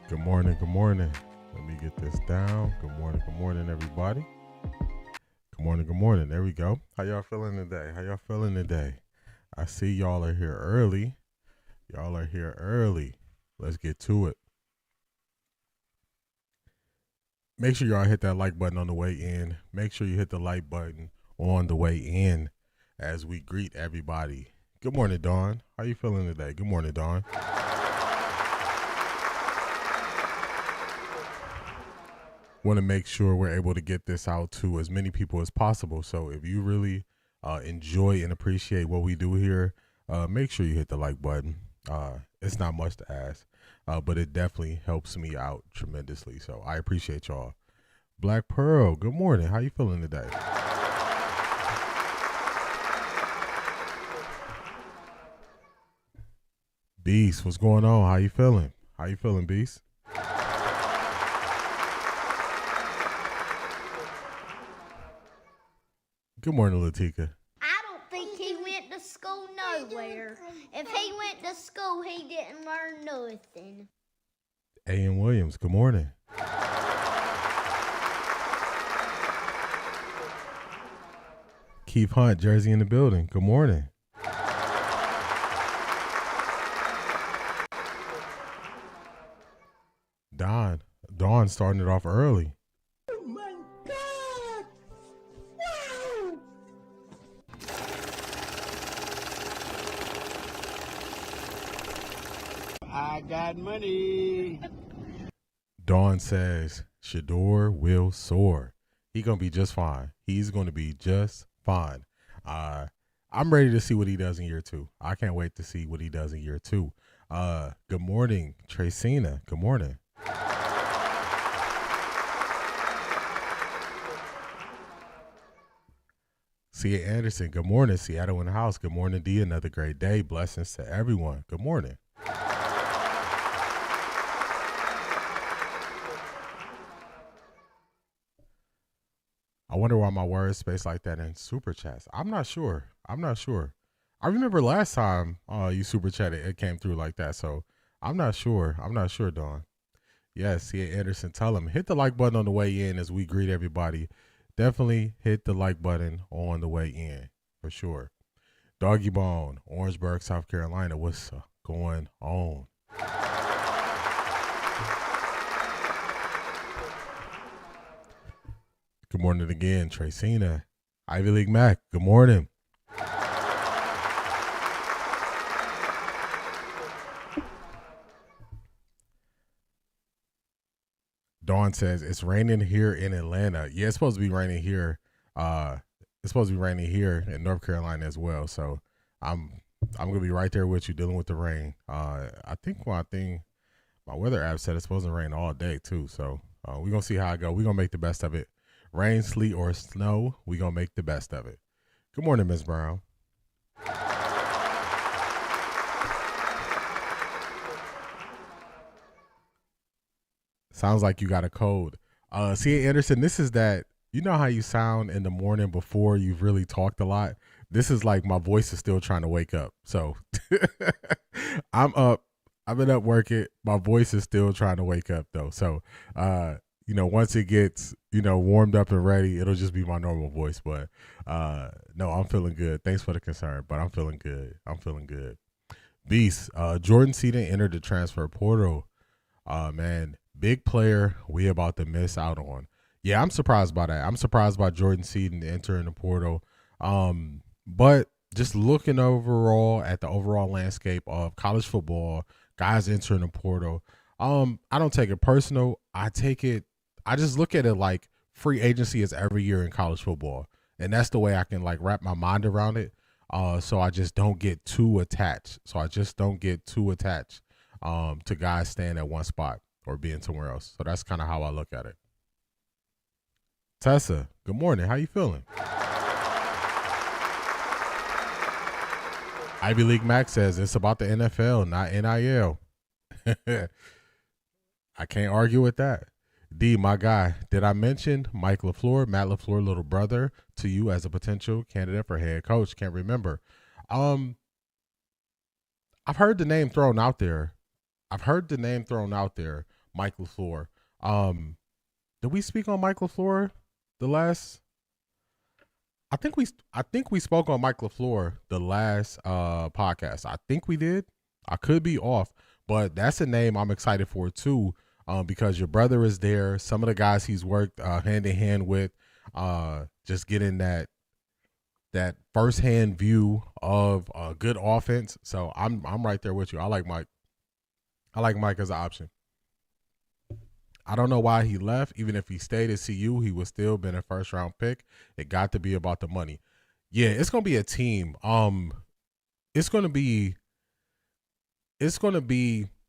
Good morning, good morning. Let me get this down. Good morning, everybody. Good morning. There we go. How y'all feeling today? I see y'all are here early. Let's get to it. Make sure y'all hit that like button on the way in. Make sure you hit the like button on the way in as we greet everybody. Good morning, Dawn. How you feeling today? Good morning, Dawn. Want to make sure we're able to get this out to as many people as possible. So if you really enjoy and appreciate what we do here, make sure you hit the like button. It's not much to ask, but it definitely helps me out tremendously. So I appreciate y'all. Black Pearl, good morning. How you feeling today? Beast, what's going on? How you feeling? Beast? Good morning, Latika. I don't think he went to school nowhere. If Wilson. A.M. Williams, good morning. Keith Hunt, Jersey in the building, good morning. Dawn starting it off early. Oh my God! Wow! I got money. Dawn says Shedeur will soar. He's gonna be just fine. He's gonna be just fine. I'm ready to see what he does in year 2. I can't wait to see what he does in year 2. Good morning, Tracina. Good morning. C.A. Anderson, good morning. Seattle in the house. Good morning, D. Another great day. Blessings to everyone. Good morning. I wonder why my words spaced like that in super chats. I'm not sure. I remember last time you super chatted, it came through like that. So I'm not sure. Dawn. Yes, C.A. Anderson, tell him, hit the like button on the way in as we greet everybody. Definitely hit the like button on the way in, for sure. Doggy Bone, Orangeburg, South Carolina, what's going on? Good morning again, Tracina. Ivy League Mac, good morning. Dawn says it's raining here in Atlanta. Yeah, it's supposed to be raining here. It's supposed to be raining here in North Carolina as well. So I'm gonna be right there with you dealing with the rain. I think my weather app said it's supposed to rain all day too. So we're gonna see how it goes. We're gonna make the best of it. Rain, sleet, or snow, we're gonna make the best of it. Good morning, Ms. Brown. Sounds like you got a cold. C.A. Anderson, this is that, you know how you sound in the morning before you've really talked a lot? This is like my voice is still trying to wake up. So I'm up. I've been up working. My voice is still trying to wake up though. So, once it gets, warmed up and ready, it'll just be my normal voice. But no, I'm feeling good. Thanks for the concern, but I'm feeling good. Beast, Jordan Seaton entered the transfer portal. Man, big player we about to miss out on. Yeah, I'm surprised by that. I'm surprised by Jordan Seaton entering the portal. But just looking overall at the overall landscape of college football, guys entering the portal, I don't take it personal. I just look at it like free agency is every year in college football. And that's the way I can like wrap my mind around it. So I just don't get too attached. To guys staying at one spot or being somewhere else. So that's kind of how I look at it. Tessa, good morning. How you feeling? Ivy League Max says it's about the NFL, not NIL. I can't argue with that. D, my guy, did I mention Matt LaFleur, little brother, to you as a potential candidate for head coach? Can't remember. I've heard the name thrown out there. Mike LaFleur. Did we speak on Mike LaFleur the last? I think we spoke on Mike LaFleur the last podcast. I think we did. I could be off, but that's a name I'm excited for too, because your brother is there. Some of the guys he's worked hand in hand with, just getting that firsthand view of a good offense. So I'm right there with you. I like Mike as an option. I don't know why he left. Even if he stayed at CU, he would still been a first round pick. It got to be about the money. Yeah, it's gonna be a team. It's gonna be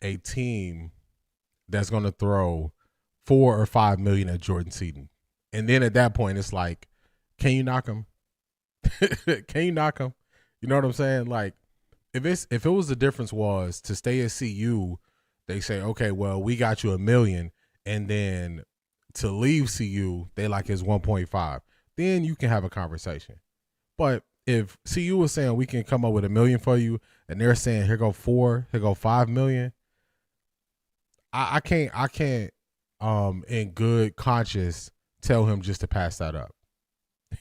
a team that's gonna throw $4 or $5 million at Jordan Seaton, and then at that point, it's like, can you knock him? Can you knock him? You know what I'm saying? Like, if it was the difference was to stay at CU, they say, okay, well, we got you $1 million. And then to leave CU, they like his 1.5. Then you can have a conversation. But if CU was saying we can come up with $1 million for you, and they're saying here go $5 million, I can't in good conscience tell him just to pass that up.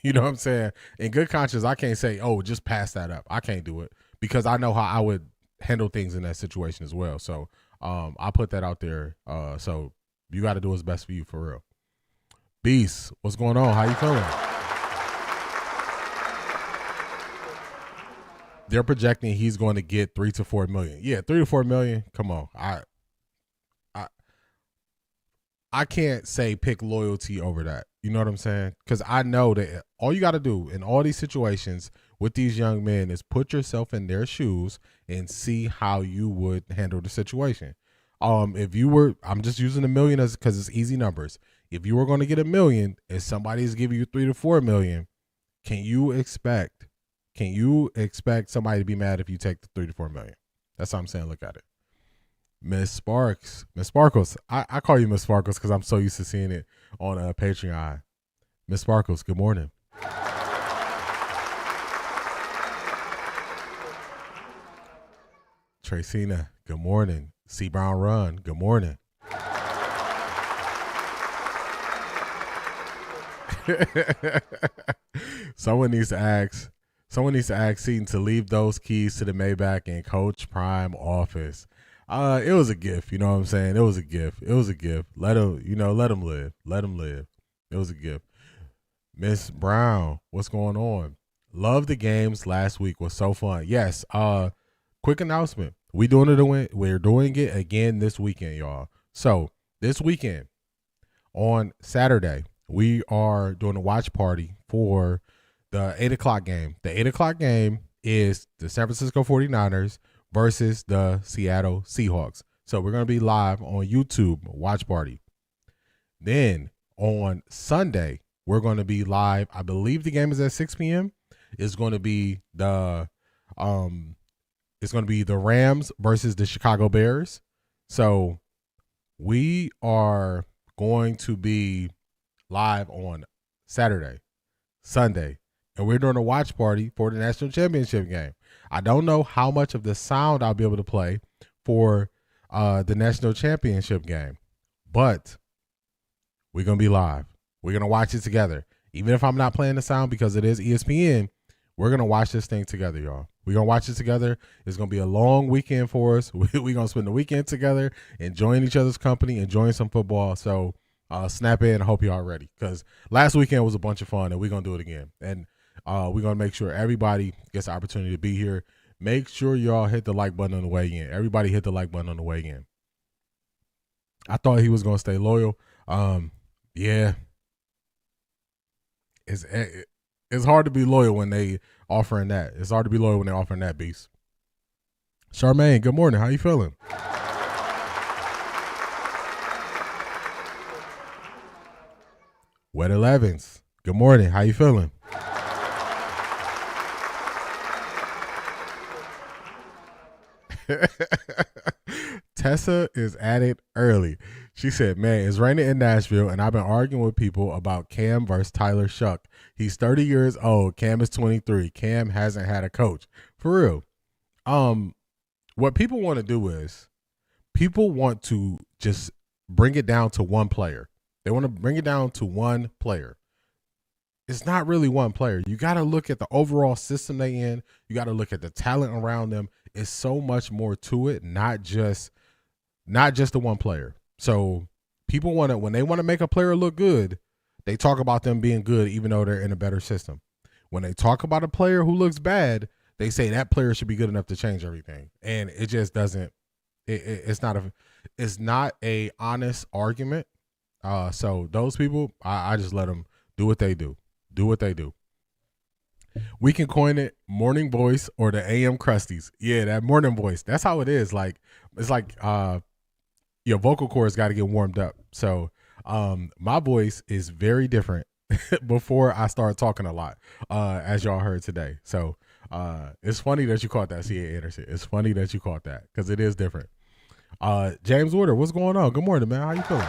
You know what I'm saying? In good conscience, I can't say, oh, just pass that up. I can't do it because I know how I would handle things in that situation as well. So I put that out there. So you got to do what's best for you, for real. Beast, what's going on? How you feeling? They're projecting he's going to get 3 to 4 million. Yeah, 3 to 4 million. Come on. I can't say pick loyalty over that. You know what I'm saying? Because I know that all you got to do in all these situations with these young men is put yourself in their shoes and see how you would handle the situation. If you were, I'm just using $1 million because it's easy numbers. If you were going to get $1 million and somebody's giving you 3 to 4 million, can you expect somebody to be mad if you take the 3 to 4 million? That's how I'm saying. Look at it. Miss Sparks. Miss Sparkles. I call you Miss Sparkles because I'm so used to seeing it on Patreon. Miss Sparkles, good morning. Tracina, good morning. C. Brown Run, good morning. Someone needs to ask Seaton to leave those keys to the Maybach in Coach Prime office. It was a gift, you know what I'm saying? It was a gift. Let him live. It was a gift. Miss Brown, what's going on? Love the games last week, was so fun. Yes. Quick announcement. We're doing it again this weekend, y'all. So this weekend on Saturday, we are doing a watch party for the 8:00 game. The 8:00 game is the San Francisco 49ers versus the Seattle Seahawks. So we're going to be live on YouTube, watch party. Then on Sunday, we're going to be live. I believe the game is at 6 p.m. It's going to be the Rams versus the Chicago Bears. So we are going to be live on Saturday, Sunday, and we're doing a watch party for the national championship game. I don't know how much of the sound I'll be able to play for the national championship game, but we're going to be live. We're going to watch it together. Even if I'm not playing the sound because it is ESPN, we're going to watch this thing together, y'all. We're going to watch it together. It's going to be a long weekend for us. We're going to spend the weekend together, enjoying each other's company, enjoying some football. So snap in. I hope y'all are ready because last weekend was a bunch of fun, and we're going to do it again. And we're going to make sure everybody gets the opportunity to be here. Make sure y'all hit the like button on the way in. Everybody hit the like button on the way in. I thought he was going to stay loyal. Yeah. It's hard to be loyal when they offering that. It's hard to be loyal when they're offering that, Beast. Charmaine, good morning. How you feeling? Wet 11s, good morning. How you feeling? Tessa is at it early. She said, man, it's raining in Nashville, and I've been arguing with people about Cam versus Tyler Shuck. He's 30 years old. Cam is 23. Cam hasn't had a coach. For real. What people want to do is people want to just bring it down to one player. They want to bring it down to one player. It's not really one player. You got to look at the overall system they in. You got to look at the talent around them. It's so much more to it, not just the one player. So people when they want to make a player look good, they talk about them being good even though they're in a better system. When they talk about a player who looks bad, they say that player should be good enough to change everything. And it just doesn't it's not a honest argument. So those people, I just let them do what they do. Do what they do. We can coin it morning voice or the AM crusties. Yeah, that morning voice. That's how it is. Like it's like your vocal cords got to get warmed up. So my voice is very different before I start talking a lot, as y'all heard today. So it's funny that you caught that, C.A. Anderson. It's funny that you caught that because it is different. James Warder, what's going on? Good morning, man. How you feeling?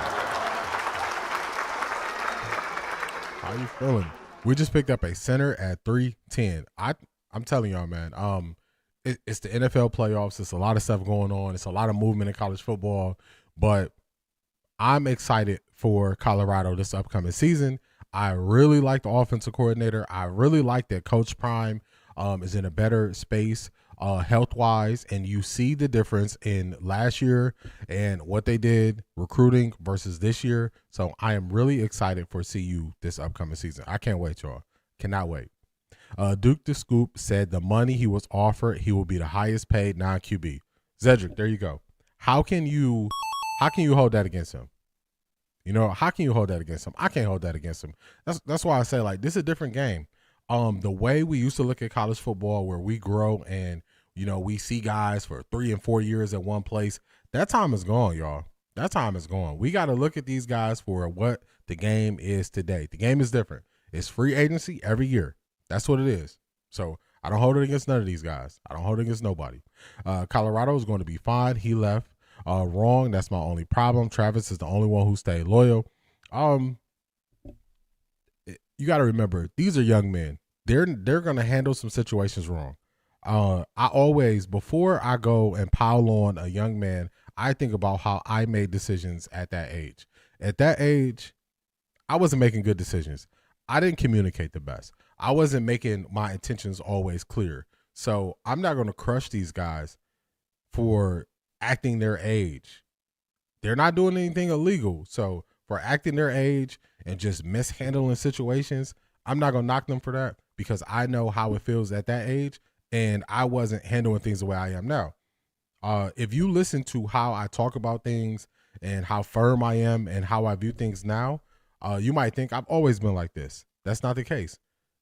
How you feeling? We just picked up a center at 310. I'm telling y'all, man. It's the NFL playoffs. It's a lot of stuff going on. It's a lot of movement in college football. But I'm excited for Colorado this upcoming season. I really like the offensive coordinator. I really like that Coach Prime is in a better space health-wise, and you see the difference in last year and what they did recruiting versus this year. So I am really excited for CU this upcoming season. I can't wait, y'all. Cannot wait. Duke the Scoop said the money he was offered, he will be the highest paid non-QB. Zedric, there you go. How can you hold that against him? You know, how can you hold that against him? I can't hold that against him. That's why I say, like, this is a different game. The way we used to look at college football, where we grow and, you know, we see guys for 3 and 4 years at one place, that time is gone, y'all. That time is gone. We got to look at these guys for what the game is today. The game is different. It's free agency every year. That's what it is. So I don't hold it against none of these guys. I don't hold it against nobody. Colorado is going to be fine. He left. Wrong. That's my only problem. Travis is the only one who stayed loyal. You got to remember, these are young men. They're going to handle some situations wrong. I always, before I go and pile on a young man, I think about how I made decisions at that age. At that age, I wasn't making good decisions. I didn't communicate the best. I wasn't making my intentions always clear. So I'm not going to crush these guys for acting their age. They're not doing anything illegal. So for acting their age and just mishandling situations, I'm not going to knock them for that, because I know how it feels at that age, and I wasn't handling things the way I am now. If you listen to how I talk about things and how firm I am and how I view things now, you might think I've always been like this. That's not the case.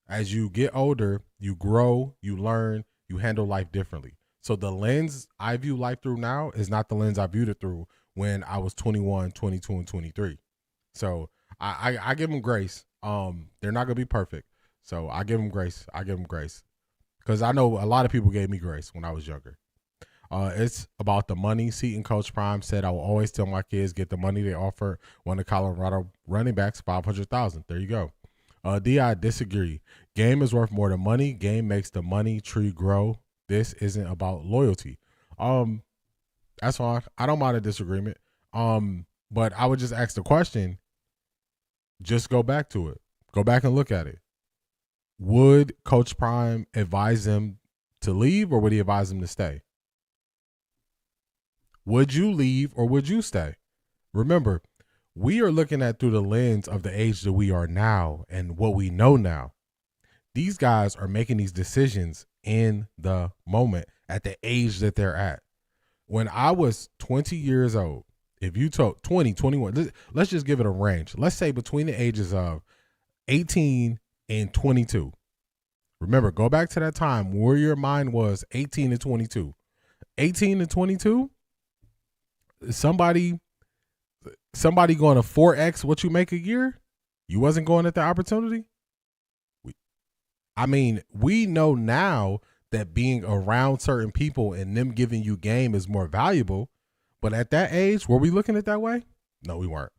As you get older, you grow, you learn, you handle life differently. So the lens I view life through now is not the lens I viewed it through when I was 21, 22, and 23. So I give them grace. They're not going to be perfect. So I give them grace. I give them grace. Because I know a lot of people gave me grace when I was younger. It's about the money. Seton Coach Prime said, I will always tell my kids, get the money they offer one of Colorado running backs, $500,000. There you go. D, I disagree. Game is worth more than money. Game makes the money tree grow. This isn't about loyalty. That's fine. I don't mind a disagreement. But I would just ask the question. Just go back to it. Go back and look at it. Would Coach Prime advise him to leave, or would he advise him to stay? Would you leave or would you stay? Remember, we are looking at through the lens of the age that we are now and what we know now. These guys are making these decisions in the moment at the age that they're at. When I was 20 years old, if you told 20, 21, let's just give it a range. Let's say between the ages of 18 and 22. Remember, go back to that time where your mind was 18 to 22. 18 to 22, somebody going to 4X what you make a year, you wasn't going at the opportunity? We know now that being around certain people and them giving you game is more valuable. But at that age, were we looking at that way? No, we weren't.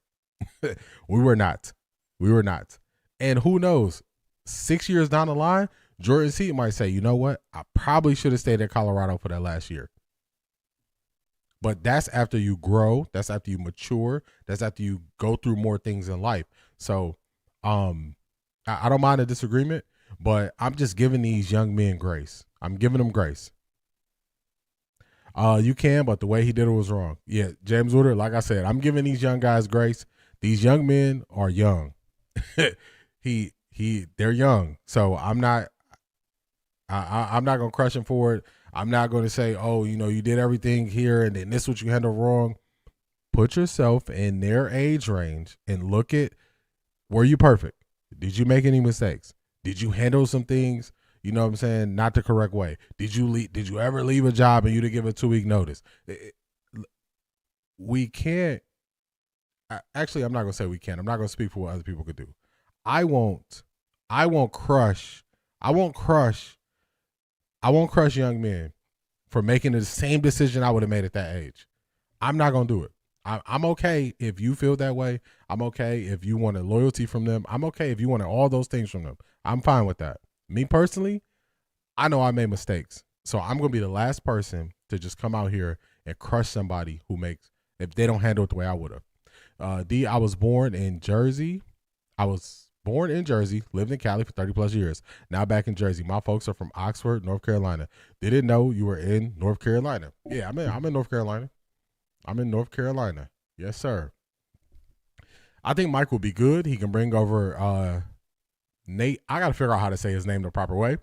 We were not. We were not. And who knows, 6 years down the line, Jordan Seaton might say, you know what? I probably should have stayed at Colorado for that last year. But that's after you grow. That's after you mature. That's after you go through more things in life. So I don't mind a disagreement, but I'm just giving these young men grace. I'm giving them grace. You can, but the way he did it was wrong. Yeah, James Wooder, like I said, I'm giving these young guys grace. These young men are young. They're young. So I'm not gonna crush him for it. I'm not gonna say, oh, you did everything here and then this is what you handled wrong. Put yourself in their age range and look at, were you perfect? Did you make any mistakes? Did you handle some things, not the correct way? Did you ever leave a job and you didn't give a 2-week notice? We can't. Actually, I'm not gonna say we can't. I'm not gonna speak for what other people could do. I won't crush young men for making the same decision I would have made at that age. I'm not going to do it. I'm okay if you feel that way. I'm okay if you wanted loyalty from them. I'm okay if you wanted all those things from them. I'm fine with that. Me personally, I know I made mistakes. So I'm going to be the last person to just come out here and crush somebody who makes if they don't handle it the way I would have. D, I was born in Jersey. Lived in Cali for 30 plus years. Now back in Jersey. My folks are from Oxford, North Carolina. Didn't know you were in North Carolina. Yeah, I'm in North Carolina. I'm in North Carolina. Yes, sir. I think Mike will be good. He can bring over Nate. I got to figure out how to say his name the proper way.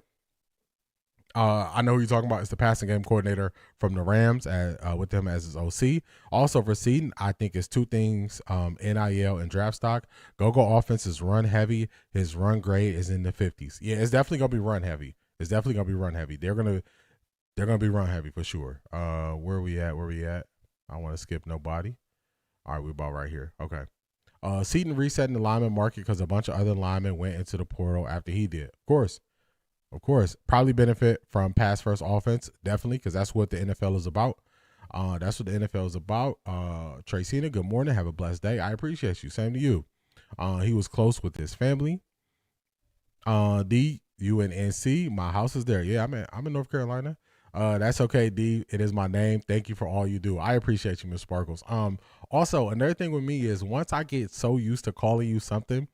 I know who you're talking about. It's the passing game coordinator from the Rams with him as his OC. Also for Seaton, I think it's two things, NIL and draft stock. Go offense is run heavy. His run grade is in the 50s. Yeah, it's definitely going to be run heavy. They're going to be run heavy for sure. Where we at? I don't want to skip nobody. All right, we're about right here. Okay. Seaton resetting the lineman market because a bunch of other linemen went into the portal after he did. Of course, probably benefit from pass first offense, definitely, because that's what the NFL is about. Tracina, good morning. Have a blessed day. I appreciate you. Same to you. He was close with his family. D, you in NC. My house is there. Yeah, I'm in North Carolina. That's okay, D. It is my name. Thank you for all you do. I appreciate you, Miss Sparkles. Also, another thing with me is once I get so used to calling you something,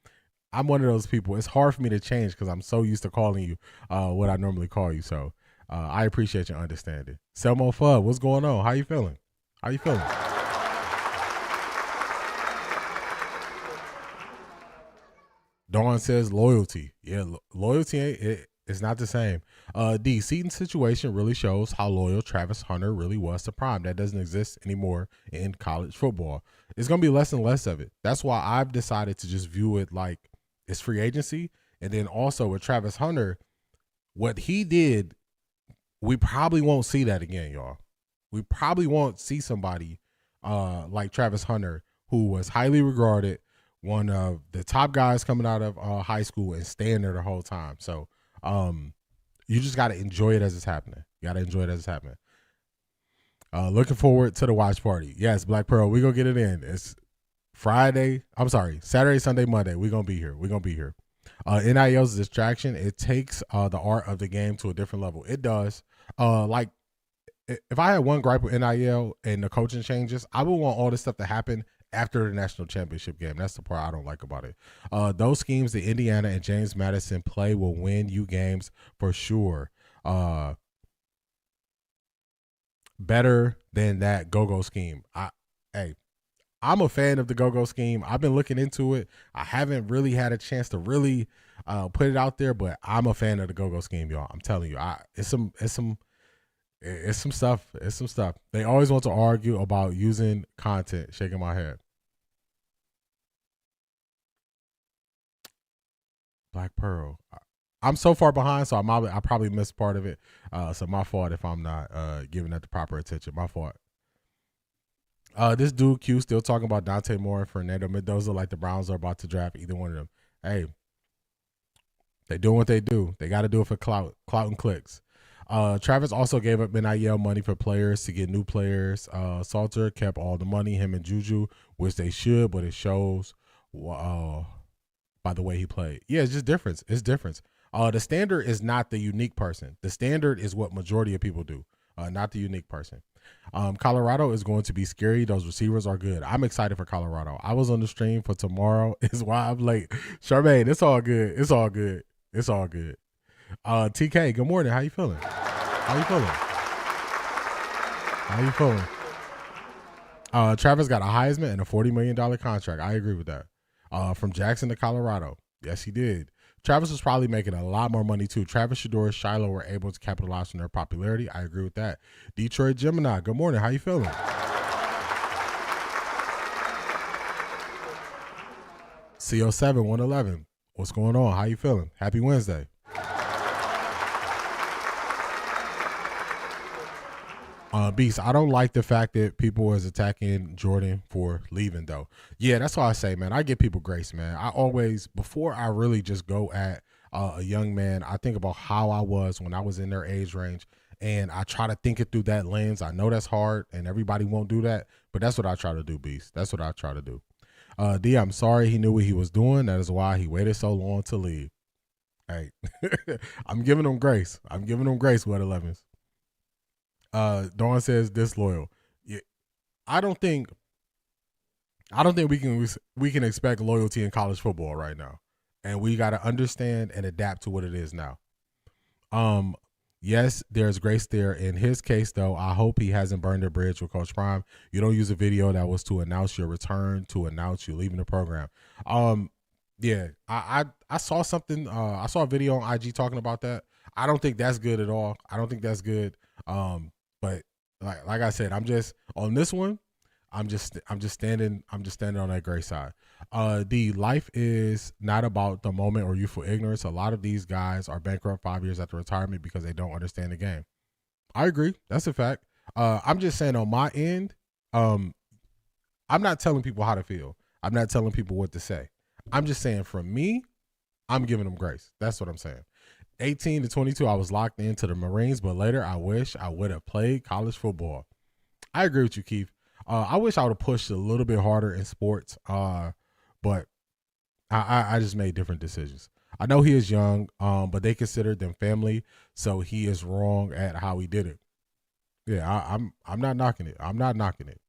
I'm one of those people. It's hard for me to change because I'm so used to calling you what I normally call you. So I appreciate your understanding. Selmo Fudd, what's going on? How you feeling? Dawn says loyalty. Yeah, loyalty it's not the same. D, Seaton's situation really shows how loyal Travis Hunter really was to Prime. That doesn't exist anymore in college football. It's going to be less and less of it. That's why I've decided to just view it like it's free agency. And then also with Travis Hunter, what he did, we probably won't see that again, y'all. We probably won't see somebody like Travis Hunter, who was highly regarded, one of the top guys coming out of high school and staying there the whole time. So you just got to enjoy it as it's happening. Looking forward to the watch party. Yes, Black Pearl, we're going to get it in. It's Saturday, Sunday, Monday. We're going to be here. NIL's a distraction. It takes the art of the game to a different level. It does. Like, if I had one gripe with NIL and the coaching changes, I would want all this stuff to happen after the national championship game. That's the part I don't like about it. Those schemes that Indiana and James Madison play will win you games for sure. Better than that go-go scheme. I'm a fan of the go-go scheme. I've been looking into it. I haven't really had a chance to really put it out there, but I'm a fan of the go-go scheme, y'all. I'm telling you, it's some stuff. They always want to argue about using content. Shaking my head. Black Pearl. I'm so far behind, so I probably missed part of it. So my fault if I'm not giving that the proper attention. My fault. This dude Q still talking about Dante Moore and Fernando Mendoza like the Browns are about to draft either one of them. Hey, they doing what they do. They got to do it for clout and clicks. Travis also gave up NIL money for players to get new players. Salter kept all the money, him and Juju, which they should, but it shows by the way he played. Yeah, it's just difference. It's difference. The standard is not the unique person. The standard is what majority of people do, not the unique person. Colorado is going to be scary. Those receivers are good. I'm excited for Colorado. I was on the stream for tomorrow. Is why I'm late. Charmaine, it's all good. TK, good morning. How you feeling? Travis got a Heisman and a $40 million contract. I agree with that. From Jackson to Colorado. Yes, he did. Travis was probably making a lot more money too. Travis, Shedeur, Shiloh were able to capitalize on their popularity. I agree with that. Detroit Gemini, good morning. How you feeling? CO7 111, what's going on? How you feeling? Happy Wednesday. Beast, I don't like the fact that people is attacking Jordan for leaving though. Yeah, that's why I say, man, I give people grace, man. I always, before I really just go at a young man, I think about how I was when I was in their age range, and I try to think it through that lens. I know that's hard, and everybody won't do that, but that's what I try to do, Beast. That's what I try to do. D, I'm sorry he knew what he was doing. That is why he waited so long to leave. Hey, I'm giving him grace. What 11s. Dawn says disloyal. Yeah, I don't think I don't think we can expect loyalty in college football right now, and we got to understand and adapt to what it is now. Yes, there's grace there. In his case, though, I hope he hasn't burned a bridge with Coach Prime. You don't use a video that was to announce your return, to announce you leaving the program. Yeah, I saw something. I saw a video on IG talking about that. I don't think that's good at all. I don't think that's good. But like I said, I'm just on this one. I'm just standing on that gray side. The life is not about the moment or youthful ignorance. A lot of these guys are bankrupt 5 years after retirement because they don't understand the game. I agree. That's a fact. I'm just saying on my end, I'm not telling people how to feel. I'm not telling people what to say. I'm just saying for me, I'm giving them grace. That's what I'm saying. 18 to 22, I was locked into the Marines, but later I wish I would have played college football. I agree with you, Keith. I wish I would have pushed a little bit harder in sports, but I just made different decisions. I know he is young, but they considered them family, so he is wrong at how he did it. Yeah, I'm not knocking it. I'm not knocking it.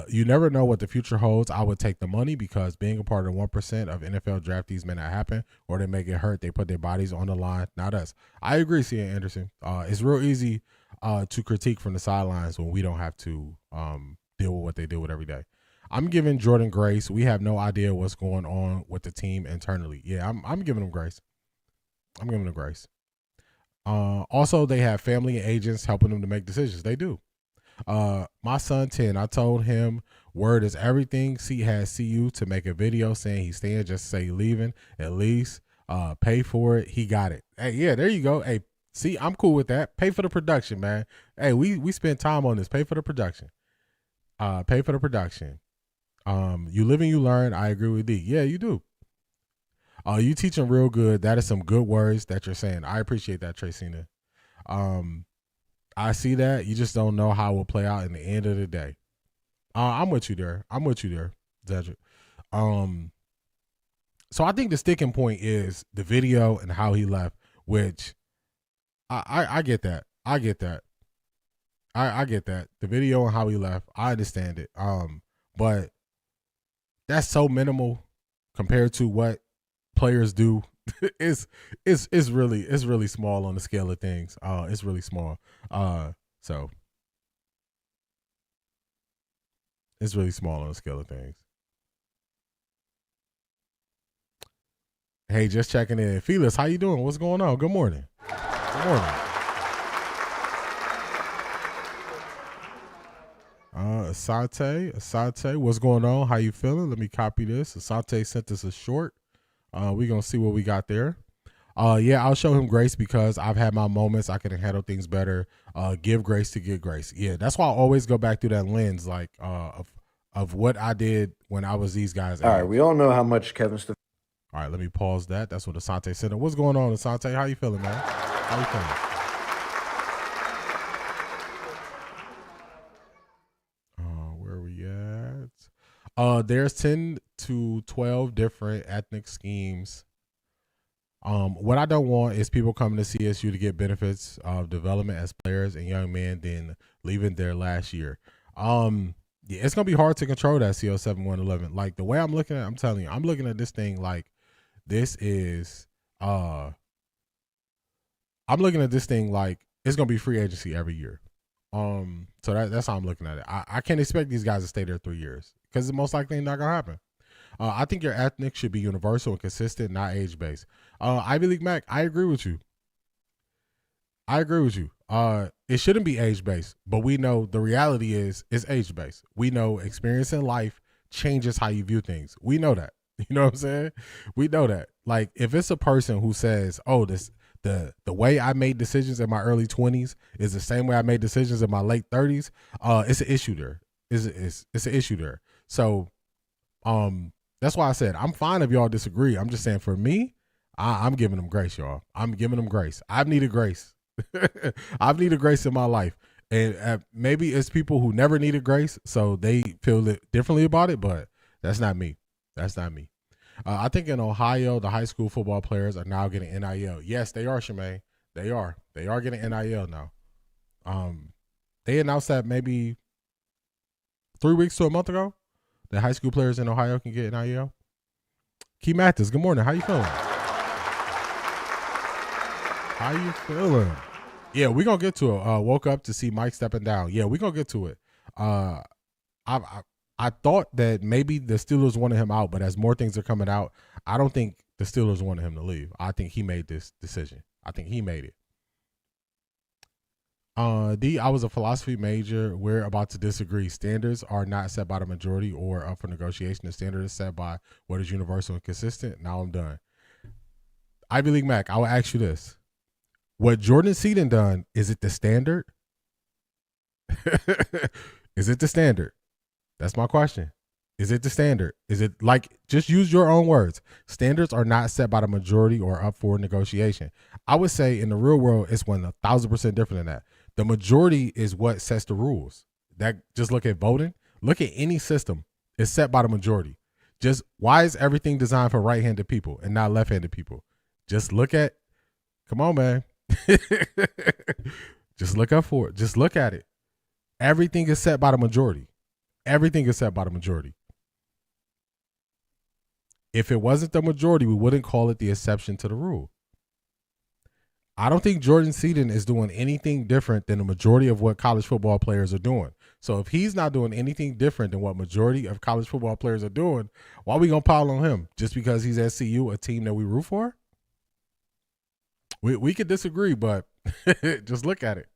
You never know what the future holds. I would take the money because being a part of the 1% of NFL draftees may not happen, or they may get hurt. They put their bodies on the line, not us. I agree, C. Anderson. It's real easy to critique from the sidelines when we don't have to deal with what they deal with every day. I'm giving Jordan grace. We have no idea what's going on with the team internally. Yeah, I'm giving them grace. I'm giving them grace. Also, they have family and agents helping them to make decisions. They do. My son 10, I told him word is everything. C has CU to make a video saying he's staying, just say leaving at least. Pay for it. He got it. Hey, yeah, there you go. Hey, see, I'm cool with that. Pay for the production, man. Hey, we spent time on this. Pay for the production. Pay for the production. You live and you learn. I agree with D. Yeah, you do. You teaching real good. That is some good words that you're saying. I appreciate that, Tracina. I see that. You just don't know how it will play out in the end of the day. I'm with you there. Cedric. So I think the sticking point is the video and how he left, which I get that. I get that. The video and how he left, I understand it. But that's so minimal compared to what players do. it's really small on the scale of things. It's really small. So it's really small on the scale of things. Hey, just checking in. Felix, how you doing? What's going on? Good morning. Good morning. Asante, what's going on? How you feeling? Let me copy this. Asante sent us a short. We're going to see what we got there. Yeah, I'll show him grace because I've had my moments. I can handle things better. Give grace to get grace. Yeah, that's why I always go back through that lens, like of what I did when I was these guys. All right, we all know how much Kevin Stefanski. All right, let me pause that. That's what Asante said. What's going on, Asante? How you feeling, man? How you feeling? Where are we at? There's 10 to 12 different ethnic schemes. What I don't want is people coming to CSU to get benefits of development as players and young men, then leaving their last year. Yeah, it's gonna be hard to control that CO7111. Like the way I'm looking at, I'm telling you, I'm looking at this thing like this is. I'm looking at this thing like it's gonna be free agency every year. So that's how I'm looking at it. I can't expect these guys to stay there 3 years because it's most likely not gonna happen. I think your ethnic should be universal and consistent, not age-based. Ivy League Mac, I agree with you. It shouldn't be age-based, but we know the reality is it's age-based. We know experience in life changes how you view things. We know that. You know what I'm saying? We know that. Like, if it's a person who says, oh, the way I made decisions in my early 20s is the same way I made decisions in my late 30s, it's an issue there. It's an issue there. So, that's why I said I'm fine if y'all disagree. I'm just saying for me, I'm giving them grace, y'all. I'm giving them grace. I've needed grace. I've needed grace in my life. And maybe it's people who never needed grace, so they feel it differently about it, but that's not me. That's not me. I think in Ohio, the high school football players are now getting NIL. Yes, they are, Shemaine. They are. They are getting NIL now. They announced that maybe 3 weeks to a month ago that high school players in Ohio can get an IEL. Key Mathis, good morning. How you feeling? How you feeling? Yeah, we're going to get to it. Woke up to see Mike stepping down. Yeah, we're going to get to it. I thought that maybe the Steelers wanted him out, but as more things are coming out, I don't think the Steelers wanted him to leave. I think he made this decision. I think he made it. D, I was a philosophy major. We're about to disagree. Standards are not set by the majority or up for negotiation. The standard is set by what is universal and consistent. Now I'm done. Ivy League Mac, I will ask you this. What Jordan Seaton done, is it the standard? Is it the standard? That's my question. Is it the standard? Is it like, just use your own words. Standards are not set by the majority or up for negotiation. I would say in the real world, it's 1,000% different than that. The majority is what sets the rules. That, just look at voting. Look at any system. It's set by the majority. Just, why is everything designed for right-handed people and not left-handed people? Just look at, come on, man. Just look up for it. Just look at it. Everything is set by the majority. Everything is set by the majority. If it wasn't the majority, we wouldn't call it the exception to the rule. I don't think Jordan Seaton is doing anything different than the majority of what college football players are doing. So if he's not doing anything different than what majority of college football players are doing, why are we going to pile on him? Just because he's at CU, a team that we root for? We could disagree, but just look at it.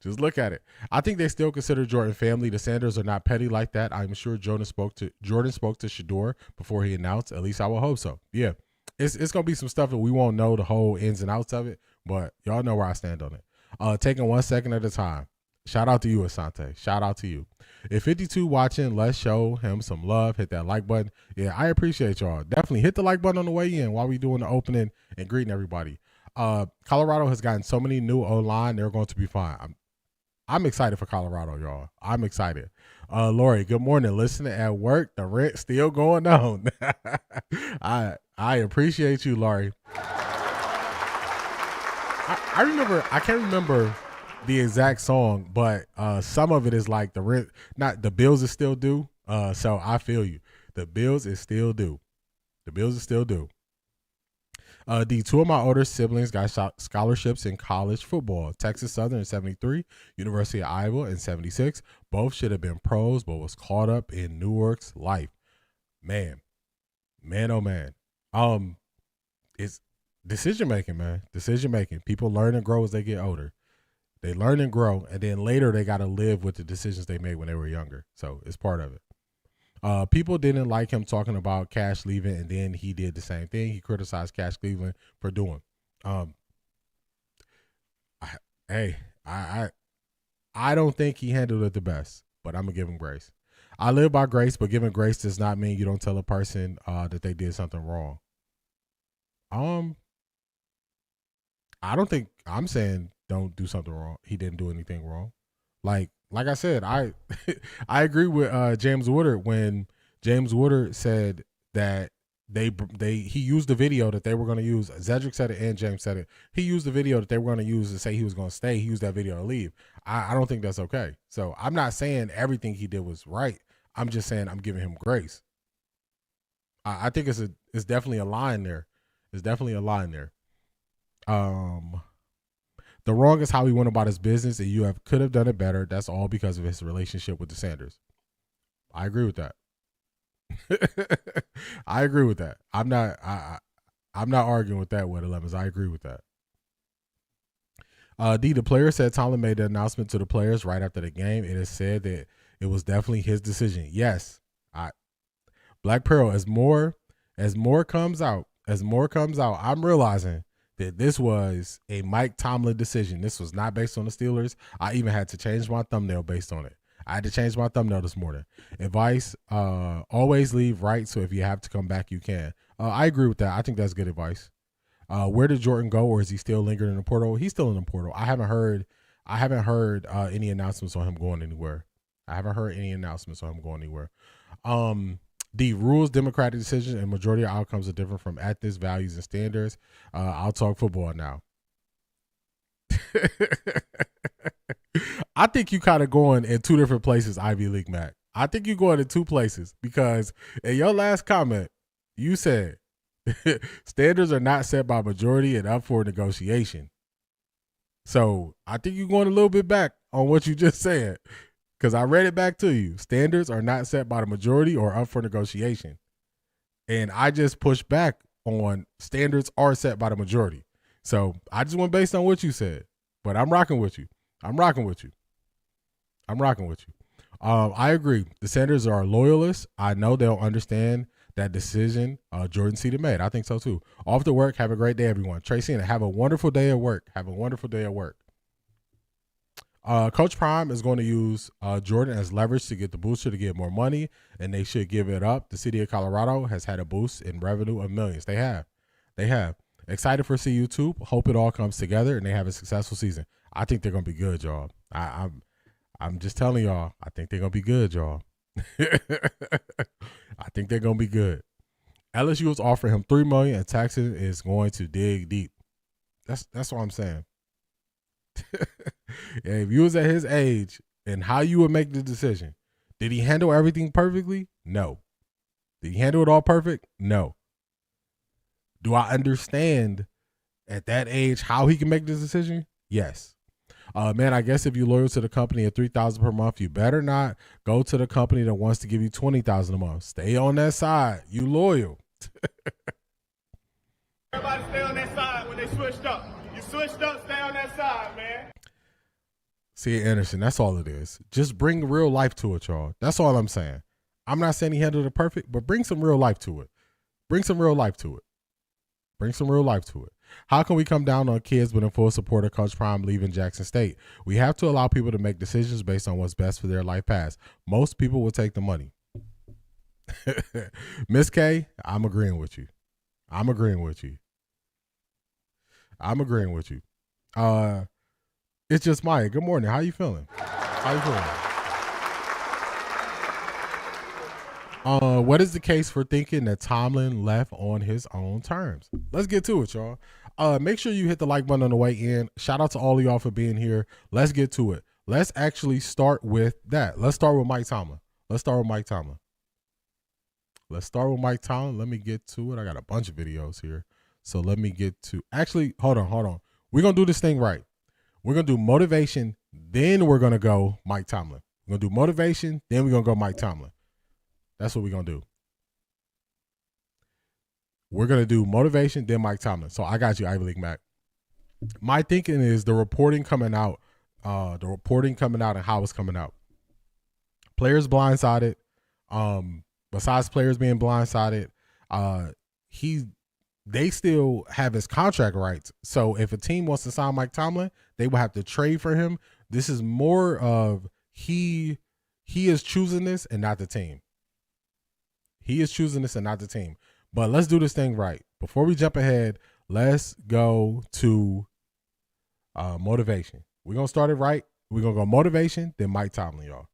Just look at it. I think they still consider Jordan family. The Sanders are not petty like that. I'm sure Jordan spoke to Shedeur before he announced. At least I will hope so. Yeah. It's gonna be some stuff that we won't know the whole ins and outs of it, but y'all know where I stand on it. Taking 1 second at a time. Shout out to you, Asante. Shout out to you. If 52 watching, let's show him some love. Hit that like button. Yeah, I appreciate y'all. Definitely hit the like button on the way in while we doing the opening and greeting everybody. Colorado has gotten so many new O-line. They're going to be fine. I'm excited for Colorado, y'all. I'm excited. Lori, good morning. Listening at work. The rent still going on. I appreciate you, Lori. I remember, I can't remember the exact song, but some of it is like the rent, not the bills is still due. So I feel you. The bills is still due. The bills is still due. The two of my older siblings got scholarships in college football. Texas Southern in 73, University of Iowa in 76. Both should have been pros, but was caught up in Newark's life. Man, oh man. It's decision making, man. Decision making. People learn and grow as they get older. They learn and grow, and then later they got to live with the decisions they made when they were younger. So it's part of it. People didn't like him talking about Cash leaving, and then he did the same thing. He criticized Cash Cleveland for doing. I don't think he handled it the best, but I'm gonna give him grace. I live by grace, but giving grace does not mean you don't tell a person that they did something wrong. I don't think I'm saying don't do something wrong. He didn't do anything wrong. Like I said, I agree with James Woodard when James Woodard said that he used the video that they were going to use. Zedric said it and James said it. He used the video that they were going to use to say he was going to stay. He used that video to leave. I don't think that's okay. So I'm not saying everything he did was right. I'm just saying I'm giving him grace. I think it's definitely a line there. It's definitely a line there. The wrong is how he went about his business, and could have done it better. That's all because of his relationship with the Sanders. I agree with that. I agree with that. I'm not arguing with that, Wet 11s. I agree with that. The player said Tomlin made the announcement to the players right after the game. It is said that it was definitely his decision. Yes. Black Pearl, as more comes out, I'm realizing that this was a Mike Tomlin decision. This was not based on the Steelers. I even had to change my thumbnail based on it. I had to change my thumbnail this morning. Advice, always leave right, so if you have to come back, you can. I agree with that. I think that's good advice. Where did Jordan go, or is he still lingering in the portal? He's still in the portal. I haven't heard any announcements on him going anywhere. The rules, democratic decisions, and majority of outcomes are different from ethics, values, and standards. I'll talk football now. I think you kind of going in two different places, Ivy League Mac. I think you're going in two places because in your last comment, you said standards are not set by majority and up for negotiation. So I think you're going a little bit back on what you just said because I read it back to you. Standards are not set by the majority or up for negotiation. And I just pushed back on standards are set by the majority. So I just went based on what you said. But I'm rocking with you. I'm rocking with you. I agree. The Sanders are loyalists. I know they'll understand that decision Jordan Cedar made. I think so too. Off to work. Have a great day, everyone. Tracy, and have a wonderful day at work. Have a wonderful day at work. Coach Prime is going to use Jordan as leverage to get the booster to get more money, and they should give it up. The city of Colorado has had a boost in revenue of millions. They have. Excited for CU too. Hope it all comes together and they have a successful season. I think they're going to be good, y'all. I'm just telling y'all, I think they're going to be good, y'all. I think they're going to be good. LSU is offering him $3 million and Texas is going to dig deep. That's what I'm saying. If you was at his age and how you would make the decision, did he handle everything perfectly? No. Did he handle it all perfect? No. Do I understand at that age how he can make this decision? Yes. Man, I guess if you're loyal to the company at $3,000 per month, you better not go to the company that wants to give you $20,000 a month. Stay on that side. You loyal. Everybody stay on that side when they switched up. You switched up, stay on that side, man. See, Anderson, that's all it is. Just bring real life to it, y'all. That's all I'm saying. I'm not saying he handled it perfect, but bring some real life to it. How can we come down on kids but in full support of Coach Prime leaving Jackson State? We have to allow people to make decisions based on what's best for their life path. Most people will take the money. Miss K, I'm agreeing with you. It's just Maya. Good morning. How you feeling? What is the case for thinking that Tomlin left on his own terms? Let's get to it, y'all. Make sure you hit the like button on the way in. Shout out to all of y'all for being here. Let's get to it. Let's actually start with that. Let's start with Mike Tomlin. Let me get to it. I got a bunch of videos here. So let me get to actually hold on. We're gonna do this thing right. We're gonna do motivation, then we're gonna go Mike Tomlin. We're gonna do motivation, then we're gonna go Mike Tomlin. That's what we're going to do. We're going to do motivation, then Mike Tomlin. So I got you, Ivy League Mac. My thinking is the reporting coming out and how it's coming out. Players blindsided. Besides players being blindsided, they still have his contract rights. So if a team wants to sign Mike Tomlin, they will have to trade for him. This is more of he is choosing this and not the team. But let's do this thing right. Before we jump ahead, let's go to motivation. We're going to start it right. We're going to go motivation, then Mike Tomlin, y'all.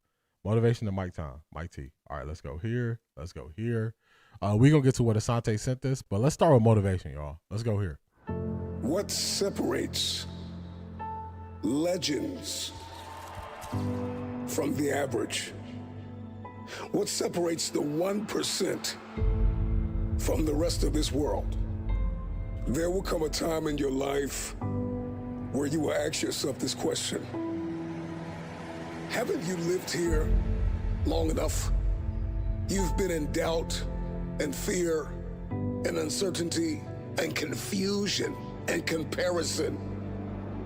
Motivation to Mike T. All right, let's go here. We're going to get to what Asante sent us, but let's start with motivation, y'all. Let's go here. What separates legends from the average? What separates the 1% from the rest of this world? There will come a time in your life where you will ask yourself this question. Haven't you lived here long enough? You've been in doubt and fear and uncertainty and confusion and comparison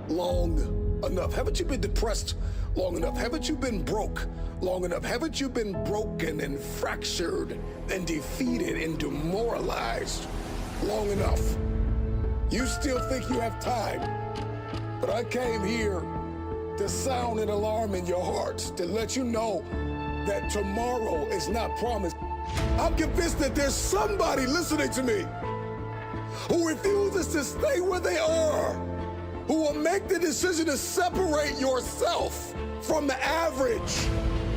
long enough. Haven't you been depressed long enough? Haven't you been broke long enough? Haven't you been broken and fractured and defeated and demoralized long enough? You still think you have time, but I came here to sound an alarm in your heart, to let you know that tomorrow is not promised. I'm convinced that there's somebody listening to me who refuses to stay where they are, who will make the decision to separate yourself from the average.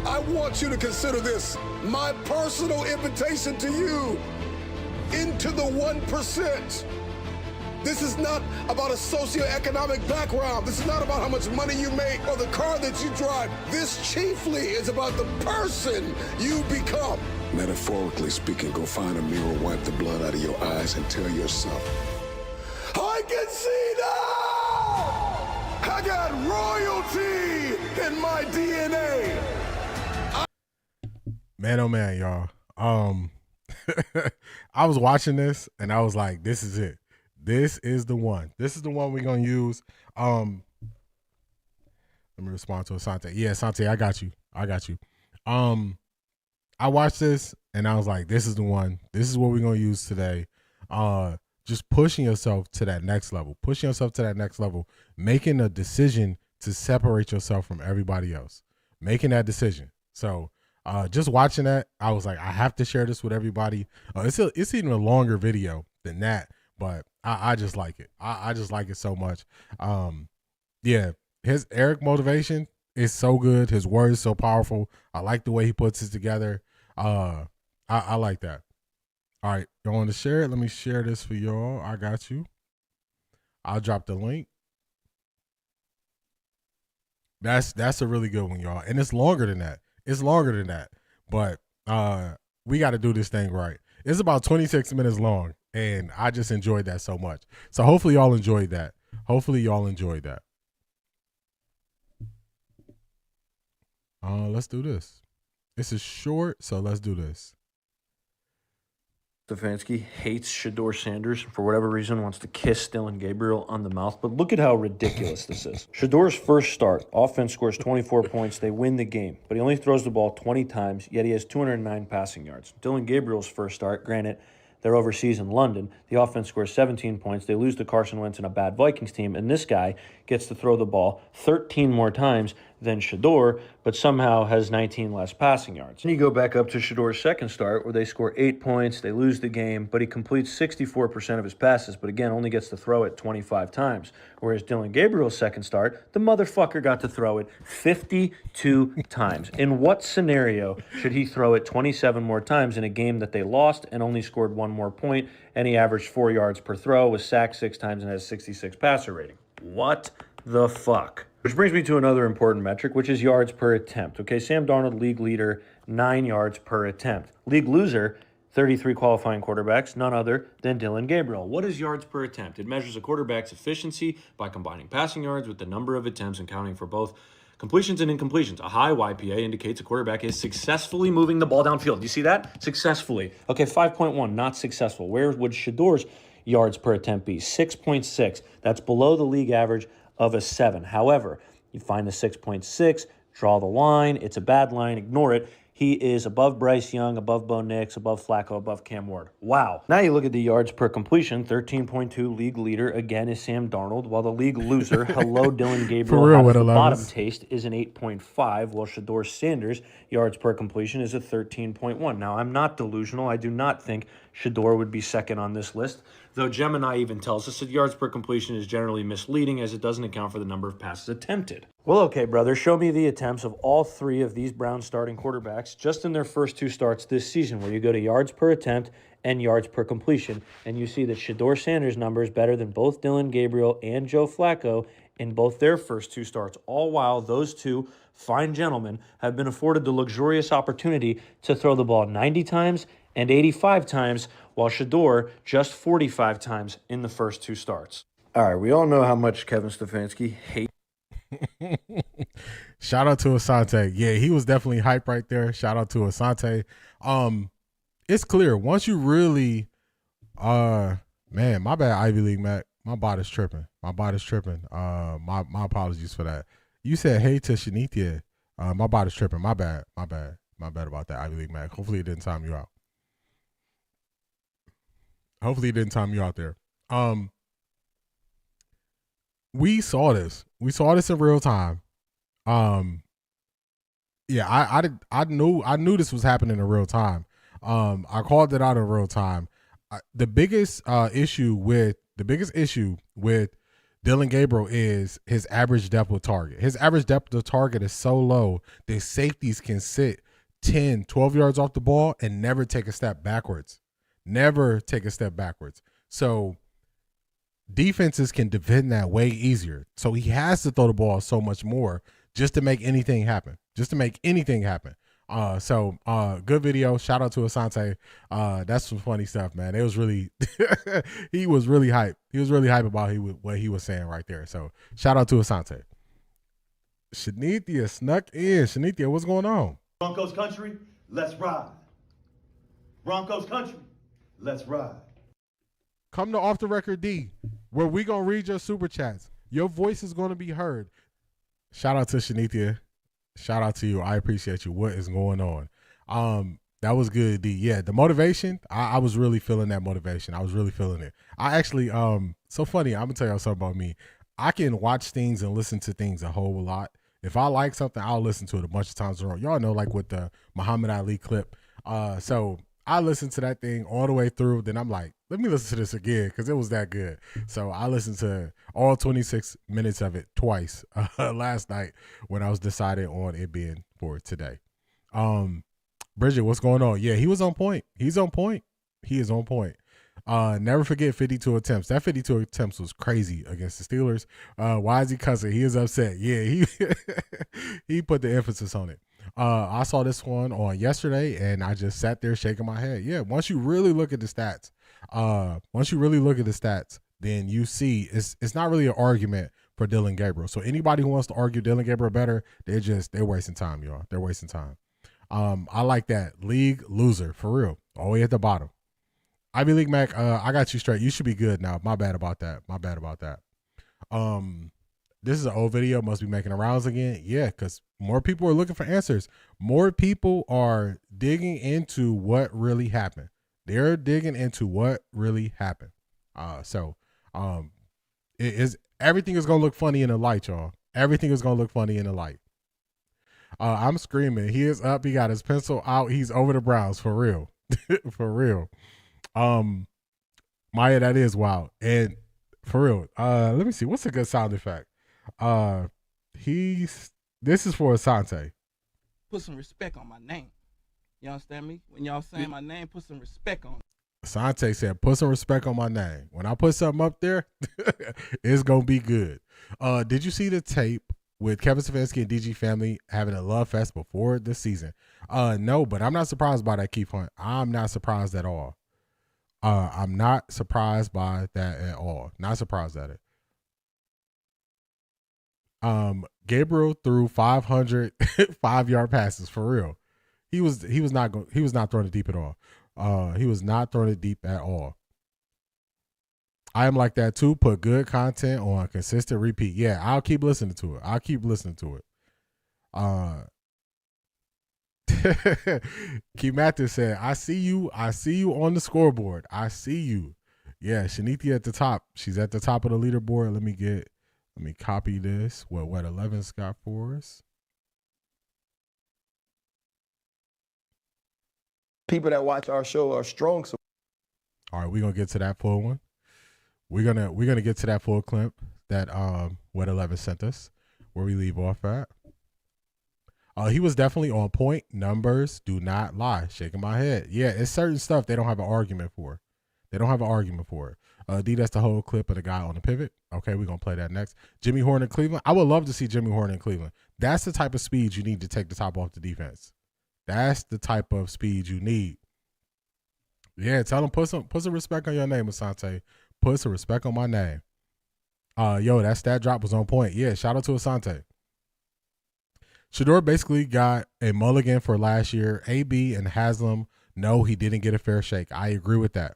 I want you to consider this my personal invitation to you into the 1%. This is not about a socioeconomic background. This is not about how much money you make or the car that you drive. This chiefly is about the person you become. Metaphorically speaking, go find a mirror, wipe the blood out of your eyes, and tell yourself, I can see now! I got royalty in my DNA. Man, oh man, y'all. I was watching this and I was like, this is it. This is the one. This is the one we're gonna use. Let me respond to Asante. Yeah, Asante, I got you. I watched this and I was like, this is the one. This is what we're gonna use today. Just pushing yourself to that next level. Making a decision to separate yourself from everybody else. Making that decision. So just watching that, I was like, I have to share this with everybody. It's even a longer video than that, but I just like it. I just like it so much. Yeah, his Eric motivation is so good. His words so powerful. I like the way he puts it together. I like that. All right, you want to share it? Let me share this for y'all. I got you. I'll drop the link. That's a really good one, y'all. And it's longer than that. But we got to do this thing right. It's about 26 minutes long, and I just enjoyed that so much. So hopefully y'all enjoyed that. Let's do this. This is short, so let's do this. Stefanski hates Shedeur Sanders and for whatever reason wants to kiss Dylan Gabriel on the mouth. But look at how ridiculous this is. Shedeur's first start, offense scores 24 points. They win the game, but he only throws the ball 20 times, yet he has 209 passing yards. Dylan Gabriel's first start, granted, they're overseas in London. The offense scores 17 points. They lose to Carson Wentz and a bad Vikings team, and this guy gets to throw the ball 13 more times than Shedeur, but somehow has 19 less passing yards. Then you go back up to Shedeur's second start, where they score 8 points, they lose the game, but he completes 64% of his passes, but again, only gets to throw it 25 times. Whereas Dylan Gabriel's second start, the motherfucker got to throw it 52 times. In what scenario should he throw it 27 more times in a game that they lost and only scored 1 more point, and he averaged 4 yards per throw, was sacked 6 times, and has 66 passer rating? What the fuck? Which brings me to another important metric, which is yards per attempt. Okay, Sam Darnold, league leader, 9 yards per attempt. League loser, 33 qualifying quarterbacks, none other than Dylan Gabriel. What is yards per attempt? It measures a quarterback's efficiency by combining passing yards with the number of attempts and counting for both completions and incompletions. A high YPA indicates a quarterback is successfully moving the ball downfield. You see that? Successfully. Okay, 5.1, not successful. Where would Shedeur's yards per attempt be? 6.6. That's below the league average of a 7. However, you find the 6.6, draw the line. It's a bad line. Ignore it. He is above Bryce Young, above Bo Nix, above Flacco, above Cam Ward. Wow. Now you look at the yards per completion. 13.2 league leader, again, is Sam Darnold, while the league loser, hello, Dylan Gabriel, For real, has the 11s. bottom taste, is an 8.5, while Shedeur Sanders' yards per completion is a 13.1. Now, I'm not delusional. I do not think Shedeur would be second on this list, though Gemini even tells us that yards per completion is generally misleading as it doesn't account for the number of passes attempted. Well, okay, brother, show me the attempts of all 3 of these Browns starting quarterbacks just in their first 2 starts this season, where you go to yards per attempt and yards per completion, and you see that Shedeur Sanders' number is better than both Dylan Gabriel and Joe Flacco in both their first 2 starts, all while those 2 fine gentlemen have been afforded the luxurious opportunity to throw the ball 90 times and 85 times, while Shedeur just 45 times in the first 2 starts. All right, we all know how much Kevin Stefanski hates. Shout out to Asante. Yeah, he was definitely hype right there. Shout out to Asante. It's clear once you really man, my bad, Ivy League Mac. My body's tripping. My apologies for that. You said hey to Shanithia. My body's tripping. My bad about that, Ivy League Mac. Hopefully it didn't time you out. There. We saw this. In real time. Yeah, I knew this was happening in real time. I called it out in real time. The biggest issue with Dylan Gabriel is his average depth of target. His average depth of target is so low that safeties can sit 10, 12 yards off the ball and never take a step backwards. So defenses can defend that way easier. So he has to throw the ball so much more just to make anything happen. Good video. Shout out to Asante. That's some funny stuff, man. It was really, he was really hype. He was really hype about what he was saying right there. So shout out to Asante. Shanithia snuck in. Shanithia, what's going on? Broncos country, let's ride. Broncos country, let's ride. Come to Off the Record D, where we gonna read your super chats. Your voice is gonna be heard. Shout out to Shanithia. Shout out to you. I appreciate you. What is going on? That was good, D. Yeah, the motivation. I was really feeling that motivation. I was really feeling it. I actually, so funny. I'm gonna tell y'all something about me. I can watch things and listen to things a whole lot. If I like something, I'll listen to it a bunch of times in a row. Y'all know, like with the Muhammad Ali clip. So I listened to that thing all the way through. Then I'm like, let me listen to this again because it was that good. So I listened to all 26 minutes of it twice last night when I was deciding on it being for today. Bridget, what's going on? Yeah, he was on point. He's on point. He is on point. Never forget 52 attempts. That 52 attempts was crazy against the Steelers. Why is he cussing? He is upset. Yeah, he put the emphasis on it. I saw this one on yesterday, and I just sat there shaking my head. Yeah, once you really look at the stats, then you see it's not really an argument for Dylan Gabriel. So anybody who wants to argue Dylan Gabriel better, they're wasting time, y'all. They're wasting time. I like that. League loser, for real. All the way at the bottom. Ivy League Mac, I got you straight. You should be good now. My bad about that. This is an old video. Must be making the rounds again. Yeah, because more people are looking for answers. More people are digging into what really happened. They're digging into what really happened. Everything is gonna look funny in the light, y'all. Everything is gonna look funny in the light. I'm screaming. He is up. He got his pencil out. He's over the Browns for real. For real. Maya, that is wild. And for real, let me see. What's a good sound effect? This is for Asante. Put some respect on my name. You understand me? When y'all saying my name, put some respect on it. Asante said, put some respect on my name. When I put something up there, it's going to be good. Did you see the tape with Kevin Stefanski and DG family having a love fest before this season? No, but I'm not surprised by that, Keith Hunt. I'm not surprised at all. I'm not surprised by that at all. Not surprised at it. Gabriel threw 500 5-yard passes for real. He was not throwing it deep at all. He was not throwing it deep at all. I am like that too. Put good content on consistent repeat. Yeah, I'll keep listening to it. Keith Mathis said, I see you on the scoreboard. I see you. Yeah, Shanithia at the top. She's at the top of the leaderboard. Let me copy this. What 11's got for us? People that watch our show are strong. So all right, we're gonna get to that full one. We're gonna get to that full clip that what 11 sent us, where we leave off at. He was definitely on point. Numbers do not lie. Shaking my head. Yeah, it's certain stuff they don't have an argument for. D, that's the whole clip of the guy on the pivot. Okay, we're going to play that next. Jimmy Horn in Cleveland. I would love to see Jimmy Horn in Cleveland. That's the type of speed you need to take the top off the defense. That's the type of speed you need. Yeah, tell him put some respect on your name, Asante. Put some respect on my name. Yo, that stat drop was on point. Yeah, shout out to Asante. Shedeur basically got a mulligan for last year. AB and Haslam, no, he didn't get a fair shake. I agree with that.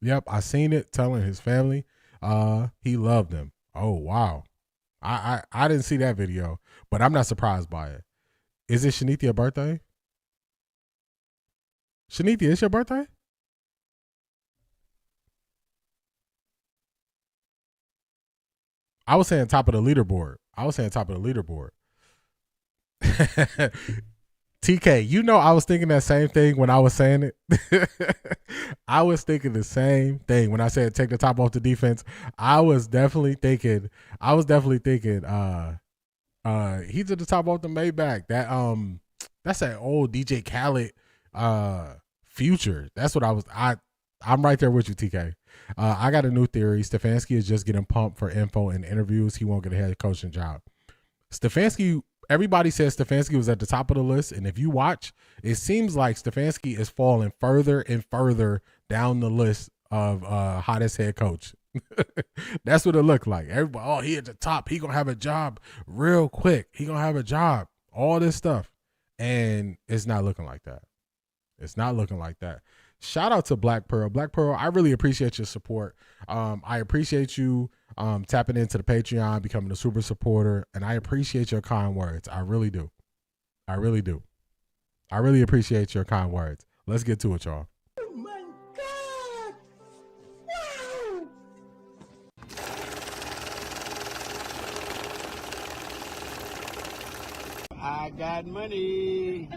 Yep, I seen it telling his family he loved him. Oh, wow. I didn't see that video, but I'm not surprised by it. Is it Shanithia's birthday? Shanithia, it's your birthday? I was saying top of the leaderboard. TK, you know I was thinking that same thing when I was saying it. I was thinking the same thing when I said take the top off the defense. I was definitely thinking he's at the top off the Maybach. That's that old DJ Khaled future. That's what I I'm right there with you, TK. I got a new theory. Stefanski is just getting pumped for info and interviews. He won't get a head coaching job. Stefanski, everybody says Stefanski was at the top of the list, and if you watch, it seems like Stefanski is falling further and further down the list of hottest head coach. That's what it looked like. Everybody, oh, he at the top. He gonna have a job real quick. He gonna have a job. All this stuff, and it's not looking like that. It's not looking like that. Shout out to Black Pearl. Black Pearl, I really appreciate your support. I appreciate you tapping into the Patreon, becoming a super supporter, and I appreciate your kind words. I really do. I really do. I really appreciate your kind words. Let's get to it, y'all. Oh my God! Wow! I got money.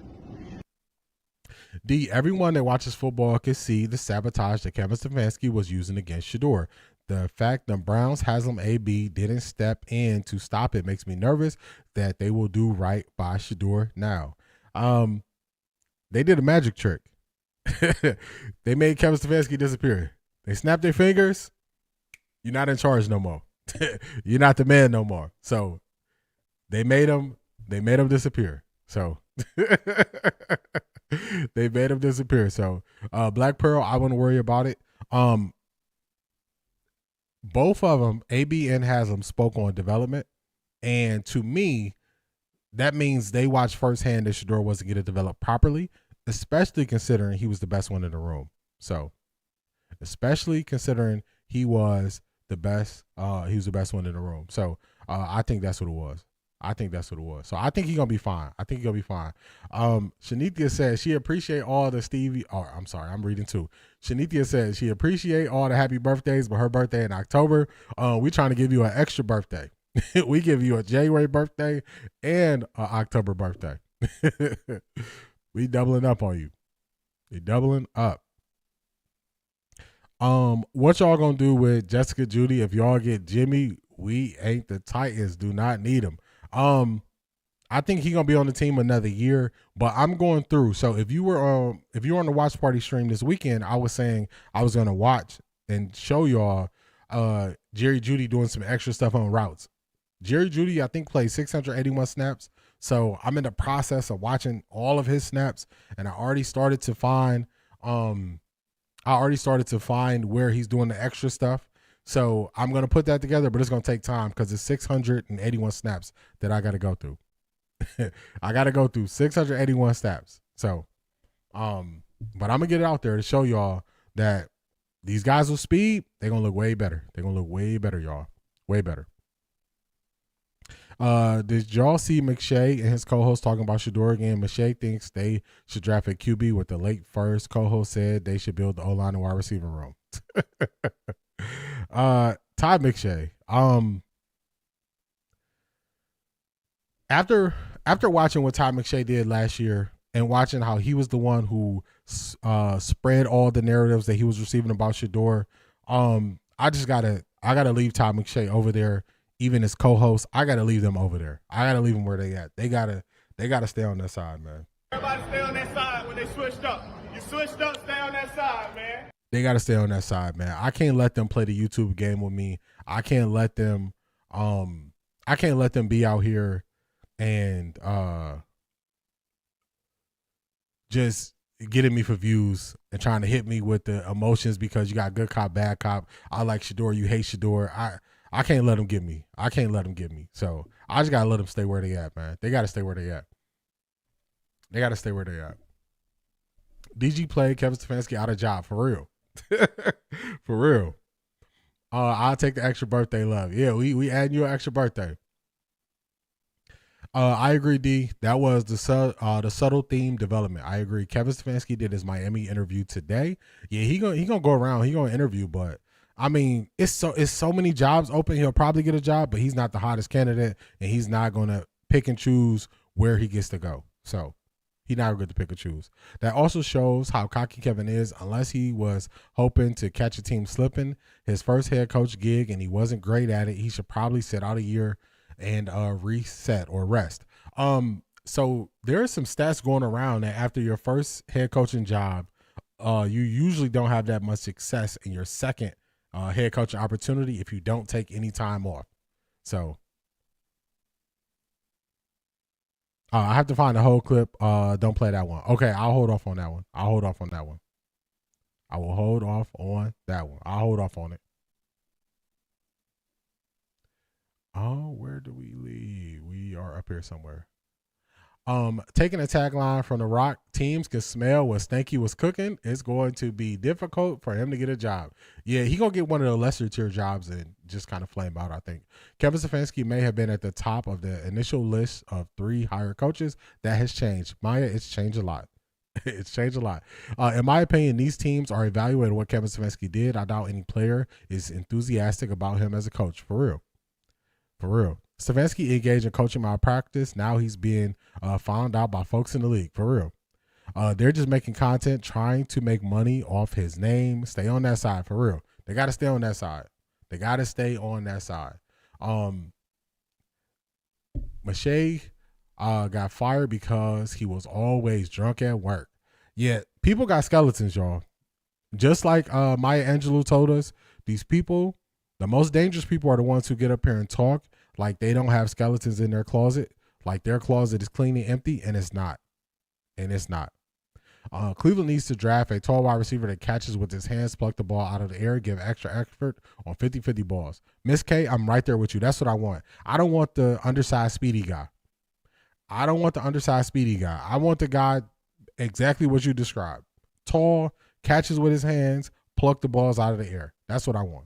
D, everyone that watches football can see the sabotage that Kevin Stefanski was using against Shedeur. The fact the Browns Haslam AB didn't step in to stop it makes me nervous that they will do right by Shedeur now. They did a magic trick. They made Kevin Stefanski disappear. They snapped their fingers. You're not in charge no more. You're not the man no more. So they made him disappear. So they made him disappear. So Black Pearl, I wouldn't worry about it. Both of them, AB and Haslam, spoke on development. And to me, that means they watched firsthand that Shedeur wasn't getting developed properly, especially considering he was the best one in the room. So especially considering he was the best one in the room. So I think that's what it was. So I think he's gonna be fine. Shanithia says she appreciate all the Stevie. Oh, I'm sorry, I'm reading too. Shanithia says she appreciate all the happy birthdays, but her birthday in October. We trying to give you an extra birthday. We give you a January birthday and an October birthday. We doubling up on you. We doubling up. What y'all gonna do with Jessica Judy if y'all get Jimmy? We ain't the Titans. Do not need him. I think he's gonna be on the team another year, but I'm going through. So if you were on the watch party stream this weekend, I was saying I was gonna watch and show y'all Jerry Jeudy doing some extra stuff on routes. Jerry Jeudy, I think, played 681 snaps. So I'm in the process of watching all of his snaps, and I already started to find where he's doing the extra stuff. So I'm going to put that together, but it's going to take time because it's 681 snaps that I got to go through. I got to go through 681 snaps. So, but I'm going to get it out there to show y'all that these guys with speed, they're going to look way better. They're going to look way better, y'all. Way better. Did y'all see McShay and his co-host talking about Shedeur again? McShay thinks they should draft a QB with the late first. Co-host said they should build the O-line and wide receiver room. Todd McShay. After watching what Todd McShay did last year and watching how he was the one who spread all the narratives that he was receiving about Shedeur, I gotta leave Todd McShay over there. Even as co-hosts, I gotta leave them over there. I gotta leave them where they at. They gotta stay on that side, man. Everybody stay on that side when they switched up. You switched up, stay on that side, man. They gotta stay on that side, man. I can't let them play the YouTube game with me. I can't let them be out here and just getting me for views and trying to hit me with the emotions because you got good cop, bad cop. I like Shedeur, you hate Shedeur. I can't let them get me. So I just got to let them stay where they at, man. They got to stay where they at. DG played Kevin Stefanski out of job, for real. For real. I'll take the extra birthday love. Yeah, we adding you an extra birthday. I agree, D. That was the subtle theme development. I agree. Kevin Stefanski did his Miami interview today. Yeah, he gonna go around. He gonna interview, but I mean, it's so many jobs open. He'll probably get a job, but he's not the hottest candidate, and he's not gonna pick and choose where he gets to go. So he's not going to pick and choose. That also shows how cocky Kevin is. Unless he was hoping to catch a team slipping, his first head coach gig, and he wasn't great at it, he should probably sit out a year and reset or rest. So there are some stats going around that after your first head coaching job, you usually don't have that much success in your second head coaching opportunity if you don't take any time off. So I have to find the whole clip. Don't play that one. Okay, I'll hold off on that one. I will hold off on that one. I'll hold off on it. Oh, where do we leave? We are up here somewhere. Taking a tagline from The Rock, teams can smell what Stanky was cooking. It's going to be difficult for him to get a job. Yeah, he gonna get one of the lesser tier jobs and just kind of flame out, I think. Kevin Stefanski may have been at the top of the initial list of 3 hired coaches. That has changed. Maya, it's changed a lot. It's changed a lot. In my opinion, these teams are evaluating what Kevin Stefanski did. I doubt any player is enthusiastic about him as a coach. For real. For real. Stefanski engaged in coaching malpractice. Now he's being found out by folks in the league. For real. They're just making content, trying to make money off his name. Stay on that side. For real. They got to stay on that side. They got to stay on that side. Mache got fired because he was always drunk at work. Yeah, people got skeletons, y'all. Just like Maya Angelou told us, these people, the most dangerous people are the ones who get up here and talk like they don't have skeletons in their closet, like their closet is clean and empty, and it's not. And it's not. Cleveland needs to draft a tall wide receiver that catches with his hands, pluck the ball out of the air, give extra effort on 50-50 balls. Miss K, I'm right there with you. That's what I want. I don't want the undersized speedy guy. I want the guy exactly what you described. Tall, catches with his hands, pluck the balls out of the air. That's what I want.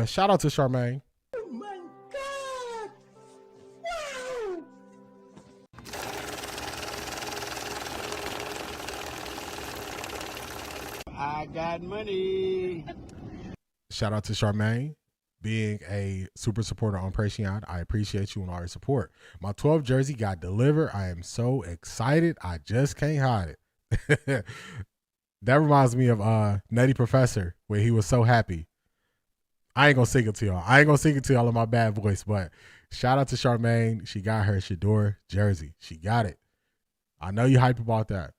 Shout out to Charmaine. Oh my God! Wow! I got money. Shout out to Charmaine being a super supporter on Patreon. I appreciate you and all your support. My 12 jersey got delivered. I am so excited. I just can't hide it. That reminds me of Nutty Professor, where he was so happy. I ain't gonna sing it to y'all in my bad voice, but shout out to Charmaine. She got her Shedeur jersey. She got it. I know you hype about that.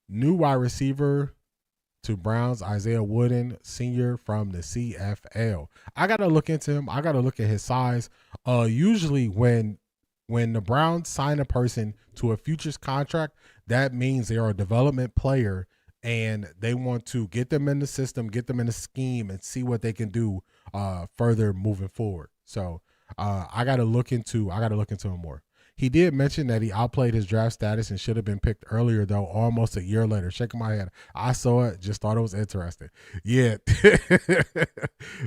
New wide receiver to Browns, Isaiah Wooden, senior from the CFL. I got to look into him. I got to look at his size. Usually when the Browns sign a person to a futures contract, that means they are a development player and they want to get them in the system, get them in the scheme, and see what they can do further moving forward. So I got to look into him more. He did mention that he outplayed his draft status and should have been picked earlier, though, almost a year later. Shaking my head. I saw it, just thought it was interesting. Yeah.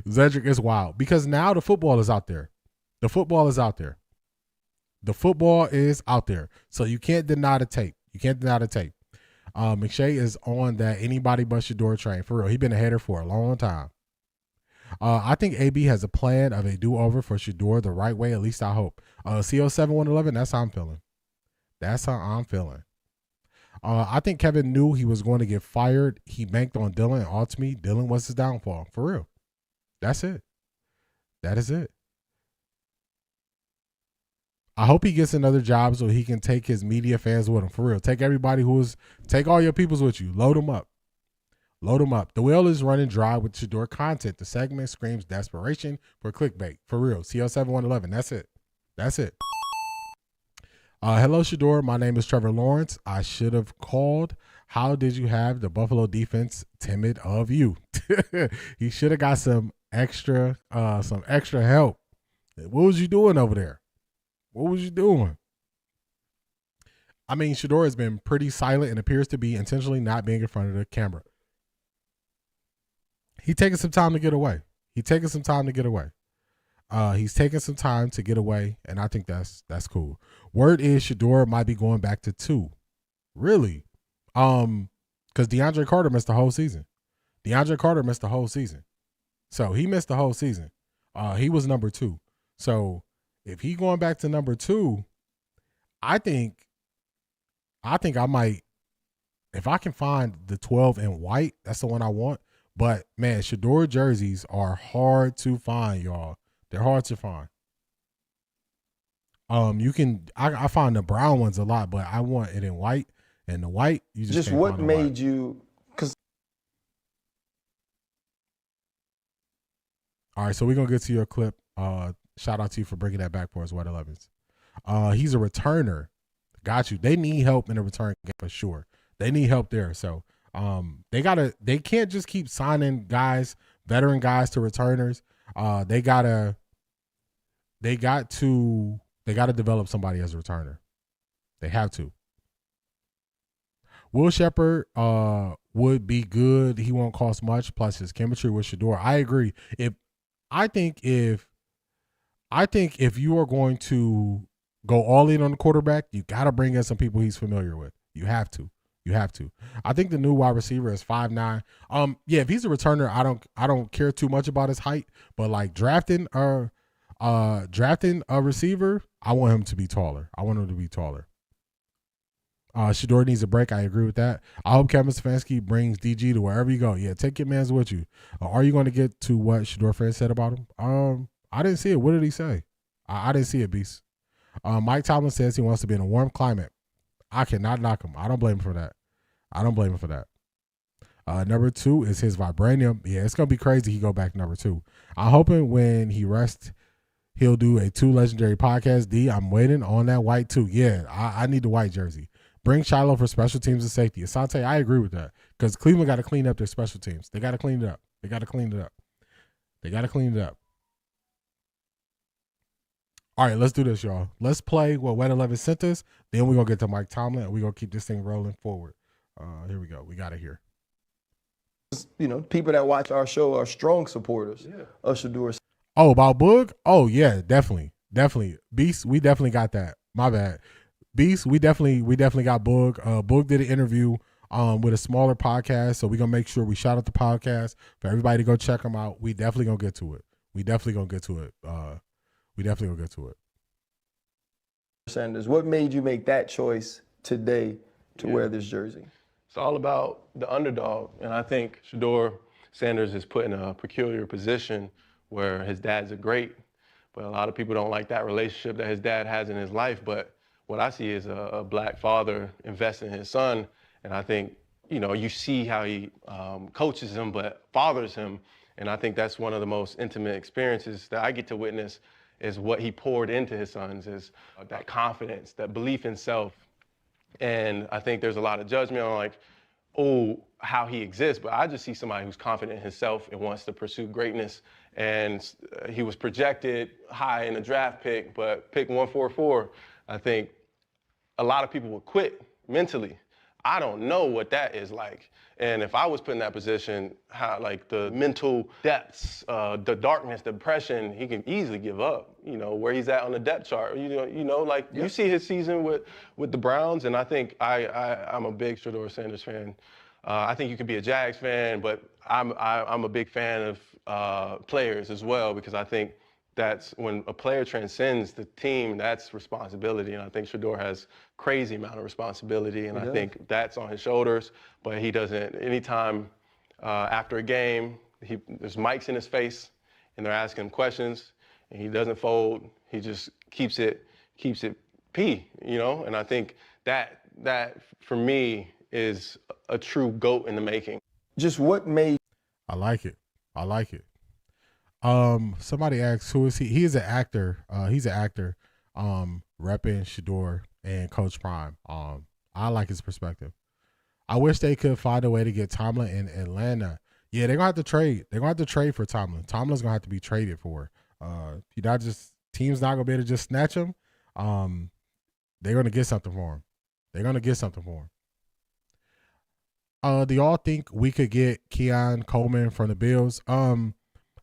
Zedric is wild because now the football is out there. So you can't deny the tape. McShay is on that anybody but Shedeur train. For real. He's been a header for a long time. I think AB has a plan of a do-over for Shedeur the right way, at least I hope. CO7111, that's how I'm feeling. I think Kevin knew he was going to get fired. He banked on Dylan, and ultimately, Dylan was his downfall. For real. That's it. That is it. I hope he gets another job so he can take his media fans with him. For real. Take all your peoples with you. Load them up. The well is running dry with Shedeur content. The segment screams desperation for clickbait. For real. CO7111. That's it. Hello, Shedeur. My name is Trevor Lawrence. I should have called. How did you have the Buffalo defense timid of you? He should have got some extra help. What was you doing over there? I mean, Shedeur has been pretty silent and appears to be intentionally not being in front of the camera. He's taking some time to get away. He's taking some time to get away, and I think that's cool. Word is Shedeur might be going back to 2. Really? Because DeAndre Carter missed the whole season. So he missed the whole season. He was number 2. So if he going back to number 2, I think I might, if I can find the 12 in white, that's the one I want. But man, Shedeur jerseys are hard to find, y'all. They're hard to find. I find the brown ones a lot, but I want it in white. And the white, you just what made you? Because all right, so we're gonna get to your clip. Shout out to you for bringing that back for us, White 11s. He's a returner. Got you. They need help in the return game for sure. They need help there. So they can't just keep signing guys, veteran guys to returners. They got to develop somebody as a returner. They have to. Will Shepherd would be good. He won't cost much. Plus his chemistry with Shedeur. I agree. I think if you are going to go all in on the quarterback, you got to bring in some people he's familiar with. You have to. I think the new wide receiver is 5'9". Yeah, if he's a returner, I don't care too much about his height, but like drafting a receiver, I want him to be taller. Shedeur needs a break. I agree with that. I hope Kevin Stefanski brings DG to wherever you go. Yeah, take your mans with you. Are you going to get to what Shedeur fans said about him? I didn't see it. What did he say? I didn't see it, Beast. Mike Tomlin says he wants to be in a warm climate. I cannot knock him. I don't blame him for that. Number 2 is his vibranium. Yeah, it's going to be crazy he go back to number 2. I'm hoping when he rests, he'll do a 2 legendary podcast. D, I'm waiting on that white too. Yeah, I need the white jersey. Bring Shiloh for special teams and safety. Asante, I agree with that. Because Cleveland got to clean up their special teams. They got to clean it up. All right, let's do this, y'all. Let's play what Wet 11 sent us. Then we're going to get to Mike Tomlin, and we're going to keep this thing rolling forward. Here we go. We got it here. People that watch our show are strong supporters of Shedeur. Oh, about Boog? Oh, yeah, definitely. Beast, we definitely got that. My bad. Beast, we definitely got Boog. Boog did an interview with a smaller podcast, so we're going to make sure we shout out the podcast for everybody to go check them out. We definitely going to get to it. Sanders, what made you make that choice today to wear this jersey? It's all about the underdog, and I think Shedeur Sanders is put in a peculiar position where his dad's a great, but a lot of people don't like that relationship that his dad has in his life. But what I see is a black father investing in his son, and I think, you see how he coaches him but fathers him, and I think that's one of the most intimate experiences that I get to witness is what he poured into his sons, is that confidence, that belief in self. And I think there's a lot of judgment on how he exists, but I just see somebody who's confident in himself and wants to pursue greatness. And he was projected high in the draft pick, but pick 144, I think a lot of people would quit mentally. I don't know what that is like. And if I was put in that position, how the mental depths, the darkness, the depression, he can easily give up, where he's at on the depth chart. You see his season with the Browns, and I think I'm a big Shedeur Sanders fan. I think you can be a Jags fan, but I'm a big fan of players as well, because I think that's when a player transcends the team, that's responsibility. And I think Shedeur has crazy amount of responsibility, and I think that's on his shoulders. But he doesn't, anytime after a game, there's mics in his face and they're asking him questions, and he doesn't fold. He just keeps it P, and I think that for me is a true GOAT in the making. Just what made... I like it. Somebody asked, who is he? He is an actor. He's an actor, repping Shedeur and Coach Prime. I like his perspective. I wish they could find a way to get Tomlin in Atlanta. Yeah, they're gonna have to trade. They're gonna have to trade for Tomlin. Tomlin's gonna have to be traded for. Team's not gonna be able to just snatch him. They're gonna get something for him. Do y'all think we could get Keon Coleman from the Bills?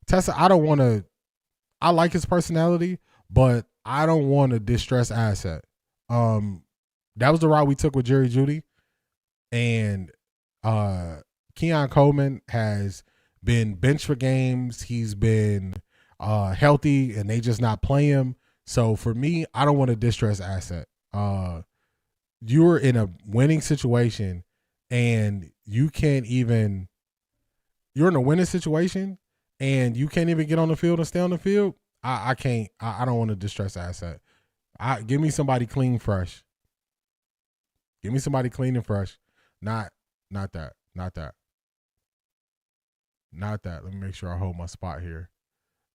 Tessa, I like his personality, but I don't want a distressed asset. That was the route we took with Jerry Jeudy, and Keon Coleman has been benched for games. He's been healthy, and they just not play him. So for me, I don't want a distressed asset. You're in a winning situation, and you're in a winning situation, and you can't even get on the field and stay on the field. I can't. I don't want a distressed asset. Give me somebody clean, fresh. Give me somebody clean and fresh. Not that. Let me make sure I hold my spot here.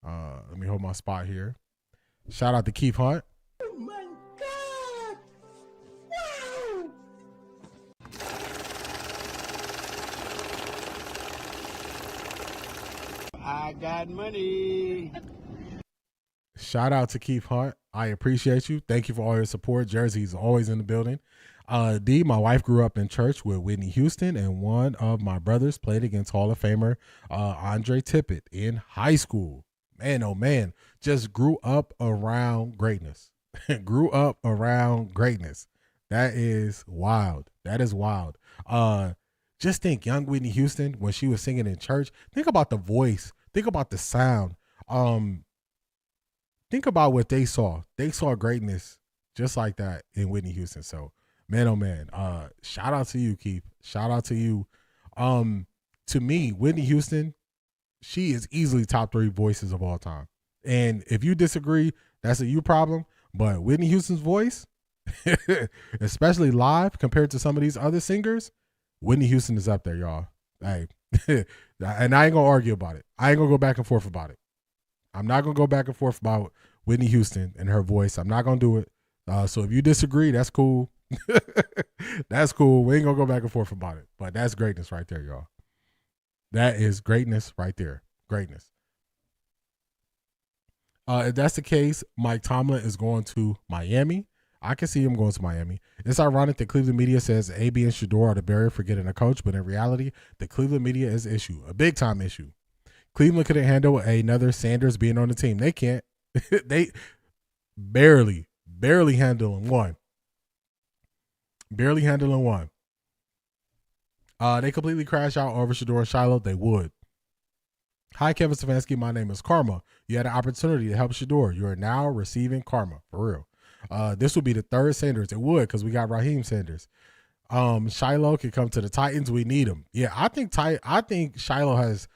Let me hold my spot here. Shout out to Keith Hunt. Oh my God! Wow! I got money. Shout out to Keith Hunt. I appreciate you. Thank you for all your support. Jersey's always in the building. D, my wife grew up in church with Whitney Houston, and one of my brothers played against Hall of Famer Andre Tippett in high school. Man, oh man, just grew up around greatness. Grew up around greatness. That is wild. That is wild. Just think, young Whitney Houston, when she was singing in church, think about the voice. Think about the sound. Think about what they saw. They saw greatness just like that in Whitney Houston. So, man, oh man, shout out to you, Keith. Shout out to you. To me, Whitney Houston, she is easily top 3 voices of all time. And if you disagree, that's a you problem. But Whitney Houston's voice, especially live compared to some of these other singers, Whitney Houston is up there, y'all. Hey, and I ain't gonna argue about it. I ain't gonna go back and forth about it. I'm not gonna go back and forth about Whitney Houston and her voice. I'm not gonna do it. So if you disagree, that's cool. That's cool. We ain't gonna go back and forth about it. But that's greatness right there, y'all. That is greatness right there. Greatness. If that's the case, Mike Tomlin is going to Miami. I can see him going to Miami. It's ironic that Cleveland media says AB and Shedeur are the barrier for getting a coach, but in reality, the Cleveland media is an issue, a big time issue. Cleveland couldn't handle another Sanders being on the team. They can't. They barely handling one. Barely handling one. They completely crash out over Shedeur and Shiloh. They would. Hi, Kevin Stefanski. My name is Karma. You had an opportunity to help Shedeur. You are now receiving karma, for real. This would be the third Sanders. It would, because we got Raheem Sanders. Shiloh can come to the Titans. We need him. Yeah, I think Shiloh has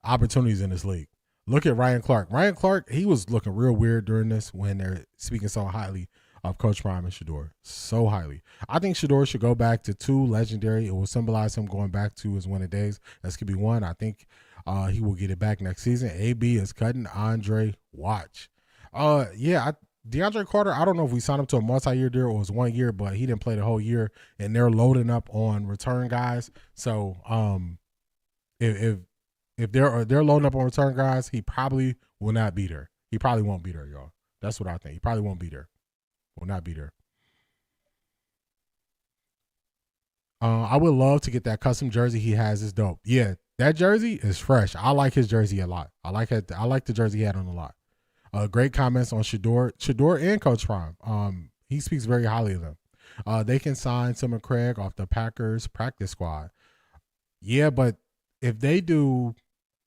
opportunities in this league. Look at Ryan Clark. Ryan Clark, he was looking real weird during this when they're speaking so highly of Coach Prime and Shedeur. So highly. I think Shedeur should go back to 2 legendary. It will symbolize him going back to his winning days. That's could be 1. I think he will get it back next season. AB is cutting Andre. Watch. DeAndre Carter, I don't know if we signed him to a multi-year deal or it was 1 year, but he didn't play the whole year, and they're loading up on return guys. So if they're loading up on return guys, he probably will not be there. He probably won't be there, y'all. That's what I think. He probably won't be there. Will not be there. I would love to get that custom jersey he has. Is dope. Yeah, that jersey is fresh. I like his jersey a lot. I like the jersey he had on a lot. Great comments on Shedeur and Coach Prime. He speaks very highly of them. They can sign Tim and Craig off the Packers practice squad. Yeah, but if they do,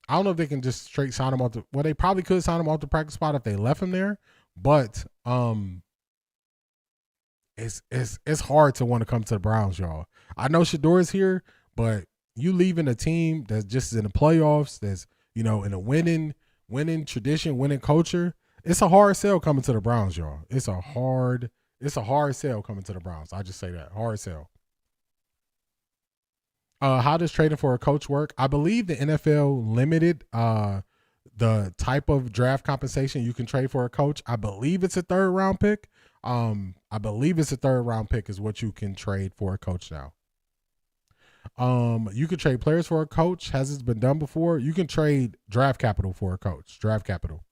I don't know if they can just straight sign him off the. Well, they probably could sign him off the practice spot if they left him there. But it's hard to want to come to the Browns, y'all. I know Shedeur is here, but you leaving a team that's just in the playoffs, that's in a winning tradition, winning culture. It's a hard sell coming to the Browns, y'all. It's a hard sell coming to the Browns. I just say that, hard sell. How does trading for a coach work? I believe the NFL limited the type of draft compensation you can trade for a coach. I believe it's a 3rd round pick. I believe it's a 3rd round pick is what you can trade for a coach now. You can trade players for a coach. Has this been done before? You can trade draft capital for a coach. Draft capital.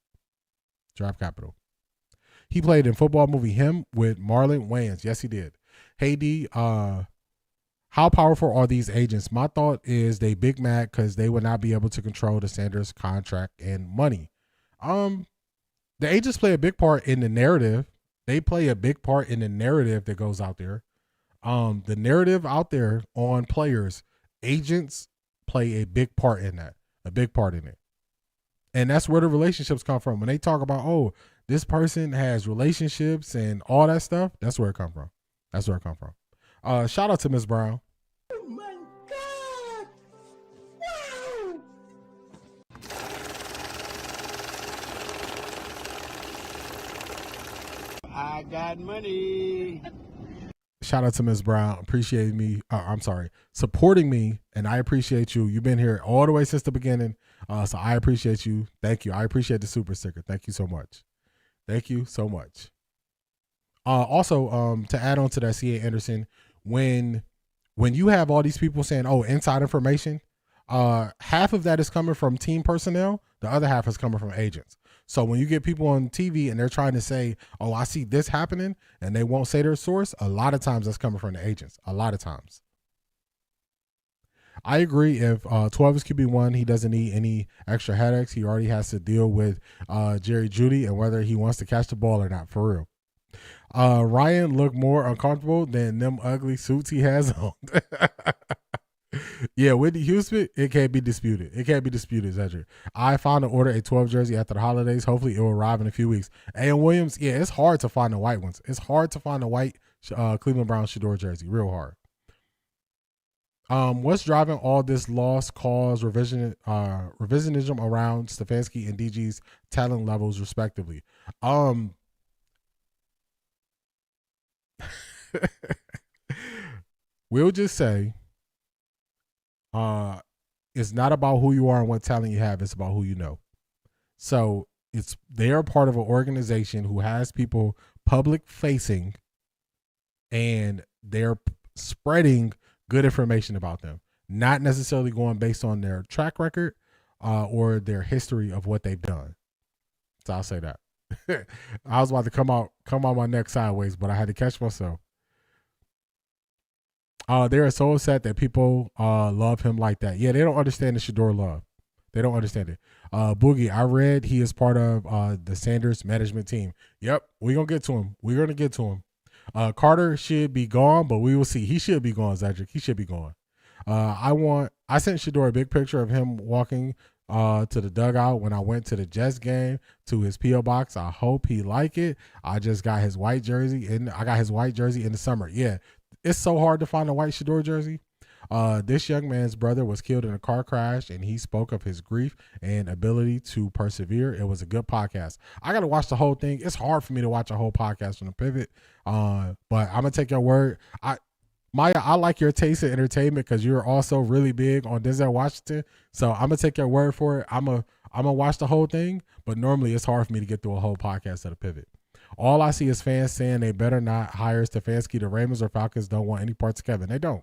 He played in football movie Him with Marlon Wayans. Yes, he did. Hey, D, how powerful are these agents? My thought is they big mad because they would not be able to control the Sanders contract and money. The agents play a big part in the narrative. They play a big part in the narrative that goes out there. The narrative out there on players, agents play a big part in that, And that's where the relationships come from. When they talk about, oh, this person has relationships and all that stuff, that's where it come from. Shout out to Miss Brown. Oh my God! Wow! I got money. Shout out to Ms. Brown. Supporting me, and I appreciate you. You've been here all the way since the beginning, so I appreciate you. Thank you. I appreciate the super sticker. Thank you so much. Thank you so much. Also, to add on to that, C.A. Anderson, when you have all these people saying, "Oh, inside information," half of that is coming from team personnel. The other half is coming from agents. So when you get people on TV and they're trying to say, "Oh, I see this happening," and they won't say their source, a lot of times that's coming from the agents. A lot of times. I agree. If 12 is QB1, he doesn't need any extra headaches. He already has to deal with Jerry Jeudy and whether he wants to catch the ball or not, for real. Ryan looked more uncomfortable than them ugly suits he has on. Yeah, Whitney Houston, it can't be disputed. It can't be disputed, Cedric. I found to order a 12 jersey after the holidays. Hopefully it will arrive in a few weeks. A.M. Williams, yeah, it's hard to find the white ones. It's hard to find the white Cleveland Browns Shedeur jersey. Real hard. What's driving all this loss cause revisionism around Stefanski and DG's talent levels, respectively? We'll just say it's not about who you are and what talent you have. It's about who you know. So they are part of an organization who has people public facing, and they're spreading good information about them, not necessarily going based on their track record or their history of what they've done. So I'll say that. I was about to come out my neck sideways, but I had to catch myself. They are so upset that people love him like that. Yeah, they don't understand the Shedeur love. They don't understand it. Boogie, I read he is part of the Sanders management team. Yep, we're going to get to him. We're going to get to him. Carter should be gone, but we will see. He should be gone, Cedric. He should be gone. I sent Shedeur a big picture of him walking to the dugout when I went to the Jets game to his P.O. box. I hope he like it. I just got his white jersey, and I got his white jersey in the summer. Yeah, it's so hard to find a white Shedeur jersey. This young man's brother was killed in a car crash, and he spoke of his grief and ability to persevere. It was a good podcast. I got to watch the whole thing. It's hard for me to watch a whole podcast from the pivot, but I'm going to take your word. Maya, I like your taste in entertainment because you're also really big on Denzel Washington. So I'm going to take your word for it. I'm going to watch the whole thing, but normally it's hard for me to get through a whole podcast at a pivot. All I see is fans saying they better not hire Stefanski. The Ravens or Falcons don't want any parts of Kevin. They don't.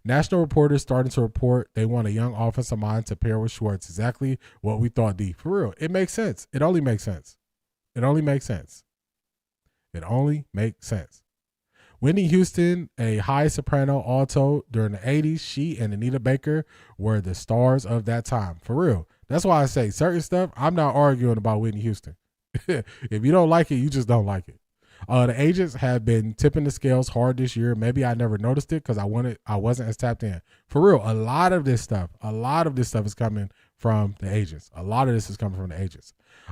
National reporters starting to report they want a young offensive mind to pair with Schwartz. Exactly what we thought, D. For real. It makes sense. It only makes sense. Whitney Houston, a high soprano alto during the 80s, she and Anita Baker were the stars of that time. For real. That's why I say certain stuff, I'm not arguing about Whitney Houston. If you don't like it, you just don't like it. The agents have been tipping the scales hard this year. Maybe I never noticed it because I wasn't as tapped in. For real, a lot of this stuff is coming from the agents.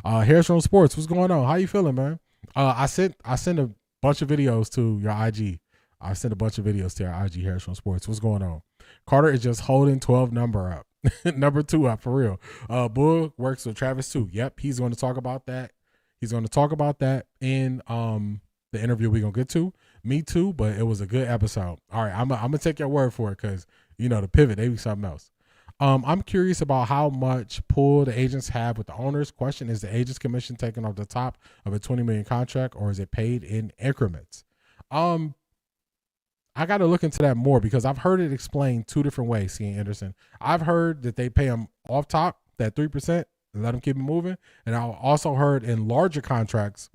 Harris from Sports, what's going on? How you feeling, man? I sent a bunch of videos to your IG. I sent a bunch of videos to your IG, Harris from Sports. What's going on? Carter is just holding 12 number up. Number 2 up, for real. Bull works with Travis too. Yep, he's going to talk about that. He's going to talk about that in the interview we're going to get to. Me too, but it was a good episode. All right, I'm going to take your word for it because, the pivot, they be something else. I'm curious about how much pull the agents have with the owners. Question, is the agent's commission taken off the top of a $20 million contract, or is it paid in increments? I got to look into that more because I've heard it explained 2 different ways, C. Anderson. I've heard that they pay them off top, that 3%, and let them keep it moving. And I also heard in larger contracts,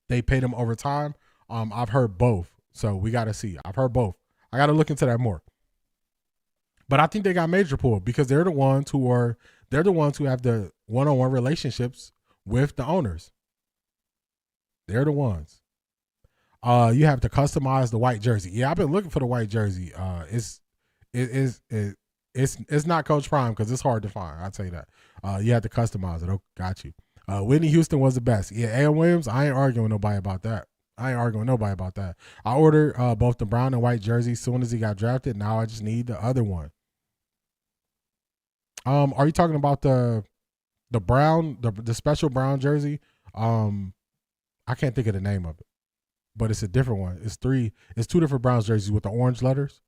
they pay them over time. I've heard both. So we got to see. I've heard both. I got to look into that more. But I think they got major pull because they're the ones who have the one-on-one relationships with the owners. They're the ones. You have to customize the white jersey. Yeah, I've been looking for the white jersey. It's not Coach Prime because it's hard to find. I'll tell you that. You have to customize it. Oh, got you. Whitney Houston was the best. Yeah, A.M. Williams, I ain't arguing with nobody about that. I ordered both the brown and white jersey as soon as he got drafted. Now I just need the other one. Are you talking about the brown, the special brown jersey? I can't think of the name of it. but it's a different one. It's two different Browns jerseys with the orange letters.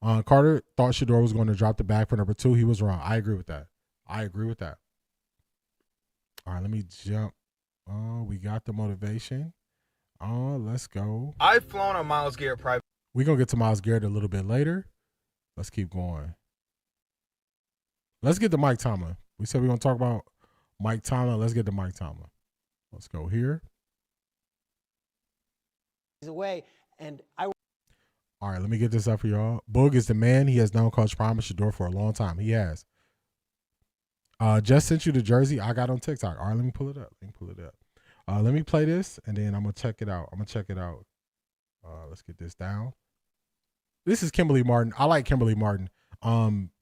Carter thought Shedeur was going to drop the back for number 2. He was wrong. I agree with that. All right, let me jump. Oh, we got the motivation. Oh, let's go. I've flown on Myles Garrett private. We're going to get to Myles Garrett a little bit later. Let's keep going. Let's get to Mike Tomlin. We said we're going to talk about Mike Tomlin. Let's get to Mike Tomlin. Let's go here. He's away, and All right, let me get this up for y'all. Boog is the man. He has known Coach Prime and Shedeur for a long time. He has. Just sent you the jersey I got on TikTok. All right, let me pull it up. Let me play this, and then I'm going to check it out. Let's get this down. This is Kimberly Martin. I like Kimberly Martin.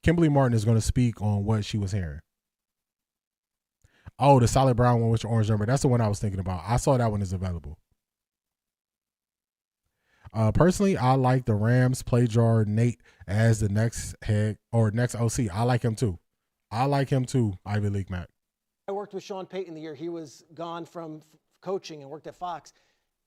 Kimberly Martin is going to speak on what she was hearing. Oh, the solid brown one with the orange number. That's the one I was thinking about. I saw that one is available. Personally, I like the Rams play jar Nate as the next head or next OC. I like him too. Ivy League Mac. I worked with Sean Payton the year he was gone from coaching and worked at Fox.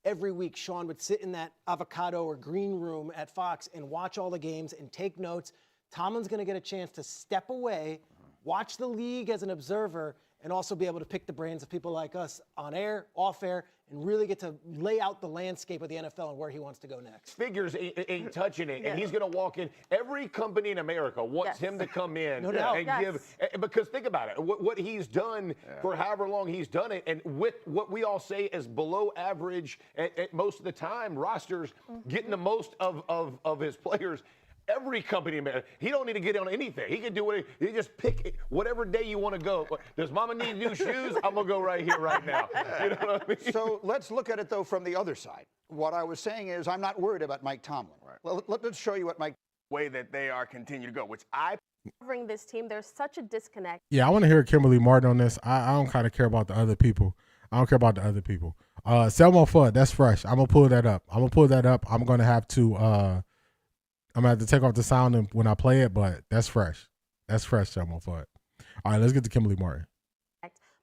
Every week, Sean would sit in that avocado or green room at Fox and watch all the games and take notes. Tomlin's going to get a chance to step away, watch the league as an observer, and also be able to pick the brains of people like us on air, off air, and really get to lay out the landscape of the NFL and where he wants to go next. Figures ain't touching it, and he's going to walk in. Every company in America wants him to come in and give, because think about it, what he's done for however long he's done it, and with what we all say is below average at most of the time, rosters getting the most of his players. Every company in America, he don't need to get on anything. He can do what he just pick whatever day you want to go. Does Mama need new shoes? I'm gonna go right here, right now. You know what I mean? So let's look at it though from the other side. What I was saying is I'm not worried about Mike Tomlin. Right. Well, let's show you what Mike way that they are continuing to go, which covering this team. There's such a disconnect. Yeah, I want to hear Kimberly Martin on this. I don't kind of care about the other people. Selma Fudd, that's fresh. I'm gonna pull that up. I'm gonna have to. I'm going to have to take off the sound when I play it, but that's fresh. Selma Fudd. All right, let's get to Kimberly Martin.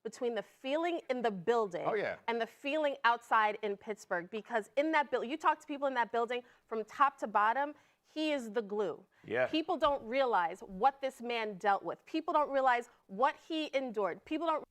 Between the feeling in the building and the feeling outside in Pittsburgh, because in that building, you talk to people in that building from top to bottom, he is the glue. Yeah. People don't realize what this man dealt with. People don't realize what he endured. People don't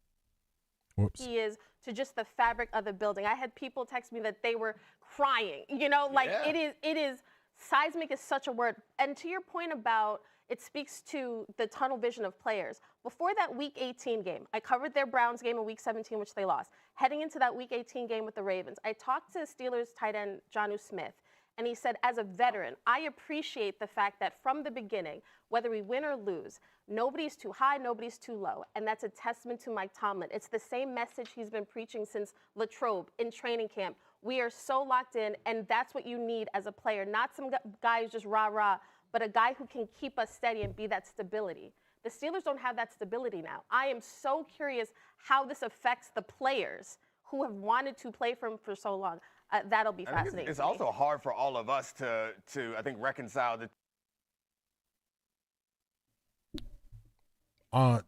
realize he is to just the fabric of the building. I had people text me that they were crying. It is seismic is such a word. And to your point about it speaks to the tunnel vision of players. Before that Week 18 game, I covered their Browns game in Week 17, which they lost. Heading into that Week 18 game with the Ravens, I talked to Steelers tight end Jonnu Smith, and he said, as a veteran, I appreciate the fact that from the beginning, whether we win or lose, nobody's too high, nobody's too low. And that's a testament to Mike Tomlin. It's the same message he's been preaching since Latrobe in training camp. We are so locked in, and that's what you need as a player. Not some guy who's just rah-rah, but a guy who can keep us steady and be that stability. The Steelers don't have that stability now. I am so curious how this affects the players who have wanted to play for him for so long. That'll be fascinating. It's also hard for all of us to I think, reconcile the.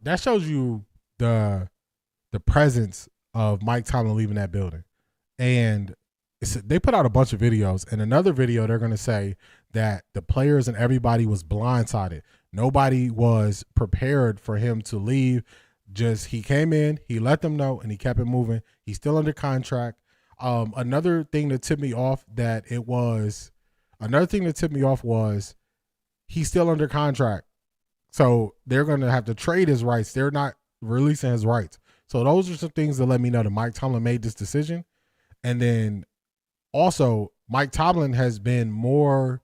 That shows you the presence of Mike Tomlin leaving that building. And they put out a bunch of videos. In another video, they're going to say that the players and everybody was blindsided. Nobody was prepared for him to leave. Just he came in, he let them know, and he kept it moving. He's still under contract. Another thing that tipped me off was he's still under contract. So they're going to have to trade his rights. They're not releasing his rights. So those are some things that let me know that Mike Tomlin made this decision. And then also Mike Tomlin has been more,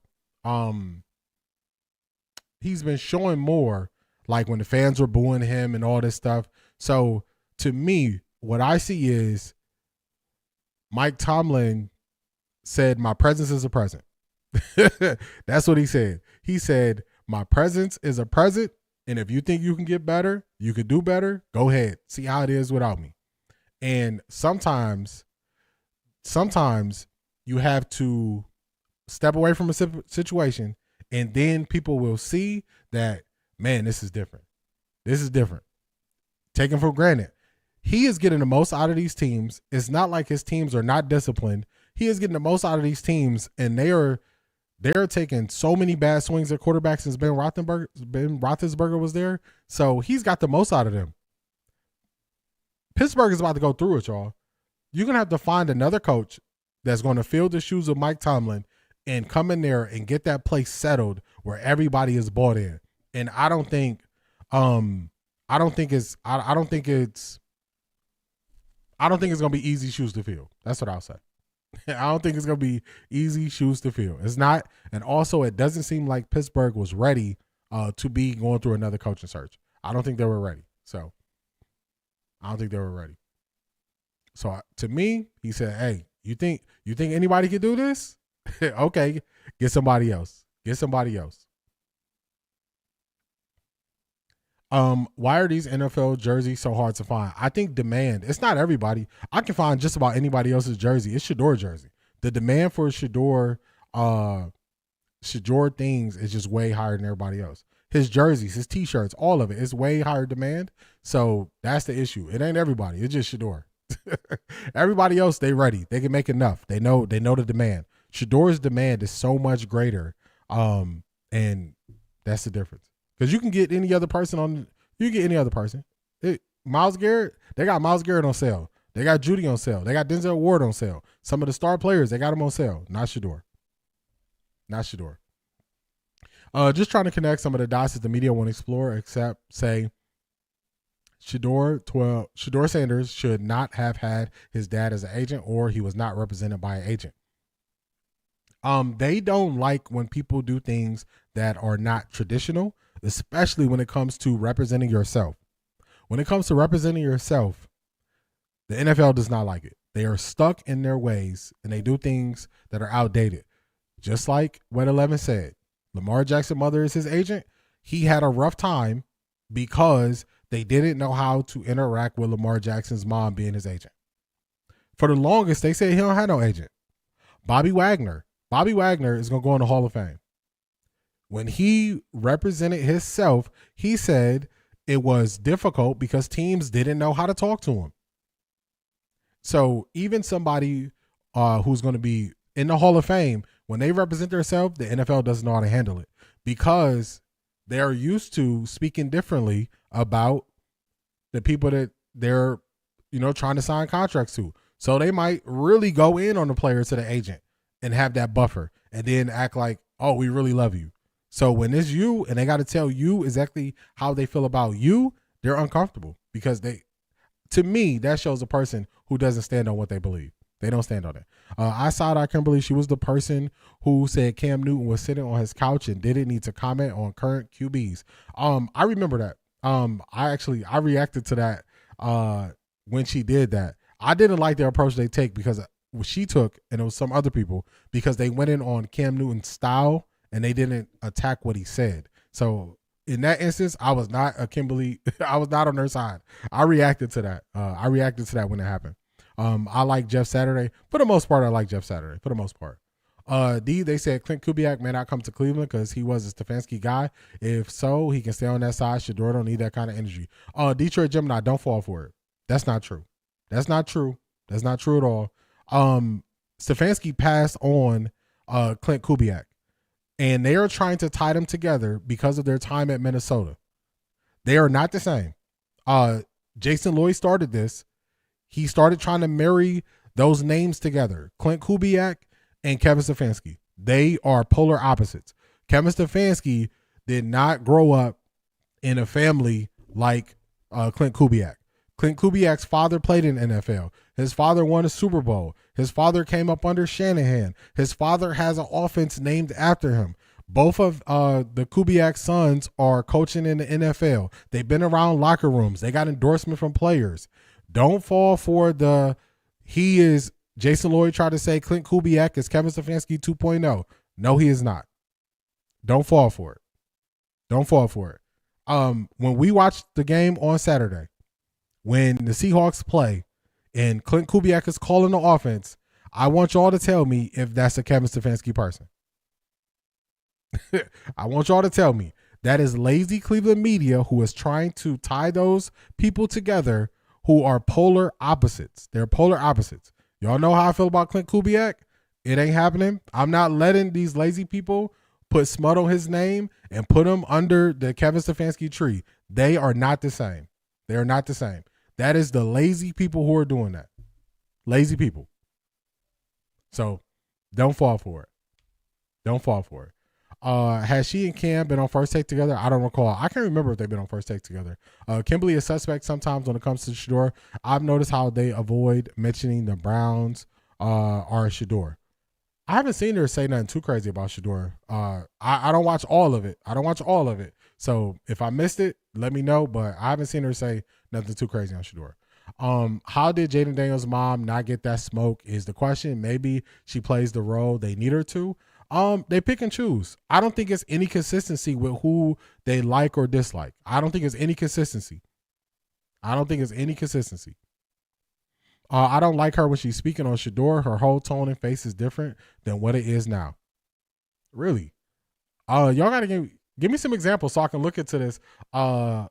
he's been showing more, like when the fans were booing him and all this stuff. So to me, what I see is Mike Tomlin said, my presence is a present. That's what he said. He said, my presence is a present. And if you think you can get better, you could do better, go ahead. See how it is without me. And sometimes you have to step away from a situation, and then people will see that, man, this is different. Take him for granted. He is getting the most out of these teams. It's not like his teams are not disciplined. he is getting the most out of these teams, and they're taking so many bad swings at quarterback since Ben Roethlisberger was there. So he's got the most out of them. Pittsburgh is about to go through it, y'all. You're going to have to find another coach that's going to fill the shoes of Mike Tomlin and come in there and get that place settled where everybody is bought in. And I don't think it's going to be easy shoes to fill. That's what I'll say. I don't think it's going to be easy shoes to fill. It's not. And also, it doesn't seem like Pittsburgh was ready to be going through another coaching search. I don't think they were ready. So, I don't think they were ready. So, to me, he said, hey, you think anybody could do this? Okay, get somebody else. Get somebody else. Why are these NFL jerseys so hard to find? I think demand. It's not everybody. I can find just about anybody else's jersey. It's Shedeur jersey. The demand for Shedeur things is just way higher than everybody else. His jerseys, his T-shirts, all of it is way higher demand. So that's the issue. It ain't everybody. It's just Shedeur. Everybody else, they ready. They can make enough. They know the demand. Shedeur's demand is so much greater, and that's the difference. Because you can get any other person Myles Garrett, they got Myles Garrett on sale. They got Judy on sale. They got Denzel Ward on sale. Some of the star players, they got them on sale. Not Shedeur. Just trying to connect some of the dots that the media won't explore, except say Shedeur Sanders should not have had his dad as an agent, or he was not represented by an agent. They don't like when people do things that are not traditional, especially when it comes to representing yourself. When it comes to representing yourself, the NFL does not like it. They are stuck in their ways, and they do things that are outdated. Just like what 11 said, Lamar Jackson's mother is his agent. He had a rough time because they didn't know how to interact with Lamar Jackson's mom being his agent. For the longest, they said he don't have no agent. Bobby Wagner is going to go in the Hall of Fame. When he represented himself, he said it was difficult because teams didn't know how to talk to him. So even somebody who's going to be in the Hall of Fame, when they represent themselves, the NFL doesn't know how to handle it because they're used to speaking differently about the people that they're, trying to sign contracts to. So they might really go in on the player to the agent and have that buffer and then act like, oh, we really love you. So when it's you and they got to tell you exactly how they feel about you, they're uncomfortable because to me, that shows a person who doesn't stand on what they believe. They don't stand on it. I saw it. I can't believe she was the person who said Cam Newton was sitting on his couch and didn't need to comment on current QBs. I remember that. I reacted to that when she did that. I didn't like the approach they take because she took, and it was some other people, because they went in on Cam Newton's style and they didn't attack what he said. So in that instance, I was not I was not on her side. I reacted to that. When it happened. I like Jeff Saturday. For the most part, I like Jeff Saturday. For the most part. They said Clint Kubiak may not come to Cleveland because he was a Stefanski guy. If so, he can stay on that side. Shedeur don't need that kind of energy. Detroit Gemini, don't fall for it. That's not true. That's not true at all. Stefanski passed on Clint Kubiak, and they are trying to tie them together because of their time at Minnesota. They are not the same. Jason Lloyd started this. He started trying to marry those names together. Clint Kubiak and Kevin Stefanski. They are polar opposites. Kevin Stefanski did not grow up in a family like Clint Kubiak. Clint Kubiak's father played in NFL. His father won a Super Bowl. His father came up under Shanahan. His father has an offense named after him. Both of the Kubiak sons are coaching in the NFL. They've been around locker rooms. They got endorsement from players. Don't fall for Jason Lloyd tried to say Clint Kubiak is Kevin Stefanski 2.0. No, he is not. Don't fall for it. When we watched the game on Saturday, when the Seahawks play and Clint Kubiak is calling the offense, I want y'all to tell me if that's a Kevin Stefanski person. I want y'all to tell me that is lazy Cleveland media who is trying to tie those people together who are polar opposites. They're polar opposites. Y'all know how I feel about Clint Kubiak. It ain't happening. I'm not letting these lazy people put smut on his name and put him under the Kevin Stefanski tree. They are not the same. They are not the same. That is the lazy people who are doing that. Lazy people. So don't fall for it. Don't fall for it. Has she and Cam been on First Take together? I don't recall. I can't remember if they've been on First Take together. Kimberly is suspect sometimes when it comes to Shedeur. I've noticed how they avoid mentioning the Browns or Shedeur. I haven't seen her say nothing too crazy about Shedeur. I don't watch all of it. So if I missed it, let me know. But I haven't seen her say nothing too crazy on Shedeur. How did Jaden Daniels' mom not get that smoke is the question. Maybe she plays the role they need her to. They pick and choose. I don't think it's any consistency with who they like or dislike. I don't think it's any consistency. I don't like her when she's speaking on Shedeur. Her whole tone and face is different than what it is now. Really. Y'all gotta give me some examples so I can look into this. After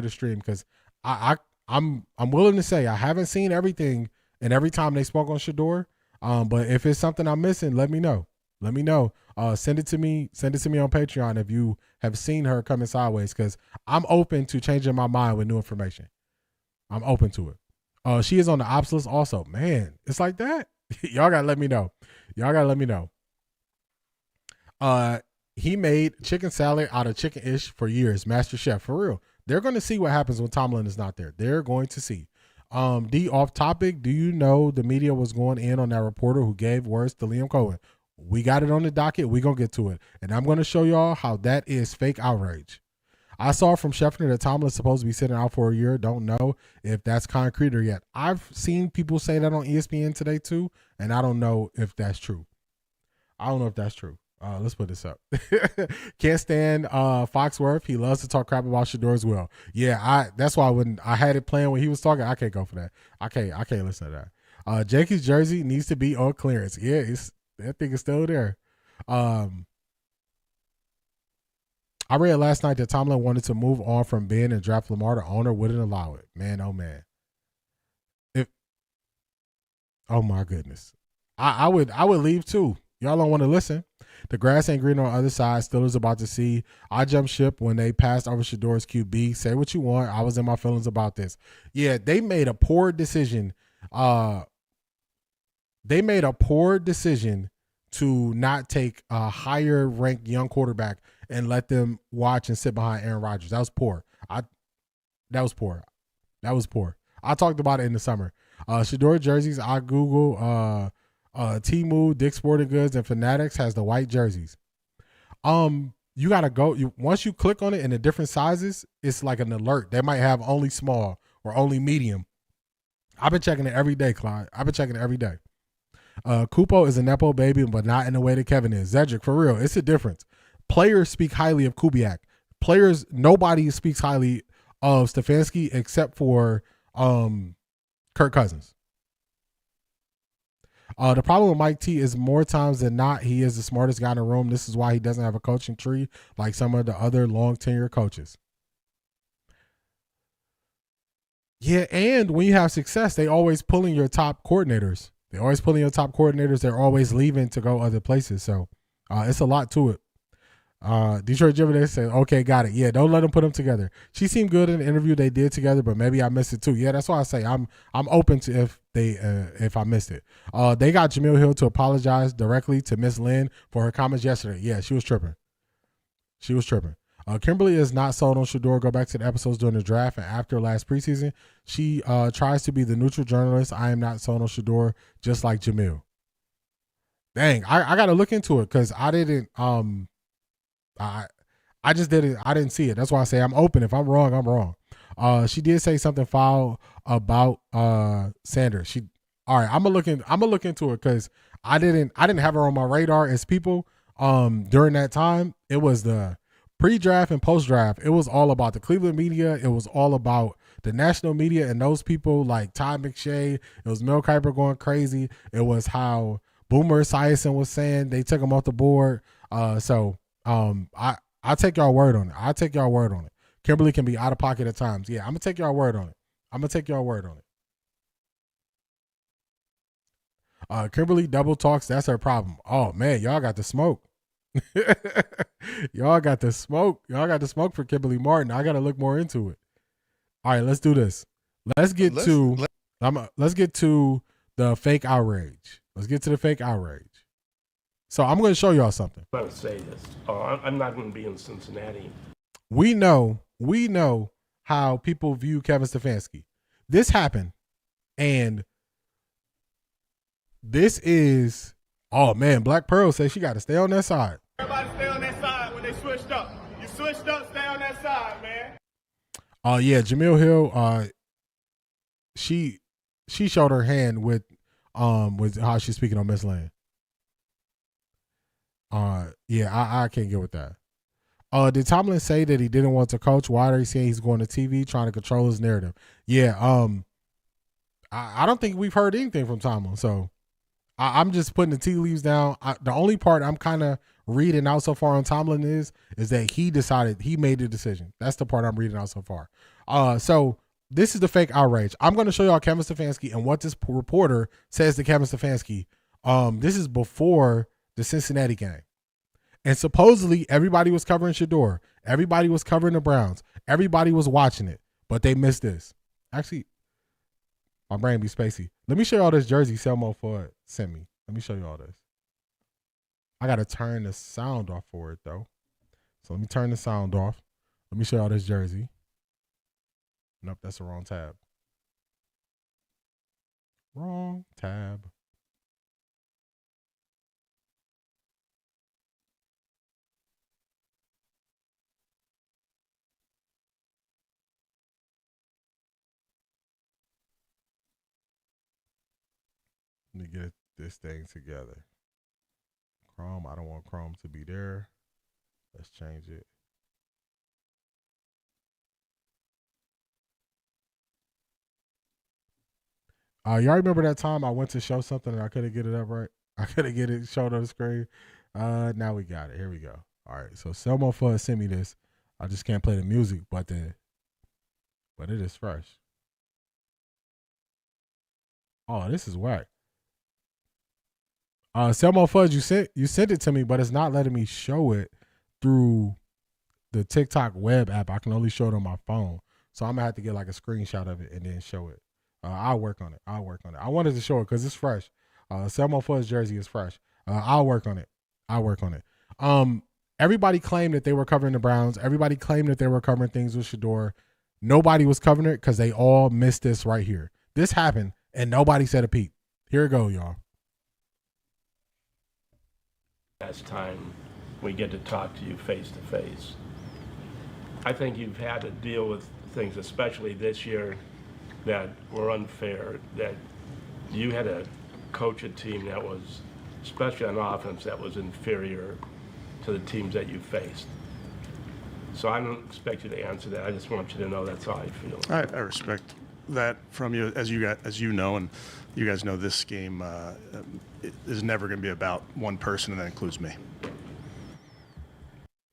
the stream, because I'm willing to say I haven't seen everything and every time they spoke on Shedeur. But if it's something I'm missing, let me know. Send it to me on Patreon if you have seen her coming sideways, because I'm open to changing my mind with new information. I'm open to it. She is on the ops list also. Man, it's like that. Y'all gotta let me know. He made chicken salad out of chicken-ish for years. Master Chef, for real. They're going to see what happens when Tomlin is not there. They're going to see. D, off topic, do you know the media was going in on that reporter who gave words to Liam Cohen? We got it on the docket. We're going to get to it. And I'm going to show y'all how that is fake outrage. I saw from Schefter that Tomlin's supposed to be sitting out for a year. Don't know if that's concrete or yet. I've seen people say that on ESPN today too, and I don't know if that's true. Let's put this up. Can't stand Foxworth. He loves to talk crap about Shedeur as well. Yeah, that's why when I had it playing when he was talking, I can't go for that. I can't listen to that. Jakey's jersey needs to be on clearance. Yeah, that thing is still there. I read last night that Tomlin wanted to move on from Ben and draft Lamar. The owner wouldn't allow it. Man, oh man. Oh my goodness. I would leave too. Y'all don't want to listen. The grass ain't green on the other side. Steelers about to see. I jumped ship when they passed over Shedeur's QB. Say what you want. I was in my feelings about this. Yeah, they made a poor decision. To not take a higher ranked young quarterback and let them watch and sit behind Aaron Rodgers. That was poor. That was poor. I talked about it in the summer. Shedeur jerseys, I Google Temu, Dick's Sporting Goods, and Fanatics has the white jerseys. You gotta go. Once you click on it in the different sizes, it's like an alert. They might have only small or only medium. I've been checking it every day, Clyde. Kupo is a Nepo baby, but not in the way that Kevin is. Zedric, for real, it's a difference. Players speak highly of Kubiak. Nobody speaks highly of Stefanski except for Kirk Cousins. The problem with Mike T is more times than not, he is the smartest guy in the room. This is why he doesn't have a coaching tree like some of the other long tenure coaches. Yeah, and when you have success, they always pulling your top coordinators. They're always leaving to go other places. So it's a lot to it. Detroit Jimmy said, okay, got it. Yeah, don't let them put them together. She seemed good in the interview they did together, but maybe I missed it too. Yeah, that's why I say I'm open to if I missed it. They got Jamil Hill to apologize directly to Miss Lynn for her comments yesterday. Yeah, she was tripping. Kimberly is not sold on Shedeur. Go back to the episodes during the draft and after last preseason. She tries to be the neutral journalist. I am not sold on Shedeur, just like Jamil. Dang, I got to look into it because I didn't. I just didn't. I didn't see it. That's why I say I'm open. If I'm wrong, I'm wrong. She did say something foul about Sanders. All right. I'm gonna look into it because I didn't have her on my radar as people. During that time, it was the pre-draft and post-draft. It was all about the Cleveland media. It was all about the national media and those people like Todd McShay. It was Mel Kiper going crazy. It was how Boomer Esiason was saying they took him off the board. I take y'all word on it. Kimberly can be out of pocket at times. Yeah, I'm gonna take y'all word on it. Kimberly double talks. That's her problem. Oh man, y'all got the smoke. Y'all got the smoke. Y'all got the smoke for Kimberly Martin. I got to look more into it. All right, let's do this. Let's get to the fake outrage. Let's get to the fake outrage. So I'm going to show y'all something. I'm going to say this. I'm not going to be in Cincinnati. We know how people view Kevin Stefanski. This happened, and this is, oh man, Black Pearl says she got to stay on that side. Everybody stay on that side when they switched up. You switched up, stay on that side, man. Yeah, Jamil Hill, she showed her hand with how she's speaking on Miss Lane. Yeah, I can't get with that. Did Tomlin say that he didn't want to coach? Why are he saying he's going to TV trying to control his narrative? Yeah, I don't think we've heard anything from Tomlin, so I'm just putting the tea leaves down. The only part I'm kind of reading out so far on Tomlin is that he made the decision. That's the part I'm reading out so far. So this is the fake outrage. I'm going to show y'all Kevin Stefanski and what this reporter says to Kevin Stefanski. This is before the Cincinnati game. And supposedly everybody was covering Shedeur. Everybody was covering the Browns. Everybody was watching it, but they missed this. Actually, my brain be spacey. Let me show y'all this jersey Selmo Ford sent me. Let me show you all this. I got to turn the sound off for it, though. So let me turn the sound off. Let me show y'all this jersey. Nope, that's the wrong tab. Wrong tab. Let me get this thing together. Chrome, I don't want Chrome to be there. Let's change it. Y'all remember that time I went to show something and I couldn't get it up right? I couldn't get it showed on the screen. Now we got it. Here we go. All right. So Selmo Fudd sent me this. I just can't play the music, but it is fresh. Oh, this is whack. Selmo Fudge, you sent it to me, but it's not letting me show it through the TikTok web app. I can only show it on my phone. So I'm gonna have to get like a screenshot of it and then show it. I'll work on it. I wanted to show it because it's fresh. Selmo Fudge jersey is fresh. I'll work on it. Everybody claimed that they were covering the Browns. Everybody claimed that they were covering things with Shedeur. Nobody was covering it because they all missed this right here. This happened and nobody said a peep. Here it go, y'all. Last time we get to talk to you face to face. I think you've had to deal with things, especially this year, that were unfair, that you had to coach a team that was, especially on offense, that was inferior to the teams that you faced. So I don't expect you to answer that. I just want you to know that's how I feel. I respect that from you, as you know, and you guys know this game is never going to be about one person, and that includes me.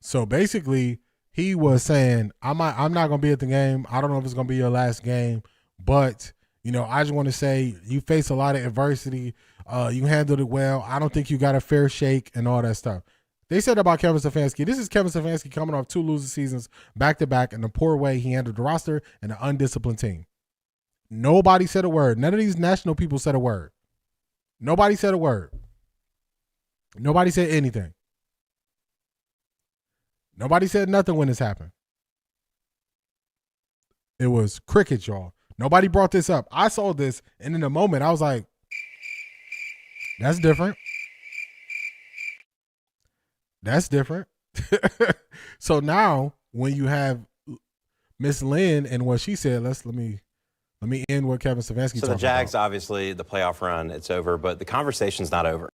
So basically, he was saying, I'm not going to be at the game. I don't know if it's going to be your last game, but I just want to say you face a lot of adversity. You handled it well. I don't think you got a fair shake and all that stuff. They said about Kevin Stefanski. This is Kevin Stefanski coming off 2 losing seasons back to back, and the poor way he handled the roster and an undisciplined team. Nobody said a word. None of these national people said a word. Nobody said a word. Nobody said anything. Nobody said nothing when this happened. It was crickets, y'all. Nobody brought this up. I saw this, and in a moment, I was like, that's different. That's different. So now, when you have Miss Lynn and what she said, let me end what Kevin Stefanski. So the Jags, obviously, the playoff run, it's over, but the conversation's not over.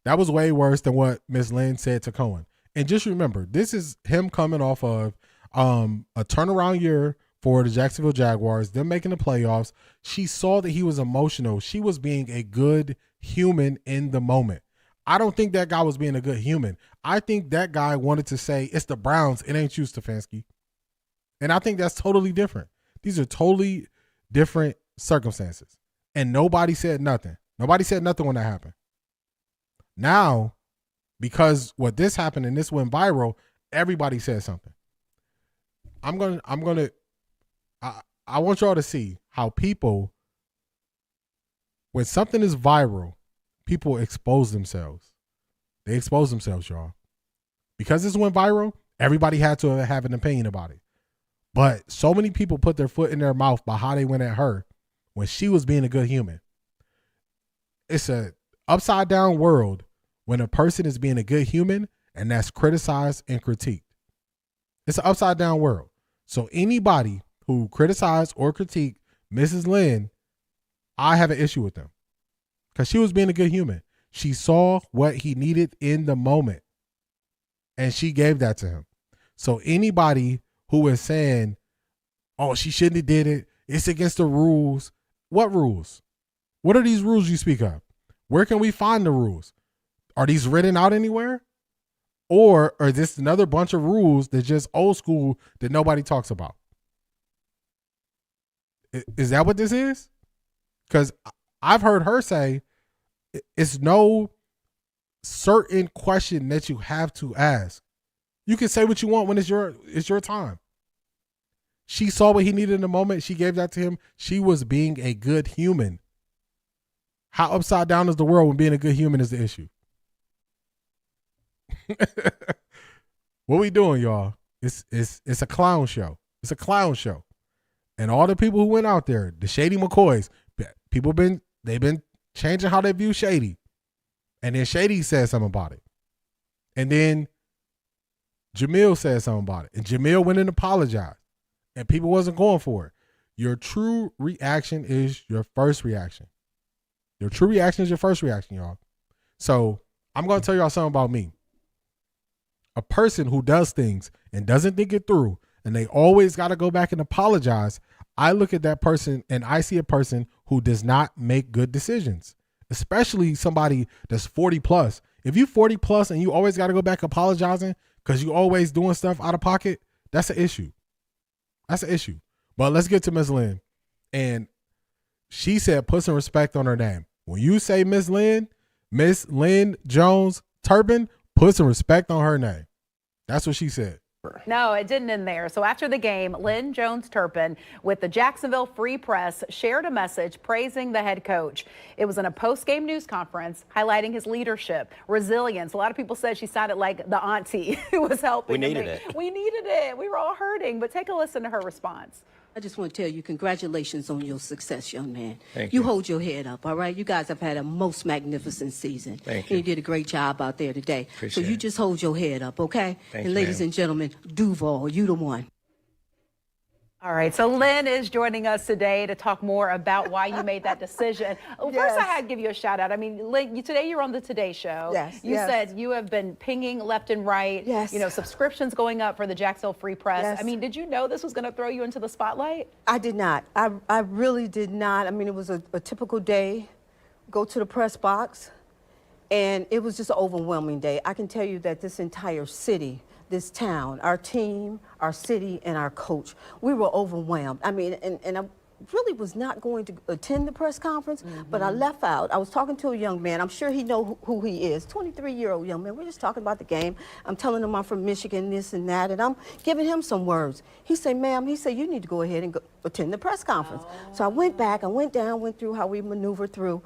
That was way worse than what Miss Lynn said to Cohen. And just remember, this is him coming off of a turnaround year for the Jacksonville Jaguars, them making the playoffs. She saw that he was emotional. She was being a good human in the moment. I don't think that guy was being a good human. I think that guy wanted to say, it's the Browns, it ain't you, Stefanski. And I think that's totally different. These are totally different circumstances. And nobody said nothing. Nobody said nothing when that happened. Now, because what this happened and this went viral, everybody said something. I want y'all to see how people, when something is viral, people expose themselves. They expose themselves, y'all. Because this went viral, everybody had to have an opinion about it. But so many people put their foot in their mouth by how they went at her when she was being a good human. It's a upside down world when a person is being a good human and that's criticized and critiqued. It's an upside down world. So anybody who criticized or critiqued Mrs. Lynn, I have an issue with them because she was being a good human. She saw what he needed in the moment and she gave that to him. So anybody who is saying, oh, she shouldn't have did it, it's against the rules. What rules? What are these rules you speak of? Where can we find the rules? Are these written out anywhere? Or are this another bunch of rules that's just old school that nobody talks about? Is that what this is? Because I've heard her say it's no certain question that you have to ask. You can say what you want when it's your time. She saw what he needed in the moment. She gave that to him. She was being a good human. How upside down is the world when being a good human is the issue? What we doing, y'all? It's a clown show. It's a clown show. And all the people who went out there, the Shady McCoys, they've been changing how they view Shady. And then Shady said something about it. And then Jamil said something about it. And Jamil went and apologized. And people wasn't going for it. Your true reaction is your first reaction. Your true reaction is your first reaction, y'all. So I'm going to tell y'all something about me. A person who does things and doesn't think it through, and they always got to go back and apologize, I look at that person and I see a person who does not make good decisions, especially somebody that's 40 plus. If you 40 plus and you always got to go back apologizing because you always doing stuff out of pocket, that's an issue. That's an issue. But let's get to Miss Lynn. And she said, put some respect on her name. When you say Miss Lynn Jones Turpin, put some respect on her name. That's what she said. No, it didn't end there. So after the game, Lynn Jones Turpin with the Jacksonville Free Press shared a message praising the head coach. It was in a post-game news conference highlighting his leadership, resilience. A lot of people said she sounded like the auntie who was helping. We needed it. We needed it. We were all hurting. But take a listen to her response. I just want to tell you, congratulations on your success, young man. Thank you. You hold your head up, all right? You guys have had a most magnificent season. Thank you. And you did a great job out there today. Appreciate so you it. just hold your head up, okay? Thanks, and ladies ma'am. and gentlemen, Duval, you the one. All right, so Lynn is joining us today to talk more about why you made that decision. First, I had to give you a shout out. I mean, Lynn, today you're on the Today Show. Yes, You yes. said you have been pinging left and right. Yes. You know, subscriptions going up for the Jacksonville Free Press. Yes. I mean, did you know this was going to throw you into the spotlight? I did not. I really did not. I mean, it was a typical day. Go to the press box, and it was just an overwhelming day. I can tell you that this entire city, this town, our team, our city, and our coach, we were overwhelmed. I mean, and I really was not going to attend the press conference, but I left out. I was talking to a young man. I'm sure he knows who he is, 23-year-old young man. We're just talking about the game. I'm telling him I'm from Michigan, this and that, and I'm giving him some words. He said, ma'am, he said, you need to go ahead and attend the press conference. So I went back, I went down, went through how we maneuvered through,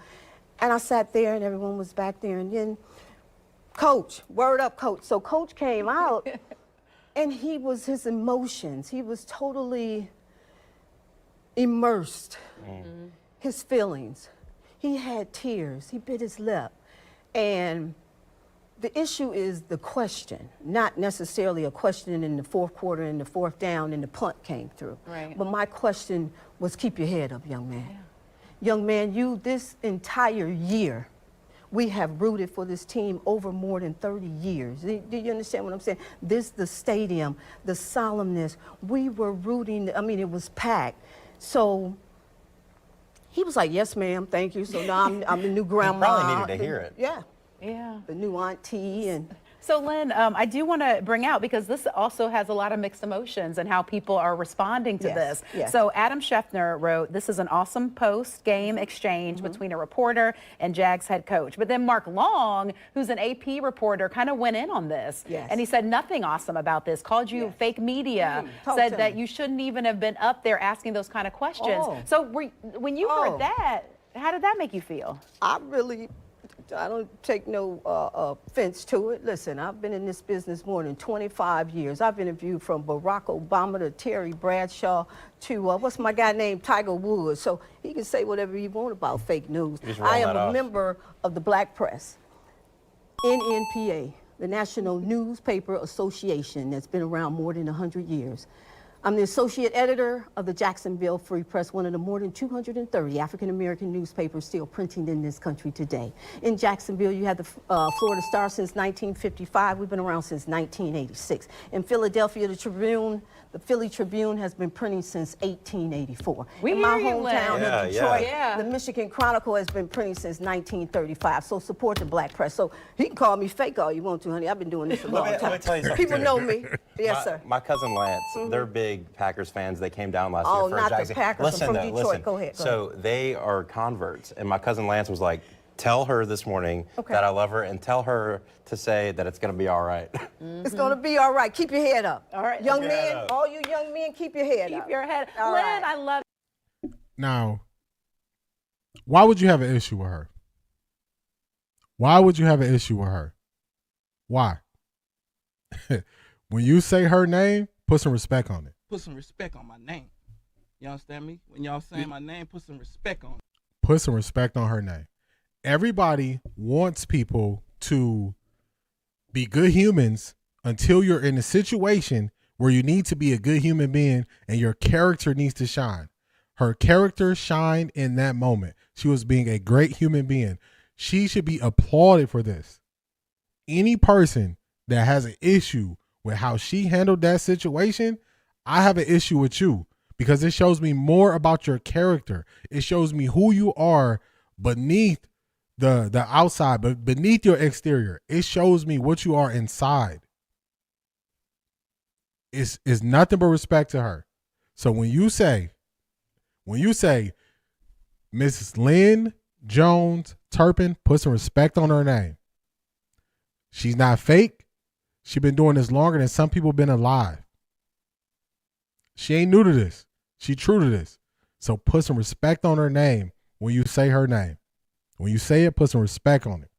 and I sat there, and everyone was back there, and then Coach, word up, Coach. So Coach came out, and his emotions, he was totally immersed. His feelings. He had tears. He bit his lip. And the issue is the question, not necessarily a question in the fourth quarter, in the fourth down, and the punt came through. Right. But my question was, keep your head up, young man. Yeah. Young man, this entire year, we have rooted for this team over more than 30 years. Do you understand what I'm saying? The stadium, the solemnness, we were rooting, I mean, it was packed. So he was like, yes, ma'am, thank you. So now I'm the new grandma. You probably needed to hear it. Yeah. Yeah. The new auntie, and So, Lynn, I do want to bring out, because this also has a lot of mixed emotions and how people are responding to this. Yes. So Adam Schefter wrote, "This is an awesome post-game exchange between a reporter and Jags head coach." But then Mark Long, who's an AP reporter, kind of went in on this. Yes. And he said nothing awesome about this, called you fake media, Talk said to that me. you shouldn't even have been up there asking those kind of questions. Oh. So when you heard that, how did that make you feel? I don't take no offense to it. Listen, I've been in this business more than 25 years. I've interviewed from Barack Obama to Terry Bradshaw to, what's my guy named Tiger Woods. So he can say whatever he wants about fake news. I am a member of the Black Press, NNPA, the National Newspaper Association, that's been around more than 100 years. I'm the associate editor of the Jacksonville Free Press, one of the more than 230 African-American newspapers still printing in this country today. In Jacksonville, you have the Florida Star since 1955. We've been around since 1986. In Philadelphia, the Philly Tribune has been printing since 1884. In my hometown of Detroit, the Michigan Chronicle has been printing since 1935. So support the Black Press. So he can call me fake all you want to, honey. I've been doing this a long time. Let me tell you something. People know me. Yes, sir. My cousin Lance, they're big Packers fans. They came down last Oh, year for not a Jags the game. Packers. Listen, I'm from though, Detroit. listen. Go ahead. So they are converts, and my cousin Lance was like, "Tell her this morning that I love her, and tell her to say that it's going to be all right." It's going to be all right. Keep your head up. All right. Young men, all you young men, keep your head up. Keep your head. All Lynn, right. I love Now, why would you have an issue with her? Why would you have an issue with her? Why? When you say her name, put some respect on it. Put some respect on my name. You understand me? When y'all saying my name, put some respect on it. Put some respect on her name. Everybody wants people to be good humans until you're in a situation where you need to be a good human being and your character needs to shine. Her character shined in that moment. She was being a great human being. She should be applauded for this. Any person that has an issue with how she handled that situation, I have an issue with you, because it shows me more about your character. It shows me who you are beneath the outside, but beneath your exterior. It shows me what you are inside. It's nothing but respect to her. So when you say Mrs. Lynn Jones Turpin, put some respect on her name. She's not fake. She's been doing this longer than some people been alive. She ain't new to this. She true to this. So put some respect on her name when you say her name. When you say it, put some respect on it.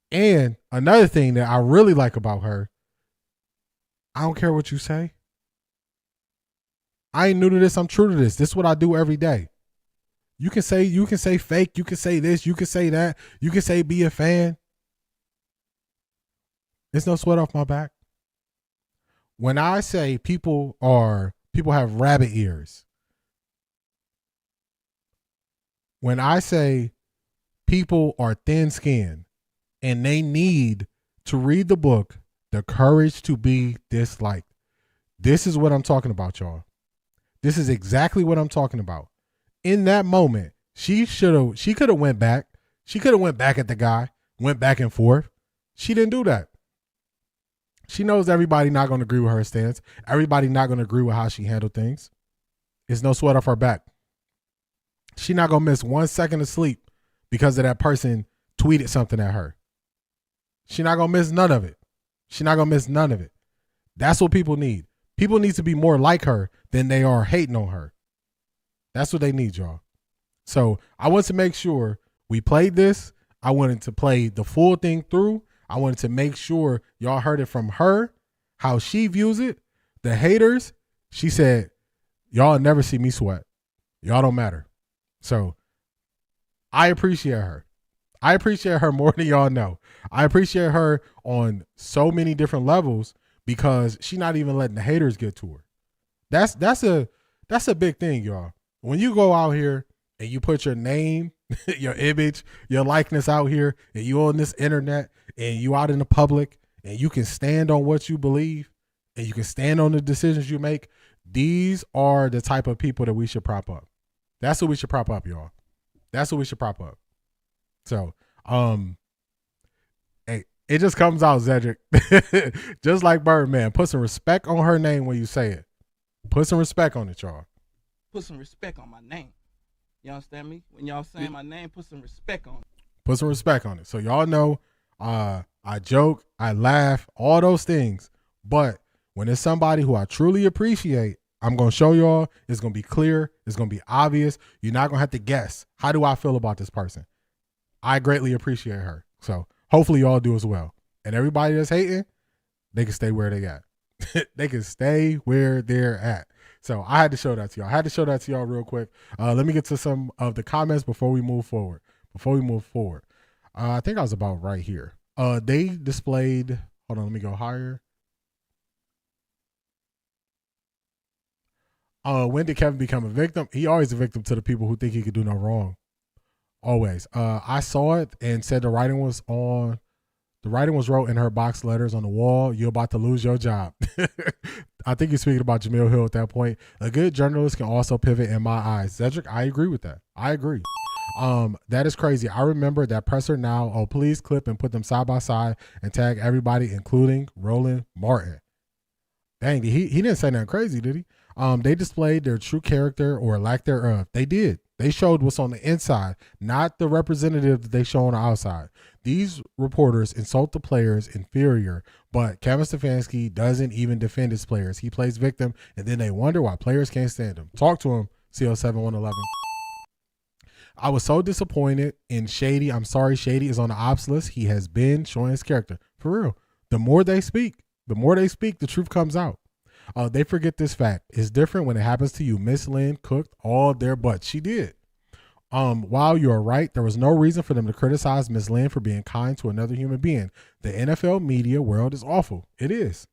And another thing that I really like about her, I don't care what you say. I ain't new to this. I'm true to this. This is what I do every day. You can say fake. You can say this. You can say that. You can say be a fan. There's no sweat off my back. When I say people have rabbit ears. When I say people are thin-skinned and they need to read the book, The Courage to Be Disliked. This is what I'm talking about, y'all. This is exactly what I'm talking about. In that moment, she could have went back. She could have went back at the guy, went back and forth. She didn't do that. She knows everybody not going to agree with her stance. Everybody not going to agree with how she handled things. It's no sweat off her back. She not going to miss 1 second of sleep because of that person tweeted something at her. She not going to miss none of it. She not going to miss none of it. That's what people need. People need to be more like her than they are hating on her. That's what they need, y'all. So I want to make sure we played this. I wanted to play the full thing through. I wanted to make sure y'all heard it from her, how she views it. The haters, she said, y'all never see me sweat. Y'all don't matter. So I appreciate her. I appreciate her more than y'all know. I appreciate her on so many different levels because she's not even letting the haters get to her. That's a big thing, y'all. When you go out here and you put your name, your image, your likeness out here, and you on this internet and you out in the public and you can stand on what you believe and you can stand on the decisions you make, these are the type of people that we should prop up. That's what we should prop up, y'all. That's what we should prop up. So, hey, It just comes out, Cedric. Just like Birdman. Put some respect on her name when you say it. Put some respect on it, y'all. Put some respect on my name. You understand me? When y'all saying my name, put some respect on it. Put some respect on it. So y'all know I joke, I laugh, all those things. But when it's somebody who I truly appreciate, I'm going to show y'all. It's going to be clear. It's going to be obvious. You're not going to have to guess. How do I feel about this person? I greatly appreciate her. So hopefully y'all do as well. And everybody that's hating, they can stay where they at. They can stay where they're at. So I had to show that to y'all. I had to show that to y'all real quick. Let me get to some of the comments before we move forward. I think I was about right here. They displayed, hold on, let me go higher. When did Kevin become a victim? He always a victim to the people who think he could do no wrong. Always. I saw it and said the writing was wrote in her box letters on the wall. You're about to lose your job. I think you're speaking about Jamil Hill at that point. A good journalist can also pivot in my eyes. Cedric, I agree with that. I agree. That is crazy. I remember that presser now. Oh, please clip and put them side by side and tag everybody, including Roland Martin. Dang, he didn't say nothing crazy, did he? They displayed their true character or lack thereof. They did. They showed what's on the inside, not the representative that they show on the outside. These reporters insult the players inferior, but Kevin Stefanski doesn't even defend his players. He plays victim, and then they wonder why players can't stand him. Talk to him, CO7111. I was so disappointed in Shady. I'm sorry, Shady is on the ops list. He has been showing his character. For real. The more they speak, the truth comes out. They forget this fact. It's different when it happens to you. Miss Lynn cooked all their butts. She did. While you are right, there was no reason for them to criticize Miss Lynn for being kind to another human being. The NFL media world is awful. It is.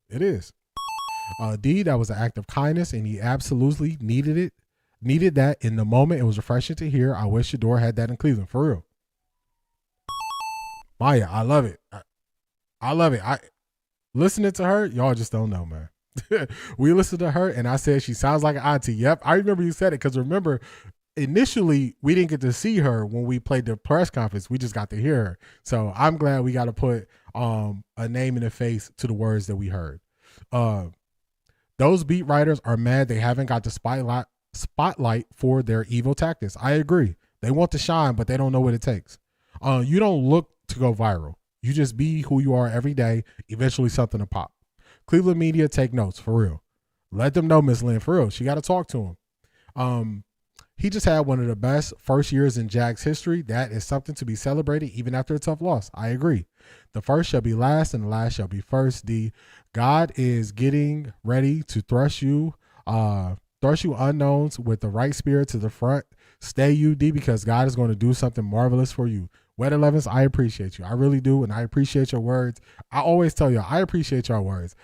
D, that was an act of kindness, and he absolutely needed it. Needed that in the moment. It was refreshing to hear. I wish Shedeur had that in Cleveland. For real. Maya, I love it. I love it. Listening to her, y'all just don't know, man. We listened to her, and I said she sounds like an auntie. Yep, I remember you said it, because remember, initially we didn't get to see her when we played the press conference. We just got to hear her. So I'm glad we got to put a name in the face to the words that we heard. Those beat writers are mad they haven't got the spotlight for their evil tactics. I agree. They want to shine, but they don't know what it takes. You don't look to go viral. You just be who you are every day. Eventually something to pop. Cleveland media, take notes, for real. Let them know, Miss Lynn, for real. She got to talk to him. He just had one of the best first years in Jags history. That is something to be celebrated even after a tough loss. I agree. The first shall be last and the last shall be first. D, God is getting ready to thrust you unknowns with the right spirit to the front. Stay you, D, because God is going to do something marvelous for you. Wet 11s, I appreciate you. I really do, and I appreciate your words. I always tell you, I appreciate your words.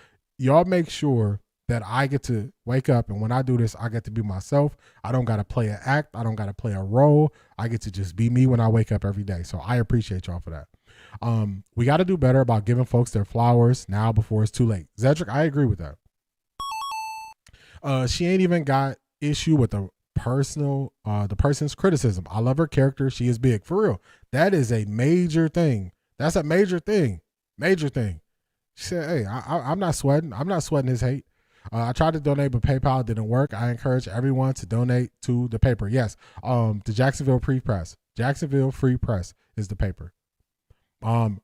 Y'all make sure that I get to wake up, and when I do this, I get to be myself. I don't got to play an act. I don't got to play a role. I get to just be me when I wake up every day. So I appreciate y'all for that. We got to do better about giving folks their flowers now before it's too late. Cedric, I agree with that. She ain't even got issue with the person's criticism. I love her character. She is big. For real. That is a major thing. That's a major thing. Major thing. She said, hey, I'm not sweating. I'm not sweating his hate. I tried to donate, but PayPal didn't work. I encourage everyone to donate to the paper. Yes. The Jacksonville Free Press. Jacksonville Free Press is the paper.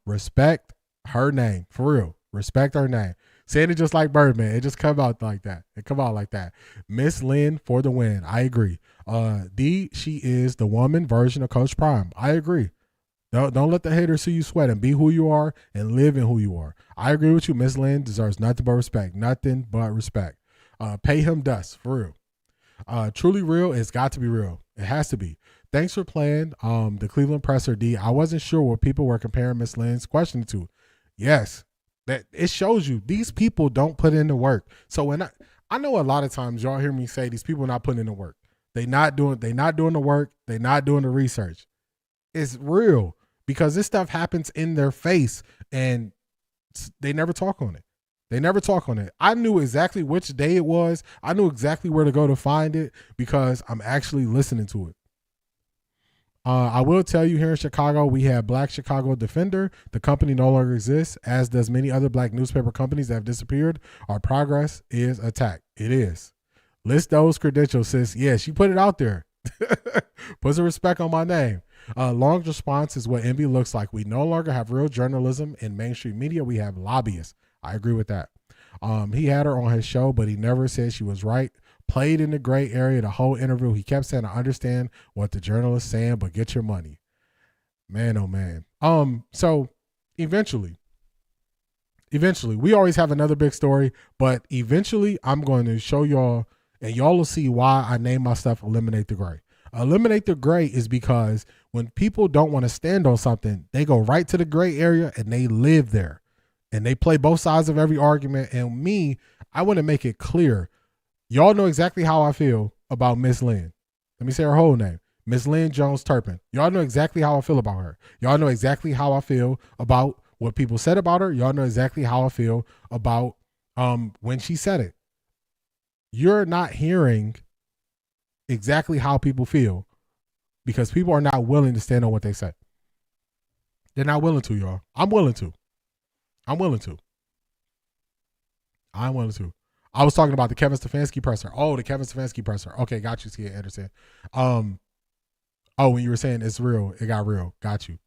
Respect her name. For real. Respect her name. Saying it just like Birdman. It just come out like that. It come out like that. Miss Lynn for the win. I agree. D, she is the woman version of Coach Prime. I agree. Don't let the haters see you sweating. Be who you are and live in who you are. I agree with you. Miss Lynn deserves nothing but respect. Nothing but respect. Pay him dust. For real. Truly real. It's got to be real. It has to be. Thanks for playing the Cleveland presser, D. I wasn't sure what people were comparing Miss Lynn's question to. Yes. That it shows you these people don't put in the work. So when I know a lot of times y'all hear me say these people not putting in the work. They not doing the work. They not doing the research. It's real because this stuff happens in their face and they never talk on it. They never talk on it. I knew exactly which day it was. I knew exactly where to go to find it because I'm actually listening to it. I will tell you, here in Chicago, we have Black Chicago Defender. The company no longer exists, as does many other black newspaper companies that have disappeared. Our progress is attacked. It is. List those credentials, sis. Yeah, she put it out there. Put some respect on my name. Long response is what envy looks like. We no longer have real journalism in mainstream media. We have lobbyists. I agree with that. He had her on his show, but he never said she was right. Played in the gray area the whole interview. He kept saying, I understand what the journalist is saying, but get your money. Man, oh man. So eventually, we always have another big story, but eventually I'm going to show y'all, and y'all will see why I name my stuff Eliminate the Gray. Eliminate the Gray is because when people don't want to stand on something, they go right to the gray area and they live there. And they play both sides of every argument. And me, I want to make it clear. Y'all know exactly how I feel about Miss Lynn. Let me say her whole name. Miss Lynn Jones Turpin. Y'all know exactly how I feel about her. Y'all know exactly how I feel about what people said about her. Y'all know exactly how I feel about when she said it. You're not hearing exactly how people feel because people are not willing to stand on what they say. They're not willing to, y'all. I'm willing to. I was talking about the Kevin Stefanski presser. Oh, the Kevin Stefanski presser. Okay, got you, Tia Anderson. Oh, when you were saying it's real, it got real. Got you.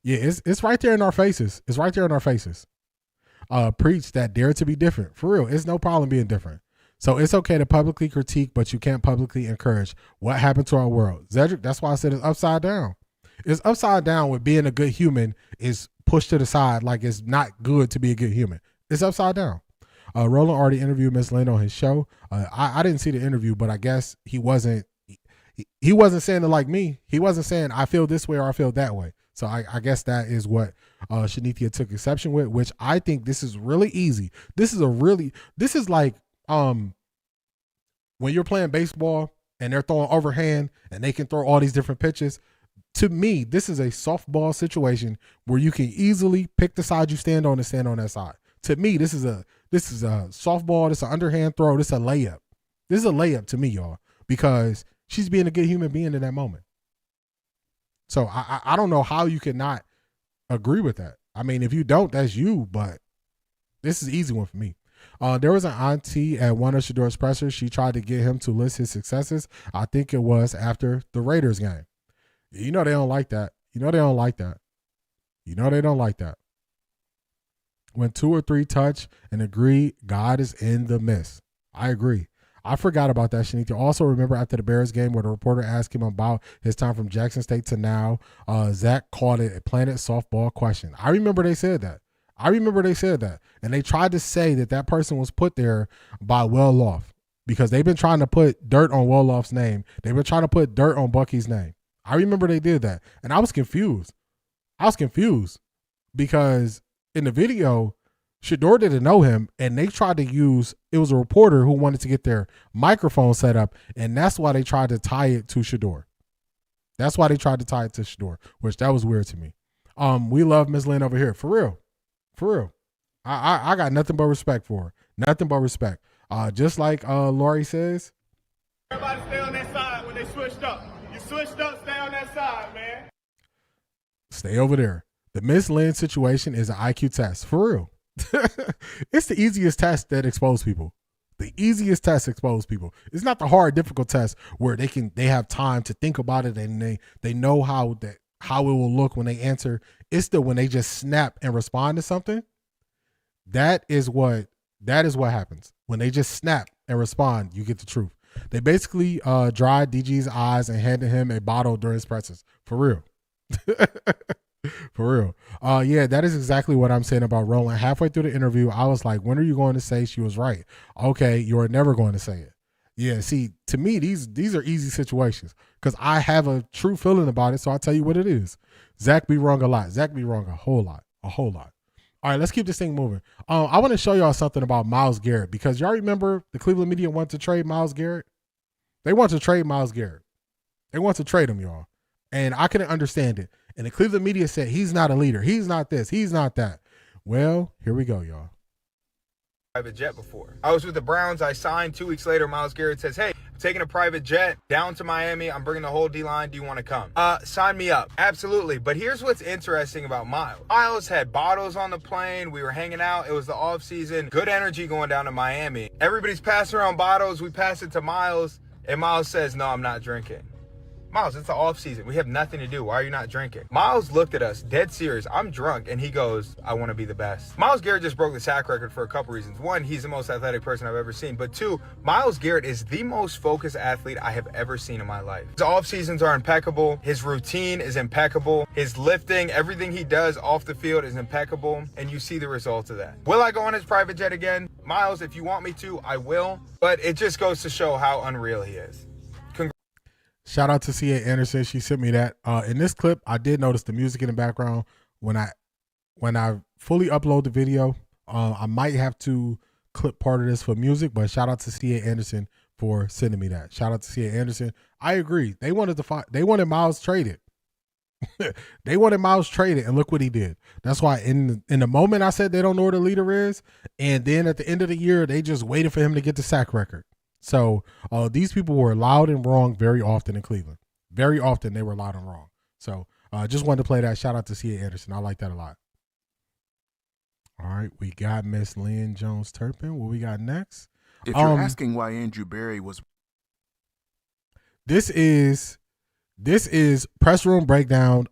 Yeah, it's right there in our faces. It's right there in our faces. Preach that dare to be different. For real, it's no problem being different. So it's okay to publicly critique, but you can't publicly encourage. What happened to our world? Zedric, that's why I said it's upside down. It's upside down with being a good human is pushed to the side like it's not good to be a good human. It's upside down. Roland already interviewed Miss Lynn on his show. I didn't see the interview, but I guess he wasn't saying it like me. He wasn't saying I feel this way or I feel that way. So I guess that is what Shanithia took exception with, which I think this is really easy. This is like when you're playing baseball and they're throwing overhand and they can throw all these different pitches. To me, this is a softball situation where you can easily pick the side you stand on and stand on that side. To me, this is a softball. This is an underhand throw. This is a layup. This is a layup to me, y'all, because she's being a good human being in that moment. So I don't know how you could not agree with that. I mean, if you don't, that's you, but this is an easy one for me. There was an auntie at one of Shedeur's pressers. She tried to get him to list his successes. I think it was after the Raiders game. You know they don't like that. You know they don't like that. When 2 or 3 touch and agree, God is in the midst. I agree. I forgot about that, Shanita. Also remember after the Bears game where the reporter asked him about his time from Jackson State to now, Zach called it a planted softball question. I remember they said that. And they tried to say that person was put there by Well-Off because they've been trying to put dirt on Well-Off's name. They've been trying to put dirt on Bucky's name. I remember they did that. And I was confused. Because in the video, Shedeur didn't know him, and they tried to use, it was a reporter who wanted to get their microphone set up, and that's why they tried to tie it to Shedeur. Which that was weird to me. We love Ms. Lynn over here. For real. I got nothing but respect for her. Just like Lori says. Everybody stay on that side when they switched up. You switched up, stay on that side, man. Stay over there. The Miss Lynn situation is an IQ test. For real. It's the easiest test that exposes people. It's not the hard, difficult test where they have time to think about it and they know how it will look when they answer. It's when they just snap and respond to something. That is what happens. When they just snap and respond, you get the truth. They basically dried DG's eyes and handed him a bottle during his presses. For real. Yeah, that is exactly what I'm saying about Roland. Halfway through the interview, I was like, when are you going to say she was right? Okay, you are never going to say it. Yeah, see, to me, these are easy situations because I have a true feeling about it, so I'll tell you what it is. Zach be wrong a lot. Zach be wrong a whole lot. All right, let's keep this thing moving. I want to show y'all something about Myles Garrett because y'all remember the Cleveland media wanted to trade Myles Garrett? They want to trade Myles Garrett. They want to trade him, y'all. And I couldn't understand it. And the Cleveland media said, he's not a leader. He's not this. He's not that. Well, here we go, y'all. Private jet before. I was with the Browns. I signed 2 weeks later. Myles Garrett says, hey, taking a private jet down to Miami. I'm bringing the whole D-line. Do you want to come? Sign me up. Absolutely. But here's what's interesting about Miles. Miles had bottles on the plane. We were hanging out. It was the off season. Good energy going down to Miami. Everybody's passing around bottles. We pass it to Miles, and Miles says, no, I'm not drinking. Miles, it's the off season. We have nothing to do. Why are you not drinking? Miles looked at us, dead serious. I'm drunk, and he goes, I want to be the best. Myles Garrett just broke the sack record for a couple reasons. One, he's the most athletic person I've ever seen. But two, Myles Garrett is the most focused athlete I have ever seen in my life. His off seasons are impeccable. His routine is impeccable. His lifting, everything he does off the field is impeccable, and you see the results of that. Will I go on his private jet again? Miles, if you want me to, I will. But it just goes to show how unreal he is. Shout out to C.A. Anderson. She sent me that. In this clip, I did notice the music in the background. When I fully upload the video, I might have to clip part of this for music, but shout out to C.A. Anderson for sending me that. Shout out to C.A. Anderson. I agree. They wanted Miles traded. They wanted Miles traded, and look what he did. That's why in the moment I said they don't know where the leader is, and then at the end of the year, they just waited for him to get the sack record. So these people were loud and wrong very often in Cleveland. Very often they were loud and wrong. So just wanted to play that. Shout out to C.A. Anderson. I like that a lot. All right, we got Miss Lynn Jones-Turpin. What we got next? If you're asking why Andrew Berry was... This is Press Room Breakdown.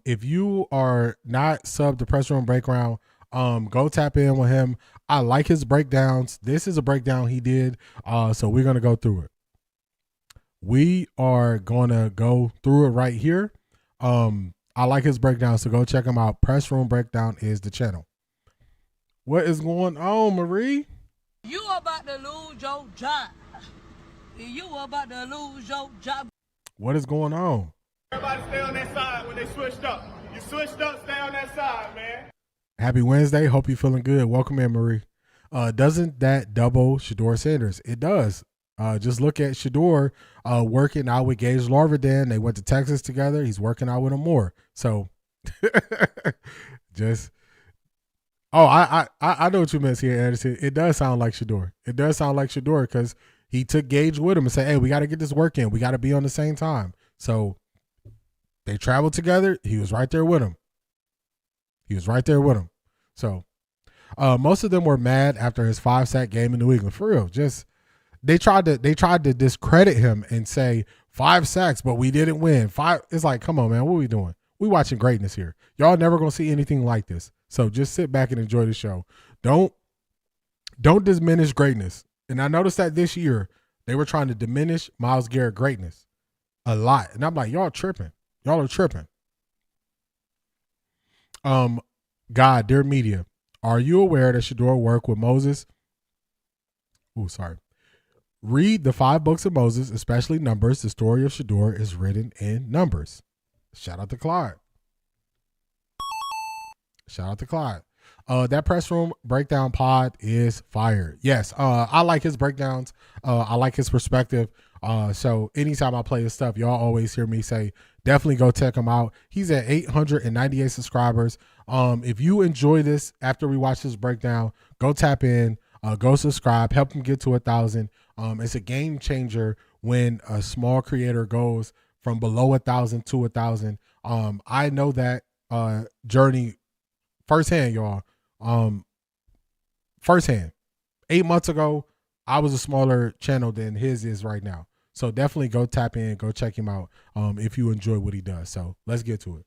If you are not subbed to Press Room Breakdown, go tap in with him. I like his breakdowns. This is a breakdown he did, so we're going to go through it. We are going to go through it right here. I like his breakdown, so go check him out. Press Room Breakdown is the channel. What is going on, Marie? You about to lose your job. You about to lose your job. What is going on? Everybody stay on that side when they switched up. You switched up, stay on that side, man. Happy Wednesday. Hope you're feeling good. Welcome in, Marie. Doesn't that double Shedeur Sanders? It does. Just look at Shedeur working out with Gage Larvadain. They went to Texas together. He's working out with him more. So just I know what you meant here, Anderson. It does sound like Shedeur. It does sound like Shedeur because he took Gage with him and said, hey, we got to get this work in. We got to be on the same time. So they traveled together. He was right there with him. So most of them were mad after his 5-sack game in New England. For real. Just they tried to discredit him and say 5 sacks, but we didn't win. 5. It's like, come on, man, what are we doing? We watching greatness here. Y'all never gonna see anything like this. So just sit back and enjoy the show. Don't diminish greatness. And I noticed that this year they were trying to diminish Myles Garrett greatness a lot. And I'm like, y'all tripping. Y'all are tripping. God, dear media, are you aware that Shedeur worked with Moses? Oh, sorry. Read the 5 books of Moses, especially Numbers. The story of Shedeur is written in Numbers. Shout out to Clyde. That Press Room Breakdown pod is fire. Yes, I like his breakdowns. I like his perspective. So anytime I play his stuff, y'all always hear me say, definitely go check him out. He's at 898 subscribers. If you enjoy this after we watch this breakdown, go tap in, go subscribe, help him get to 1,000. It's a game changer when a small creator goes from below 1,000 to 1,000. I know that journey firsthand, y'all. Firsthand. 8 months ago, I was a smaller channel than his is right now. So definitely go tap in, go check him out if you enjoy what he does. So let's get to it.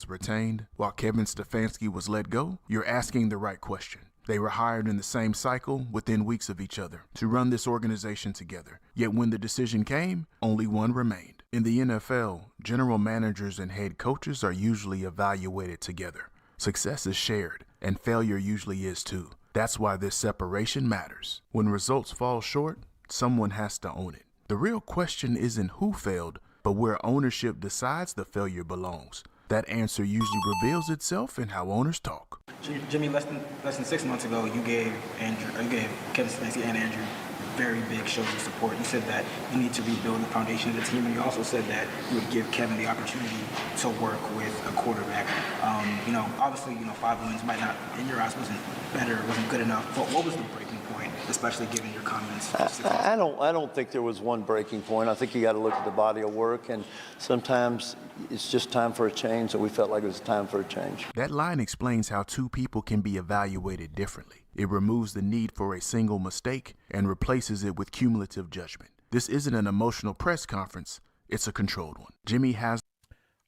Retained while Kevin Stefanski was let go, you're asking the right question. They were hired in the same cycle within weeks of each other to run this organization together. Yet when the decision came, only one remained. In the NFL, general managers and head coaches are usually evaluated together. Success is shared, and failure usually is too. That's why this separation matters. When results fall short, someone has to own it. The real question isn't who failed, but where ownership decides the failure belongs. That answer usually reveals itself in how owners talk. Jimmy, less than 6 months ago, you gave Kevin Stefanski and Andrew very big shows of support. You said that you need to rebuild the foundation of the team, and you also said that you would give Kevin the opportunity to work with a quarterback. Obviously, 5 wins might not, in your eyes, wasn't better, wasn't good enough. But what was the breaking point, especially given your comments? I don't think there was one breaking point. I think you got to look at the body of work, and sometimes it's just time for a change. So we felt like it was time for a change. That line explains how two people can be evaluated differently. It removes the need for a single mistake and replaces it with cumulative judgment. This isn't an emotional press conference. It's a controlled one. Jimmy has.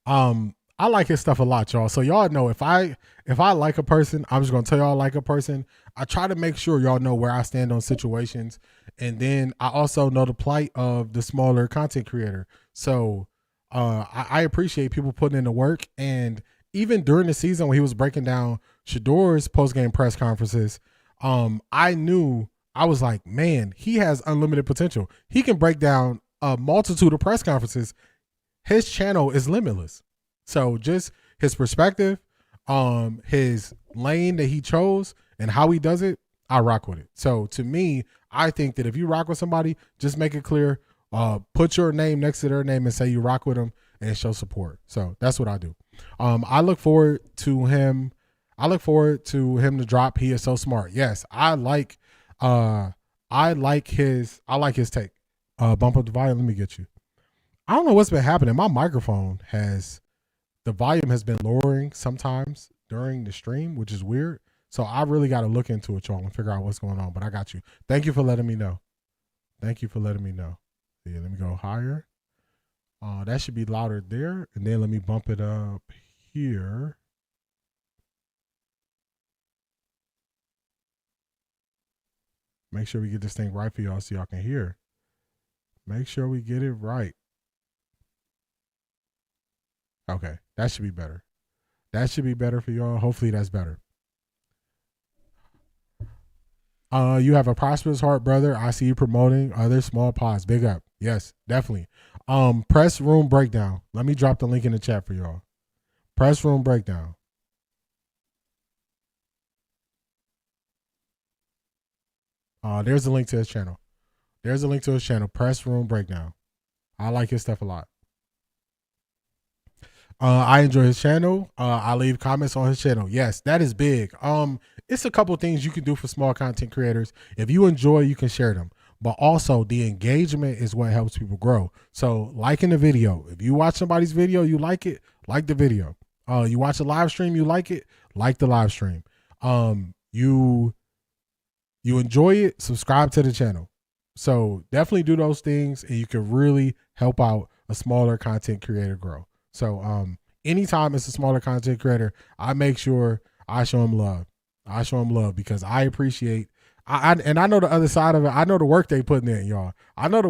I like his stuff a lot, y'all. So y'all know if I like a person, I'm just gonna tell y'all I like a person. I try to make sure y'all know where I stand on situations, and then I also know the plight of the smaller content creator. So I appreciate people putting in the work, and even during the season when he was breaking down Shedeur's post-game press conferences, I knew, I was like, man, he has unlimited potential. He can break down a multitude of press conferences. His channel is limitless. So just his perspective, his lane that he chose and how he does it, I rock with it. So to me, I think that if you rock with somebody, just make it clear, put your name next to their name and say you rock with them and show support. So that's what I do. I look forward to him. To drop. He is so smart. Yes, I like his take. Bump up the volume. Let me get you. I don't know what's been happening. My microphone the volume has been lowering sometimes during the stream, which is weird. So I really got to look into it, y'all, and figure out what's going on. But I got you. Thank you for letting me know. Yeah, let me go higher. That should be louder there. And then let me bump it up here. Make sure we get this thing right for y'all so y'all can hear. Make sure we get it right. Okay, that should be better. That should be better for y'all. Hopefully that's better. You have a prosperous heart, brother. I see you promoting other small pods. Big up. Yes, definitely. Press room breakdown. Let me drop the link in the chat for y'all. Press room breakdown. There's a link to his channel. Press room breakdown. I like his stuff a lot. I enjoy his channel. I leave comments on his channel. Yes, that is big. It's a couple things you can do for small content creators. If you enjoy, you can share them. But also the engagement is what helps people grow. So liking the video. If you watch somebody's video, you like it, like the video. You watch a live stream, you like it, like the live stream. You enjoy it, subscribe to the channel. So definitely do those things, and you can really help out a smaller content creator grow. So anytime it's a smaller content creator, I make sure I show them love. Because I appreciate, and I know the other side of it. I know the work they putting in, y'all. I know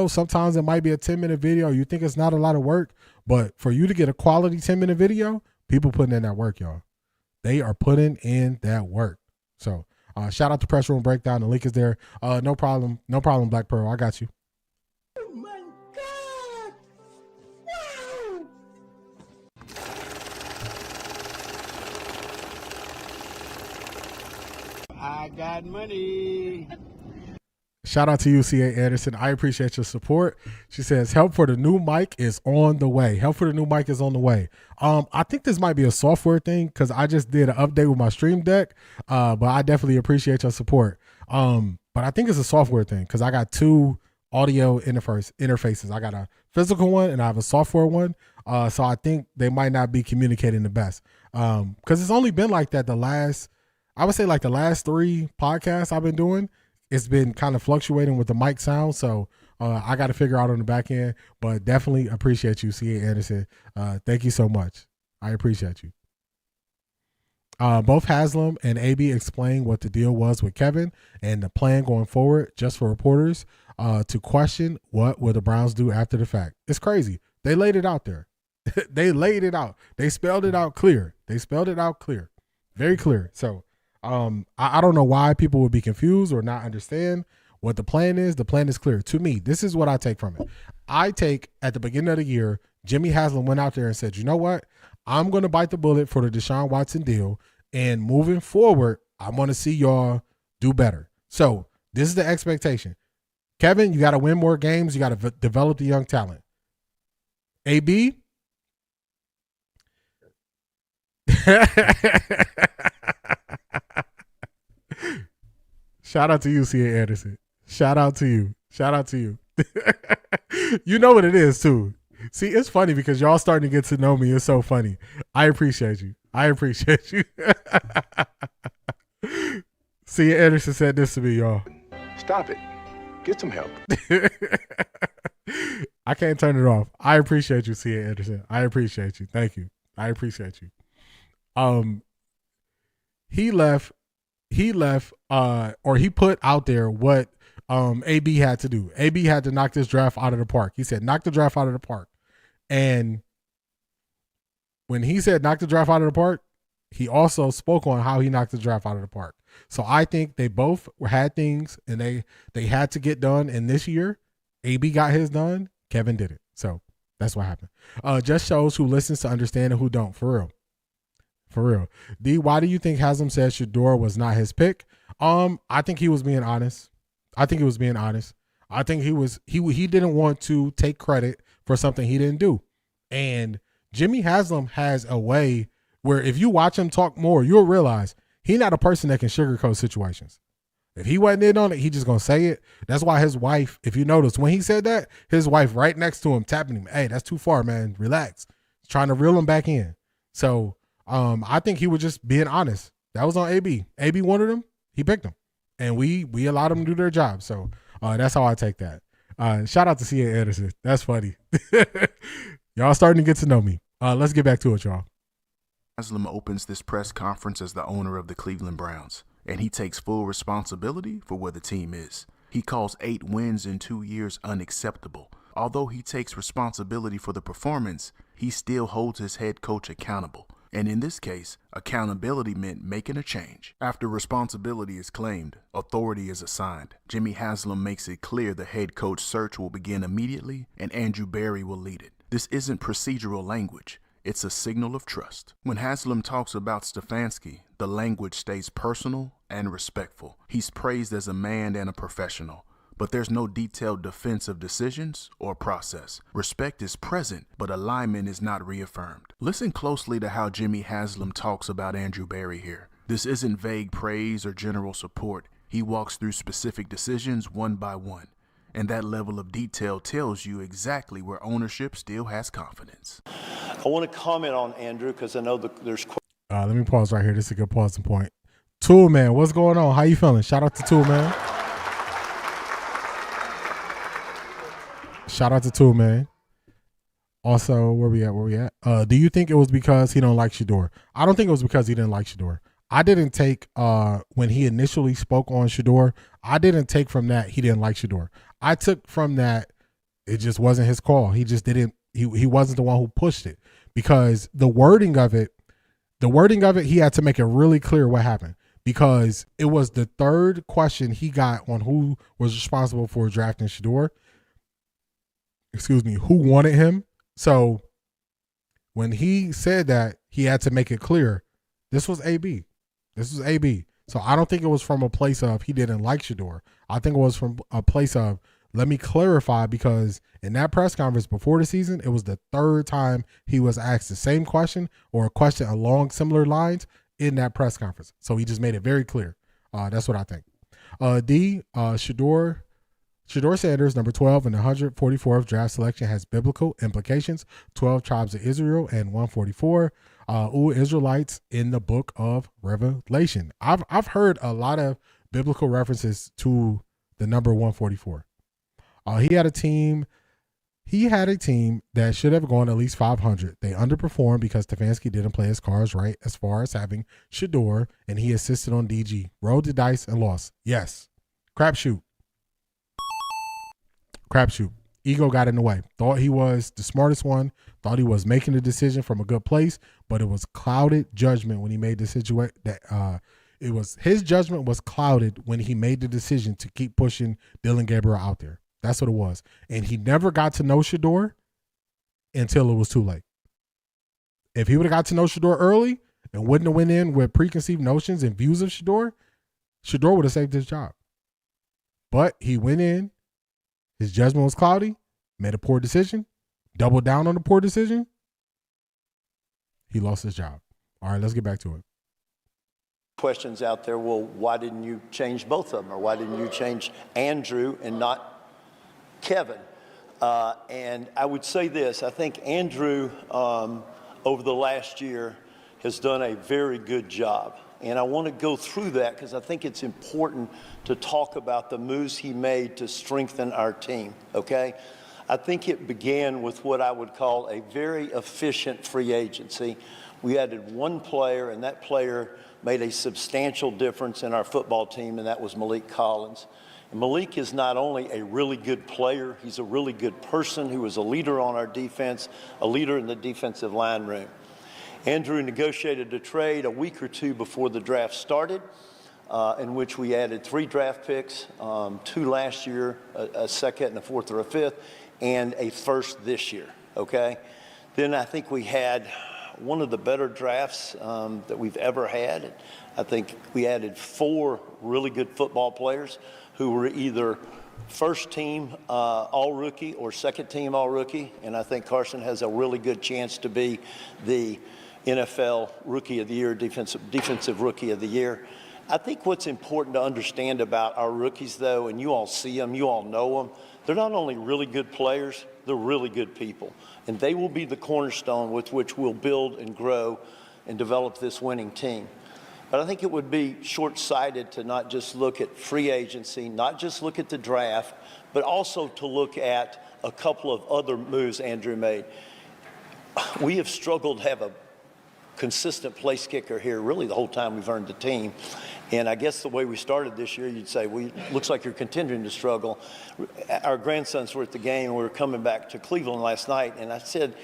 sometimes it might be a 10-minute video. You think it's not a lot of work, but for you to get a quality 10-minute video, people putting in that work, y'all. They are putting in that work. So shout out to Press Room Breakdown. The link is there. No problem, Black Pearl. I got you. Oh my God! Wow! I got money. Shout out to you, C.A. Anderson. I appreciate your support. She says, help for the new mic is on the way. I think this might be a software thing because I just did an update with my Stream Deck, but I definitely appreciate your support. But I think it's a software thing because I got two audio interfaces. I got a physical one and I have a software one. So I think they might not be communicating the best because it's only been like that the last 3 podcasts I've been doing. It's been kind of fluctuating with the mic sound, so I got to figure out on the back end, but definitely appreciate you, C.A. Anderson. Thank you so much. I appreciate you. Both Haslam and AB explained what the deal was with Kevin and the plan going forward, just for reporters to question what will the Browns do after the fact. It's crazy. They laid it out there. They laid it out. They spelled it out clear. Very clear. So I don't know why people would be confused or not understand what the plan is. The plan is clear. To me, this is what I take from it. I take at the beginning of the year, Jimmy Haslam went out there and said, you know what? I'm going to bite the bullet for the Deshaun Watson deal. And moving forward, I want to see y'all do better. So This is the expectation. Kevin, you got to win more games. You got to develop the young talent. AB. Shout out to you, C.A. Anderson. Shout out to you. Shout out to you. You know what it is, too. See, it's funny because y'all starting to get to know me. It's so funny. I appreciate you. I appreciate you. C.A. Anderson said this to me, y'all. Stop it. Get some help. I can't turn it off. I appreciate you, C.A. Anderson. I appreciate you. Thank you. I appreciate you. He left, or he put out there what AB had to do. AB had to knock this draft out of the park. He said, knock the draft out of the park. And when he said knock the draft out of the park, he also spoke on how he knocked the draft out of the park. So I think they both had things and they had to get done. And this year, AB got his done. Kevin did it. So that's what happened. Just shows who listens to understand and who don't. For real. For real. D, why do you think Haslam said Shedeur was not his pick? I think he was being honest. I think he didn't want to take credit for something he didn't do. And Jimmy Haslam has a way where if you watch him talk more, you'll realize he's not a person that can sugarcoat situations. If he wasn't in on it, he just going to say it. That's why his wife, if you notice, when he said that, his wife right next to him tapping him, hey, that's too far, man. Relax. Trying to reel him back in. So I think he was just being honest. That was on AB. AB wanted him. He picked him. And we allowed them to do their job. So that's how I take that. Shout out to C.A. Anderson. That's funny. Y'all starting to get to know me. Let's get back to it, y'all. Haslam opens this press conference as the owner of the Cleveland Browns, and he takes full responsibility for where the team is. He calls 8 wins in 2 years unacceptable. Although he takes responsibility for the performance, he still holds his head coach accountable. And in this case, accountability meant making a change. After responsibility is claimed, authority is assigned. Jimmy Haslam makes it clear the head coach search will begin immediately and Andrew Berry will lead it. This isn't procedural language. It's a signal of trust. When Haslam talks about Stefanski, the language stays personal and respectful. He's praised as a man and a professional. But there's no detailed defense of decisions or process. Respect is present, but alignment is not reaffirmed. Listen closely to how Jimmy Haslam talks about Andrew Berry here. This isn't vague praise or general support. He walks through specific decisions one by one. And that level of detail tells you exactly where ownership still has confidence. I want to comment on Andrew because I know there's... Let me pause right here. This is a good pausing point. Tool Man, what's going on? How you feeling? Shout out to Tool Man. Shout out to Tool Man. Also, where we at? Do you think it was because he don't like Shedeur? I don't think it was because he didn't like Shedeur. I didn't take, when he initially spoke on Shedeur, I didn't take from that he didn't like Shedeur. I took from that it just wasn't his call. He just didn't, he wasn't the one who pushed it. Because the wording of it, he had to make it really clear what happened. Because it was the third question he got on who was responsible for drafting Shedeur. Who wanted him. So when he said that, he had to make it clear, this was AB. This was AB. So I don't think it was from a place of he didn't like Shedeur. I think it was from a place of, let me clarify, because in that press conference before the season, it was the third time he was asked the same question or a question along similar lines in that press conference. So he just made it very clear. That's what I think. Shedeur Sanders, number 12 in the 144th draft selection, has biblical implications. 12 tribes of Israel and 144 Israelites in the book of Revelation. I've heard a lot of biblical references to the number 144. He had a team that should have gone at least 500. They underperformed because Stefanski didn't play his cards right as far as having Shedeur, and he assisted on DG. Rolled the dice and lost. Yes. Crapshoot. Ego got in the way. Thought he was the smartest one. Thought he was making the decision from a good place, but it was clouded judgment when he made the situation. It was his judgment was clouded when he made the decision to keep pushing Dylan Gabriel out there. That's what it was, and he never got to know Shedeur until it was too late. If he would have got to know Shedeur early and wouldn't have went in with preconceived notions and views of Shedeur would have saved his job. But he went in, his judgment was cloudy, made a poor decision, doubled down on the poor decision. He lost his job. All right, let's get back to it. Questions out there, well, why didn't you change both of them? Or why didn't you change Andrew and not Kevin? And I would say this, I think Andrew, over the last year, has done a very good job. And I want to go through that because I think it's important to talk about the moves he made to strengthen our team, okay? I think it began with what I would call a very efficient free agency. We added one player, and that player made a substantial difference in our football team, and that was Malik Collins. And Malik is not only a really good player, he's a really good person who was a leader on our defense, a leader in the defensive line room. Andrew negotiated a trade a week or two before the draft started, in which we added 3 draft picks, 2 last year, a second and a fourth or a fifth, and a first this year, okay? Then I think we had one of the better drafts that we've ever had. I think we added 4 really good football players who were either first team all-rookie or second team all-rookie, and I think Carson has a really good chance to be the NFL Rookie of the Year, defensive Rookie of the Year. I think what's important to understand about our rookies, though, and you all see them, you all know them, they're not only really good players, they're really good people. And they will be the cornerstone with which we'll build and grow and develop this winning team. But I think it would be short-sighted to not just look at free agency, not just look at the draft, but also to look at a couple of other moves Andrew made. We have struggled to have a consistent place kicker here really the whole time we've earned the team. And I guess the way we started this year, you'd say, looks like you're continuing to struggle. Our grandsons were at the game, and we were coming back to Cleveland last night, and I said,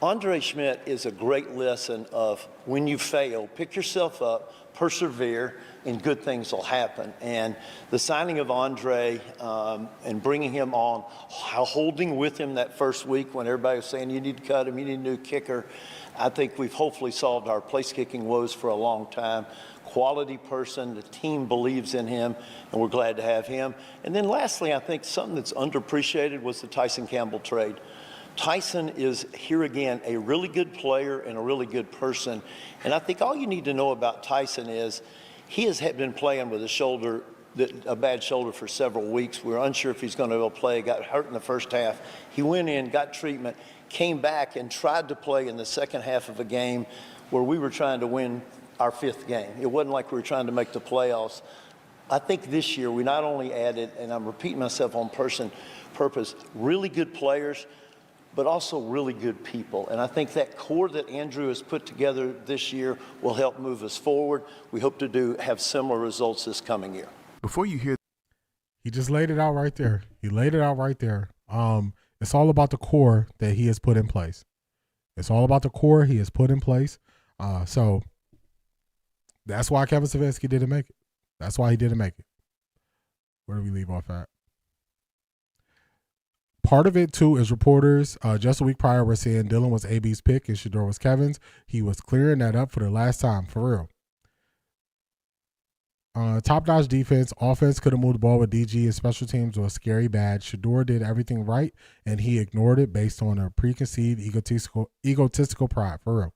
Andre Schmidt is a great lesson of when you fail, pick yourself up, persevere, and good things will happen. And the signing of Andre and bringing him on, holding with him that first week when everybody was saying you need to cut him, you need a new kicker, I think we've hopefully solved our place-kicking woes for a long time. Quality person, the team believes in him, and we're glad to have him. And then lastly, I think something that's underappreciated was the Tyson Campbell trade. Tyson is, here again, a really good player and a really good person. And I think all you need to know about Tyson is he has been playing with a bad shoulder for several weeks. We were unsure if he's going to be able to play, got hurt in the first half. He went in, got treatment, came back and tried to play in the second half of a game where we were trying to win our 5th game. It wasn't like we were trying to make the playoffs. I think this year we not only added, and I'm repeating myself on purpose, really good players, but also really good people. And I think that core that Andrew has put together this year will help move us forward. We hope to have similar results this coming year. Before you hear, he just laid it out right there. He laid it out right there. It's all about the core that he has put in place. It's all about the core he has put in place. So that's why Kevin Stefanski didn't make it. That's why he didn't make it. Where do we leave off at? Part of it, too, is reporters just a week prior were saying Dylan was AB's pick and Shedeur was Kevin's. He was clearing that up for the last time, for real. Top-notch defense. Offense could have moved the ball with DG, and special teams was scary bad. Shedeur did everything right, and he ignored it based on a preconceived egotistical pride, for real.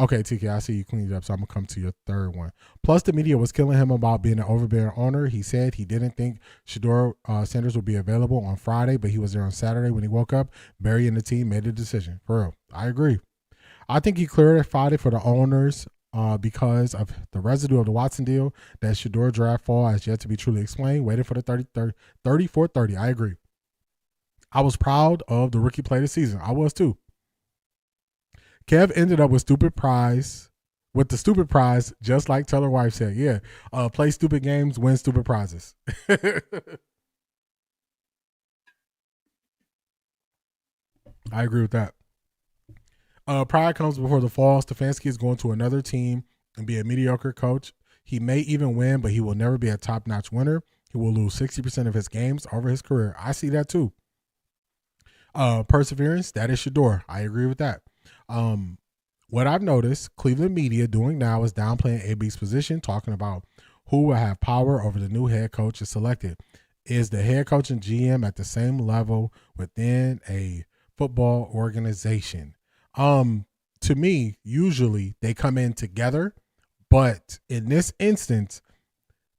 Okay, TK, I see you cleaned it up, so I'm going to come to your third one. Plus, the media was killing him about being an overbearing owner. He said he didn't think Shedeur Sanders would be available on Friday, but he was there on Saturday when he woke up. Barry and the team made a decision. For real, I agree. I think he clarified it for the owners because of the residue of the Watson deal. That Shedeur draft fall has yet to be truly explained. Waited for the 34-30. I agree. I was proud of the rookie play this season. I was too. Kev ended up with the stupid prize, just like Taylor Wife said. Yeah, play stupid games, win stupid prizes. I agree with that. Pride comes before the fall. Stefanski is going to another team and be a mediocre coach. He may even win, but he will never be a top-notch winner. He will lose 60% of his games over his career. I see that too. Perseverance, that is Shedeur. I agree with that. What I've noticed Cleveland media doing now is downplaying AB's position, talking about who will have power over the new head coach is selected. Is the head coach and GM at the same level within a football organization? To me, usually they come in together, but in this instance,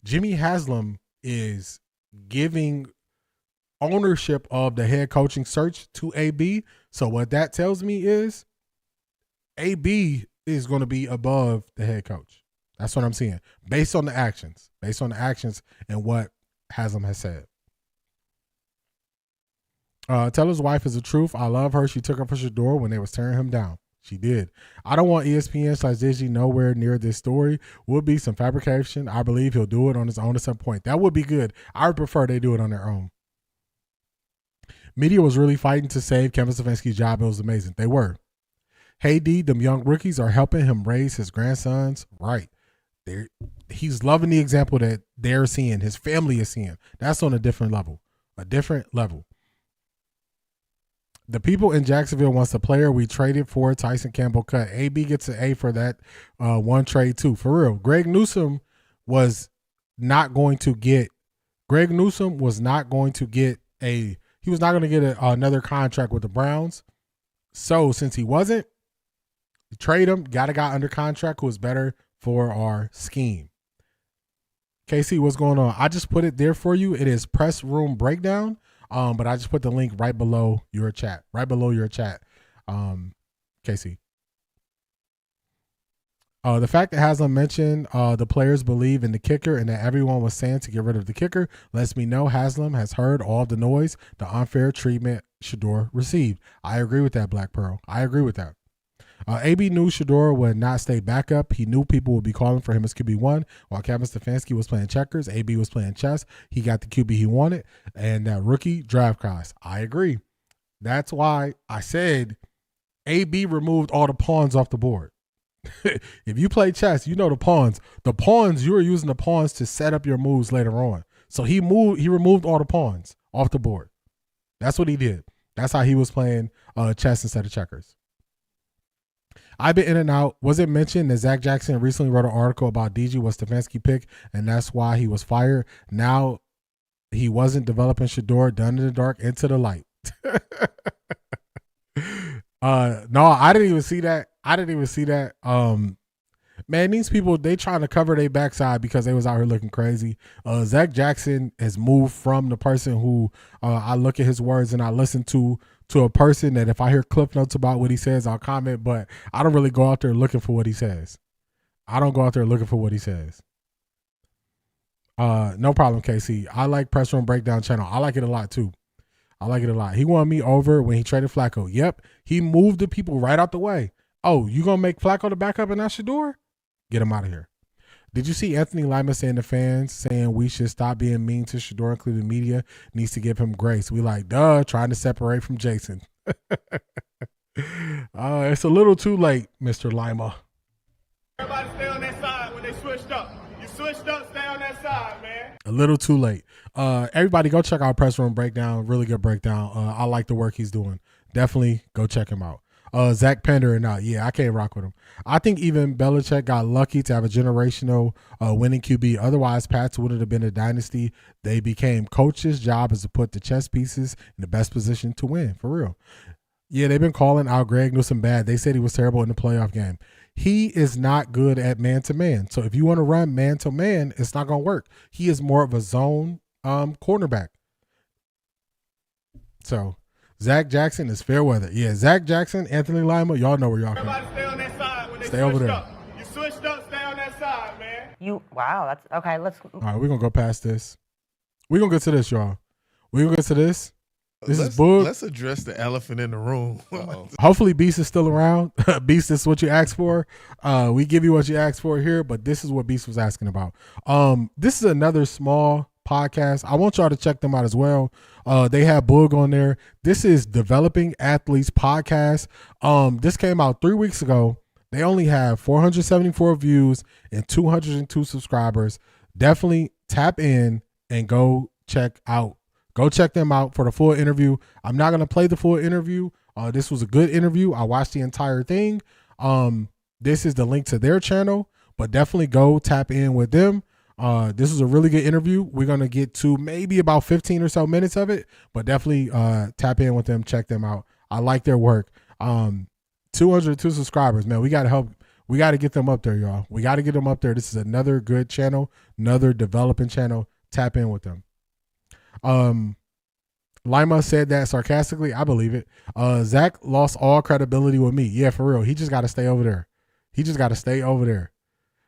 Jimmy Haslam is giving ownership of the head coaching search to AB. So what that tells me is AB is going to be above the head coach. That's what I'm seeing based on the actions and what Haslam has said. Tell his wife is the truth. I love her. She took up for Shedeur when they was tearing him down. She did. I don't want ESPN/Digi nowhere near this story. Would be some fabrication. I believe he'll do it on his own at some point. That would be good. I would prefer they do it on their own. Media was really fighting to save Kevin Stefanski's job. It was amazing. They were. Hey, D, them young rookies are helping him raise his grandsons. Right. He's loving the example that they're seeing. His family is seeing. That's on a different level. The people in Jacksonville wants the player we traded for, Tyson Campbell cut. AB gets an A for that one trade too. For real. Greg Newsome was not going to get another contract with the Browns. So since he wasn't, trade him, got a guy under contract who is better for our scheme. KC, what's going on? I just put it there for you. It is Press Room Breakdown. But I just put the link right below your chat. KC. The fact that Haslam mentioned the players believe in the kicker and that everyone was saying to get rid of the kicker lets me know Haslam has heard all the noise, the unfair treatment Shedeur received. I agree with that, Black Pearl. I agree with that. AB knew Shedeur would not stay backup. He knew people would be calling for him as QB1 while Kevin Stefanski was playing checkers. AB was playing chess. He got the QB he wanted and that rookie draft class. I agree. That's why I said AB removed all the pawns off the board. If you play chess, you know the pawns. The pawns, you are using the pawns to set up your moves later on. So he removed all the pawns off the board. That's what he did. That's how he was playing chess instead of checkers. I've been in and out. Was it mentioned that Zach Jackson recently wrote an article about DG was Stefanski pick and that's why he was fired? Now he wasn't developing Shedeur, done in the dark, into the light. No, I didn't even see that. Man, these people, they trying to cover their backside because they was out here looking crazy. Zach Jackson has moved from the person who I look at his words and I listen to a person that if I hear clip notes about what he says, I'll comment, but I don't really go out there looking for what he says. No problem, KC. I like Press Room Breakdown channel. I like it a lot too. He won me over when he traded Flacco. Yep. He moved the people right out the way. Oh, you going to make Flacco the backup and not Shedeur? Get him out of here. Did you see Anthony Lima saying to fans saying we should stop being mean to Shedeur, including media, needs to give him grace? We like, trying to separate from Jason. It's a little too late, Mr. Lima. Everybody stay on that side when they switched up. You switched up, stay on that side, man. A little too late. Everybody go check out Press Room Breakdown. Really good breakdown. I like the work he's doing. Definitely go check him out. Zach Pender and I can't rock with him. I think even Belichick got lucky to have a generational winning QB. Otherwise, Pats wouldn't have been a dynasty. They became coaches' job is to put the chess pieces in the best position to win, for real. Yeah, they've been calling out Greg Newsome bad. They said he was terrible in the playoff game. He is not good at man-to-man. So if you want to run man-to-man, it's not going to work. He is more of a zone cornerback. So Zach Jackson is fair weather. Yeah, Zach Jackson, Anthony Lima, y'all know where y'all can. Everybody stay on that side when they stay over there. Up. You switched up, stay on that side, man. Wow, that's okay. Let's. All right, we're gonna go past this. We're gonna get to this, y'all. We're gonna get to this. This is Boog. Let's address the elephant in the room. Hopefully Beast is still around. Beast, this is what you asked for. We give you what you asked for here, but this is what Beast was asking about. This is another small podcast. I want y'all to check them out as well. They have Boog on there. This is Developing Athletes Podcast. This came out 3 weeks ago. They only have 474 views and 202 subscribers. Definitely tap in and go check them out for the full interview. I'm not going to play the full interview. This was a good interview. I watched the entire thing. This is the link to their channel, but definitely go tap in with them. This was a really good interview. We're going to get to maybe about 15 or so minutes of it, but definitely tap in with them, check them out. I like their work. 202 subscribers, man. We got to help. We got to get them up there, y'all. We got to get them up there. This is another good channel, another developing channel. Tap in with them. Lima said that sarcastically. I believe it. Zach lost all credibility with me. Yeah, for real. He just got to stay over there. He just got to stay over there.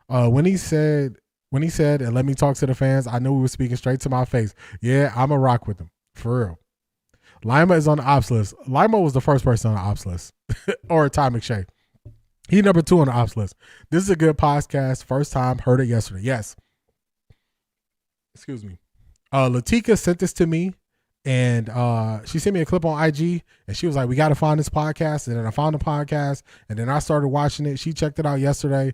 When he said, and let me talk to the fans, I knew he was speaking straight to my face. Yeah, I'm a rock with him. For real. Lima is on the ops list. Lima was the first person on the ops list. Or Ty McShay. He number 2 on the ops list. This is a good podcast. First time, heard it yesterday. Yes. Excuse me. Latika sent this to me, and she sent me a clip on IG, and she was like, we got to find this podcast. And then I found the podcast, and then I started watching it. She checked it out yesterday.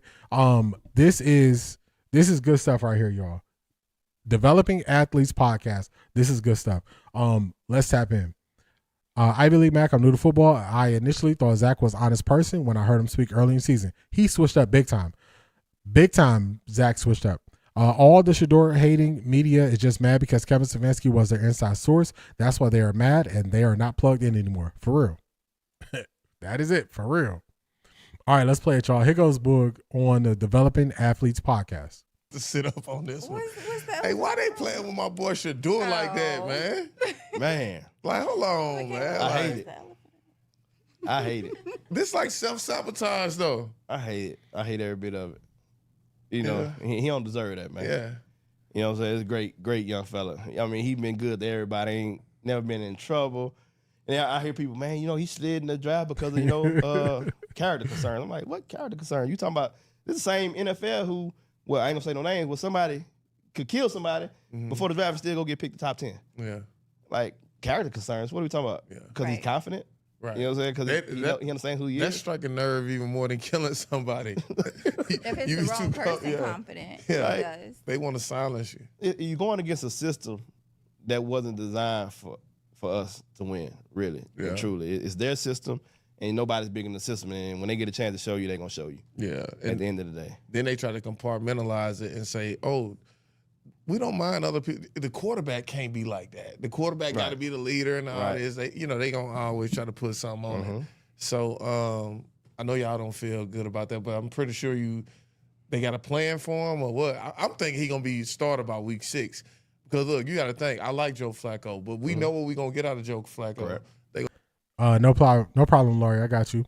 This is good stuff right here, y'all. Developing Athletes podcast. This is good stuff. Let's tap in. Ivy League Mac, I'm new to football. I initially thought Zach was an honest person when I heard him speak early in the season. He switched up big time. Big time, Zach switched up. All the Shedeur hating media is just mad because Kevin Stefanski was their inside source. That's why they are mad, and they are not plugged in anymore. For real. That is it. For real. All right, let's play it, y'all. Here goes Boog on the Developing Athletes podcast. To sit up on this one. Hey, why they playing with my boy Shedeur like that, man? Man. Like, hold on, man. I Like, hate it. I hate it. This like self-sabotage, though. I hate it. I hate every bit of it. You know, he don't deserve that, man. Yeah. You know what I'm saying? It's a great young fella. I mean, he been good to everybody. Ain't never been in trouble. And I hear people, man, you know, he slid in the draft because of, you know, character concerns. I'm like, what character concern? You talking about this the same NFL who, well, I ain't gonna say no names, but somebody could kill somebody before the draft and still go get picked the top 10. Yeah. Like, character concerns, what are we talking about? Because he's confident? Right. You know what I'm saying? Because he understands who he is. That strike a nerve even more than killing somebody. If it's the wrong person confident, Yeah, it right. does. They want to silence you. You're going against a system that wasn't designed for us to win, really and truly. It's their system, and nobody's bigger than the system. And when they get a chance to show you, they're going to show you. Yeah. At the end of the day. Then they try to compartmentalize it and say, oh, we don't mind other people. The quarterback can't be like that. The quarterback got to be the leader and all this. They, you know, they going to always try to put something on it. So I know y'all don't feel good about that, but I'm pretty sure they got a plan for him or what. I'm thinking he going to be started by week 6. Because, look, you got to think, I like Joe Flacco, but we know what we're going to get out of Joe Flacco. No problem, Laurie. I got you.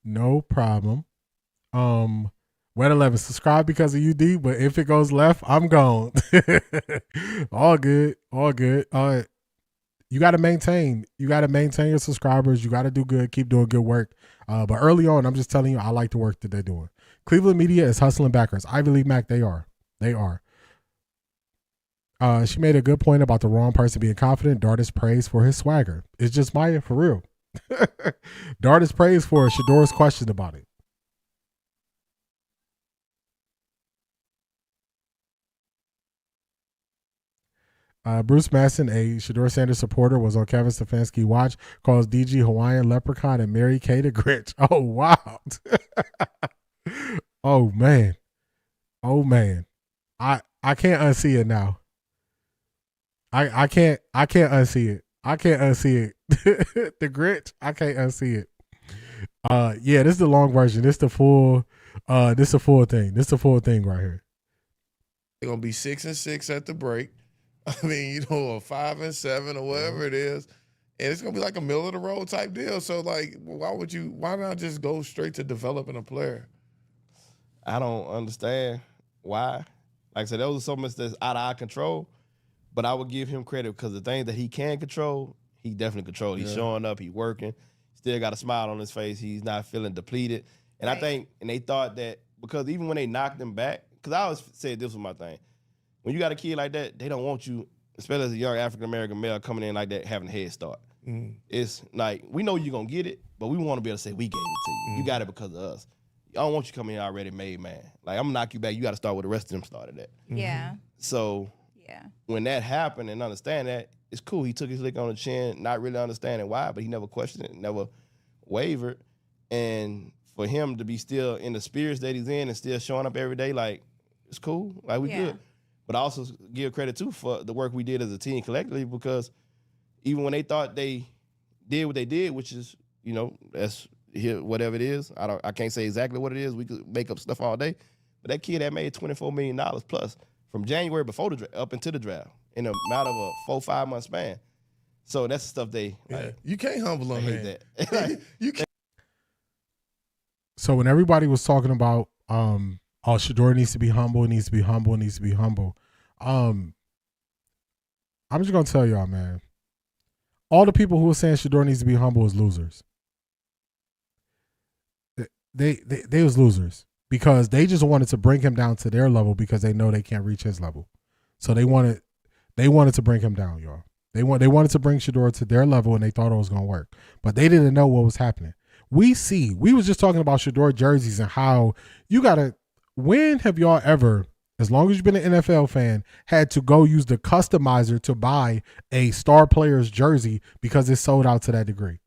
No problem. Wet 11, subscribe because of UD, but if it goes left, I'm gone. All good. You got to maintain your subscribers. You got to do good, keep doing good work. But early on, I'm just telling you, I like the work that they're doing. Cleveland media is hustling backers. Ivy League Mac, they are. She made a good point about the wrong person being confident. Dart is praised for his swagger. It's just Maya for real. Dart is praised for Shedeur's question about it. Bruce Masson, a Shedeur Sanders supporter, was on Kevin Stefanski watch, calls DG Hawaiian Leprechaun and Mary Kay the Grinch. Oh, wow. Oh, man. I can't unsee it now. I can't unsee it. The Grinch, I can't unsee it. Yeah, this is the long version. This the full thing. This the full thing right here. They're going to be 6-6 at the break. I mean, you know, or 5-7 or whatever it is. And it's going to be like a middle of the road type deal. So, like, why not just go straight to developing a player? I don't understand why. Like I said, there was so much that's out of our control. But I would give him credit because the things that he can control, he definitely controls. He's showing up, he's working, still got a smile on his face, he's not feeling depleted. And I think, and they thought that, because even when they knocked him back, because I always said this was my thing. When you got a kid like that, they don't want you, especially as a young African-American male coming in like that, having a head start. It's like, we know you're going to get it, but we want to be able to say, we gave it to you. You got it because of us. I don't want you coming in already made man. Like, I'm going to knock you back. You got to start where the rest of them started at. Yeah. So, when that happened and understand that, it's cool. He took his lick on the chin, not really understanding why, but he never questioned it, never wavered. And for him to be still in the spirits that he's in and still showing up every day, like, it's cool. Like, we good. But I also give credit too for the work we did as a team collectively, because even when they thought they did what they did, which is, that's here, whatever it is. I can't say exactly what it is. We could make up stuff all day. But that kid had made $24 million plus from January before the up into the draft in a matter of a 4-5 month span. So that's the stuff you can't humble them, man. That. You can't. So when everybody was talking about Shedeur needs to be humble, I'm just gonna tell y'all, man. All the people who were saying Shedeur needs to be humble is losers. They was losers because they just wanted to bring him down to their level because they know they can't reach his level. So they wanted to bring him down, y'all. They wanted to bring Shedeur to their level, and they thought it was gonna work, but they didn't know what was happening. We was just talking about Shedeur jerseys and how you gotta. When have y'all ever, as long as you've been an NFL fan, had to go use the customizer to buy a star player's jersey because it's sold out to that degree?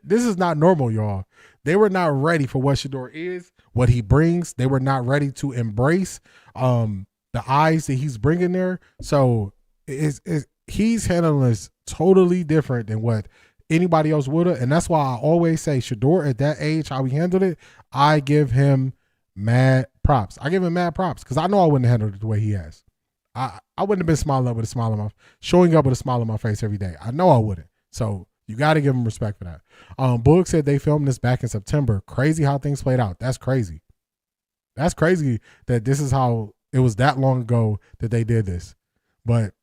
This is not normal, y'all. They were not ready for what Shedeur is, what he brings. They were not ready to embrace the eyes that he's bringing there. So he's handling this totally different than what anybody else would have. And that's why I always say Shedeur at that age, how he handled it, I give him mad props. I give him mad props because I know I wouldn't have handled it the way he has. I wouldn't have been showing up with a smile on my face every day. I know I wouldn't. So you got to give him respect for that. Boog said they filmed this back in September. Crazy how things played out. That's crazy. That's crazy that this is how it was that long ago that they did this. But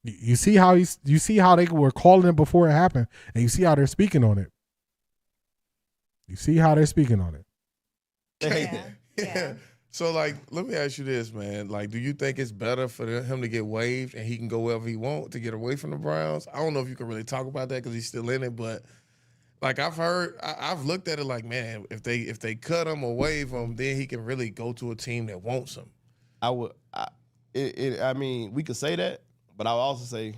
you see how they were calling it before it happened, and you see how they're speaking on it. Yeah. So, like, let me ask you this, man. Like, do you think it's better for him to get waived and he can go wherever he wants to get away from the Browns? I don't know if you can really talk about that because he's still in it, but like I've looked at it like, man, if they cut him or waive him, then he can really go to a team that wants him. I mean, we could say that, but I would also say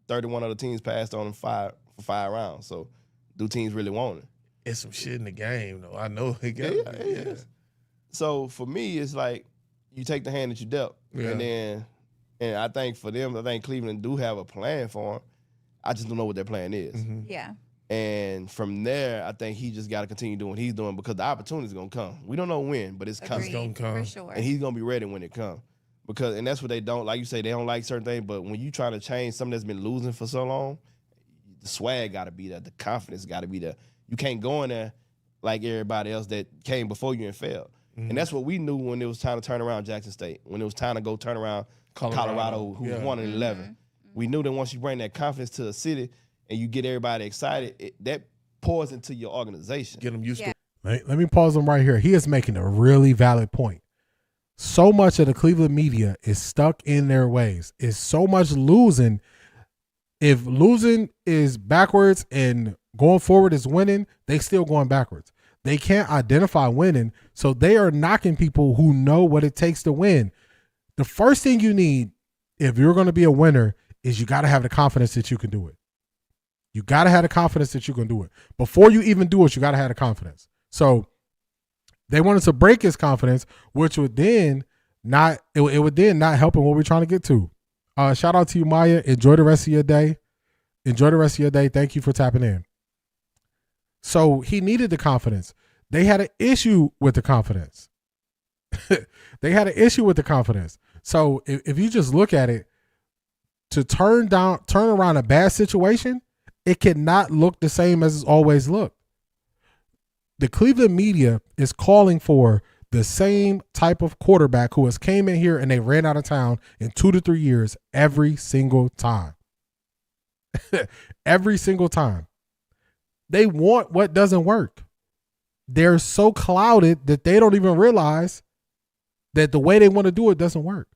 31 other teams passed on him for 5 rounds. So, do teams really want it? It's some shit in the game, though. I know it got it. So for me, it's like you take the hand that you dealt, and I think for them, I think Cleveland do have a plan for him. I just don't know what their plan is. Mm-hmm. Yeah. And from there, I think he just got to continue doing what he's doing because the opportunity is gonna come. We don't know when, but it's coming. It's gonna come, for sure. And he's gonna be ready when it comes. And that's what they don't like. You say they don't like certain things, but when you trying to change something that's been losing for so long, the swag got to be there, the confidence got to be there. You can't go in there like everybody else that came before you and failed. Mm-hmm. And that's what we knew when it was time to turn around Jackson State, when it was time to go turn around Colorado who won in 11. Mm-hmm. We knew that once you bring that confidence to a city and you get everybody excited, that pours into your organization. Get them used to it. Let me pause him right here. He is making a really valid point. So much of the Cleveland media is stuck in their ways. It's so much losing. If losing is backwards and going forward is winning, they still going backwards. They can't identify winning, so they are knocking people who know what it takes to win. The first thing you need, if you're going to be a winner, is you got to have the confidence that you can do it. You got to have the confidence that you can do it. Before you even do it, you got to have the confidence. So they wanted to break his confidence, which would then not help in what we're trying to get to. Shout out to you, Maya. Enjoy the rest of your day. Thank you for tapping in. So he needed the confidence. They had an issue with the confidence. So if you just look at it, to turn around a bad situation, it cannot look the same as it's always looked. The Cleveland media is calling for the same type of quarterback who has came in here and they ran out of town in 2 to 3 years every single time. Every single time. They want what doesn't work. They're so clouded that they don't even realize that the way they want to do it doesn't work.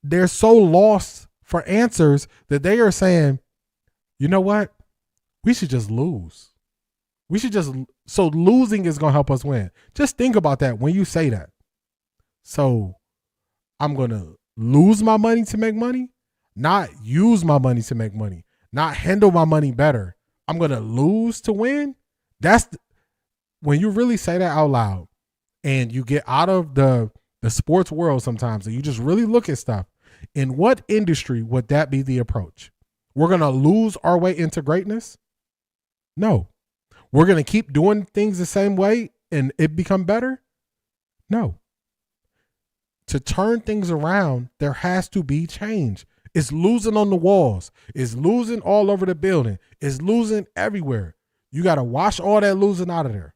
They're so lost for answers that they are saying, you know what? We should just lose. So losing is going to help us win. Just think about that when you say that. So I'm going to lose my money to make money, not use my money to make money, not handle my money better. I'm going to lose to win. When you really say that out loud and you get out of the the sports world sometimes, and you just really look at stuff, in what industry would that be the approach? We're going to lose our way into greatness? No. We're going to keep doing things the same way and it become better? No. To turn things around, there has to be change. It's losing on the walls. It's losing all over the building. It's losing everywhere. You got to wash all that losing out of there.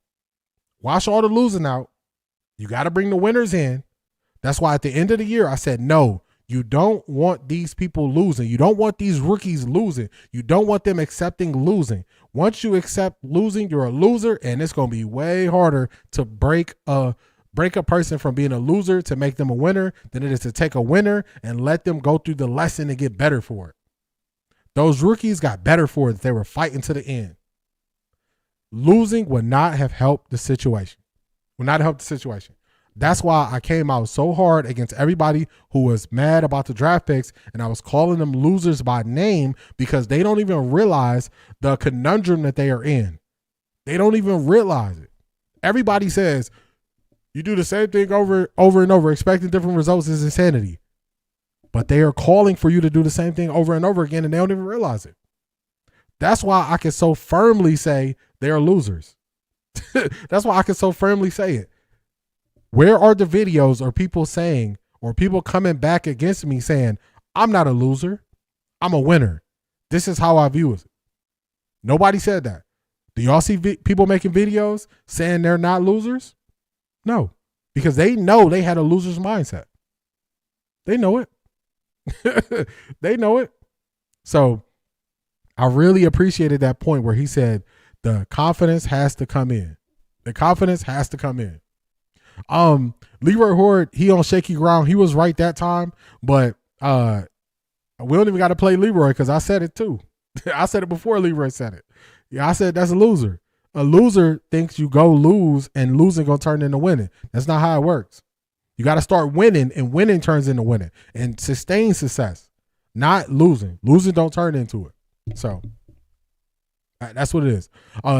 Wash all the losing out. You got to bring the winners in. That's why at the end of the year, I said, no, you don't want these people losing. You don't want these rookies losing. You don't want them accepting losing. Once you accept losing, you're a loser, and it's going to be way harder to break a person from being a loser to make them a winner than it is to take a winner and let them go through the lesson and get better for it. Those rookies got better for it. They were fighting to the end. Losing would not have helped the situation. Would not help the situation. That's why I came out so hard against everybody who was mad about the draft picks, and I was calling them losers by name because they don't even realize the conundrum that they are in. They don't even realize it. Everybody says, you do the same thing over and over, expecting different results is insanity. But they are calling for you to do the same thing over and over again, and they don't even realize it. That's why I can so firmly say they're losers. That's why I can so firmly say it. Where are the videos or people saying, or people coming back against me saying, I'm not a loser, I'm a winner. This is how I view it. Nobody said that. Do y'all see people making videos saying they're not losers? No, because they know they had a loser's mindset. They know it. They know it. So I really appreciated that point where he said the confidence has to come in. The confidence has to come in. Leroy Horde, he on shaky ground. He was right that time, but we don't even got to play Leroy because I said it too. I said it before Leroy said it. Yeah, I said that's a loser. A loser thinks you go lose and losing gonna turn into winning. That's not how it works. You got to start winning, and winning turns into winning and sustain success, not losing. Losing don't turn into it. So that's what it is.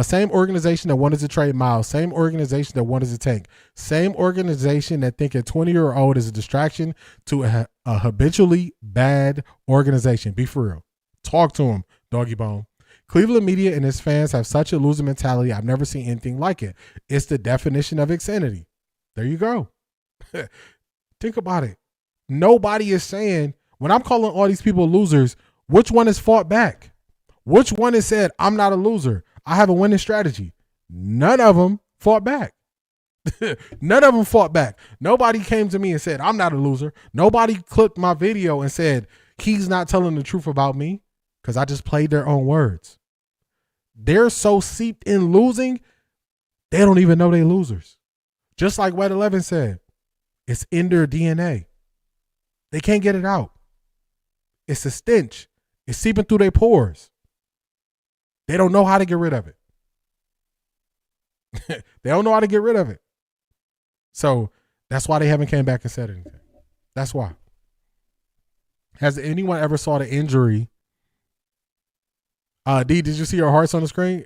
Same organization that wanted to trade Miles. Same organization that wanted to tank. Same organization that think a 20-year-old is a distraction to a habitually bad organization. Be for real. Talk to him, doggy bone. Cleveland media and its fans have such a loser mentality. I've never seen anything like it. It's the definition of insanity. There you go. Think about it. Nobody is saying, when I'm calling all these people losers, which one has fought back? Which one has said, I'm not a loser, I have a winning strategy? None of them fought back. None of them fought back. Nobody came to me and said, I'm not a loser. Nobody clipped my video and said, he's not telling the truth about me, because I just played their own words. They're so seeped in losing, they don't even know they're losers. Just like Wet 11 said, it's in their DNA. They can't get it out. It's a stench. It's seeping through their pores. They don't know how to get rid of it. They don't know how to get rid of it. So that's why they haven't came back and said anything. That's why. Has anyone ever saw the injury? D, did you see your hearts on the screen?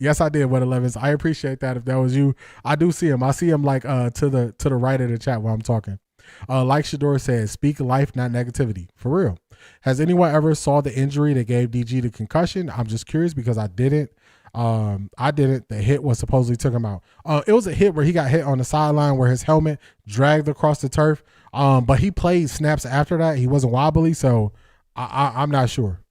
Yes, I did. What 11s? I appreciate that. If that was you, I do see him. I see him like to the right of the chat while I'm talking. Like Shedeur said, speak life, not negativity. For real. Has anyone ever saw the injury that gave DG the concussion? I'm just curious because I didn't. The hit was supposedly took him out. It was a hit where he got hit on the sideline where his helmet dragged across the turf. But he played snaps after that. He wasn't wobbly, so I'm not sure.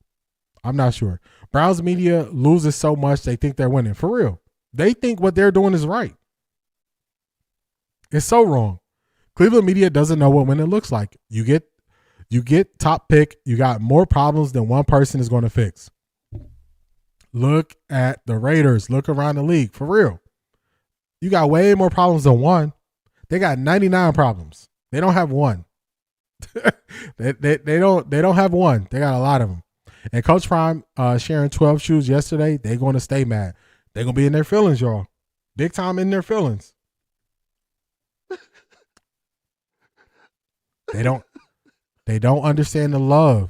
I'm not sure. Browns media loses so much they think they're winning. For real. They think what they're doing is right. It's so wrong. Cleveland media doesn't know what winning looks like. You get top pick, you got more problems than one person is going to fix. Look at the Raiders. Look around the league. For real. You got way more problems than one. They got 99 problems. They don't have one. they don't have one. They got a lot of them. And Coach Prime sharing 12 shoes yesterday, they're going to stay mad. They're going to be in their feelings, y'all. Big time in their feelings. They don't understand the love.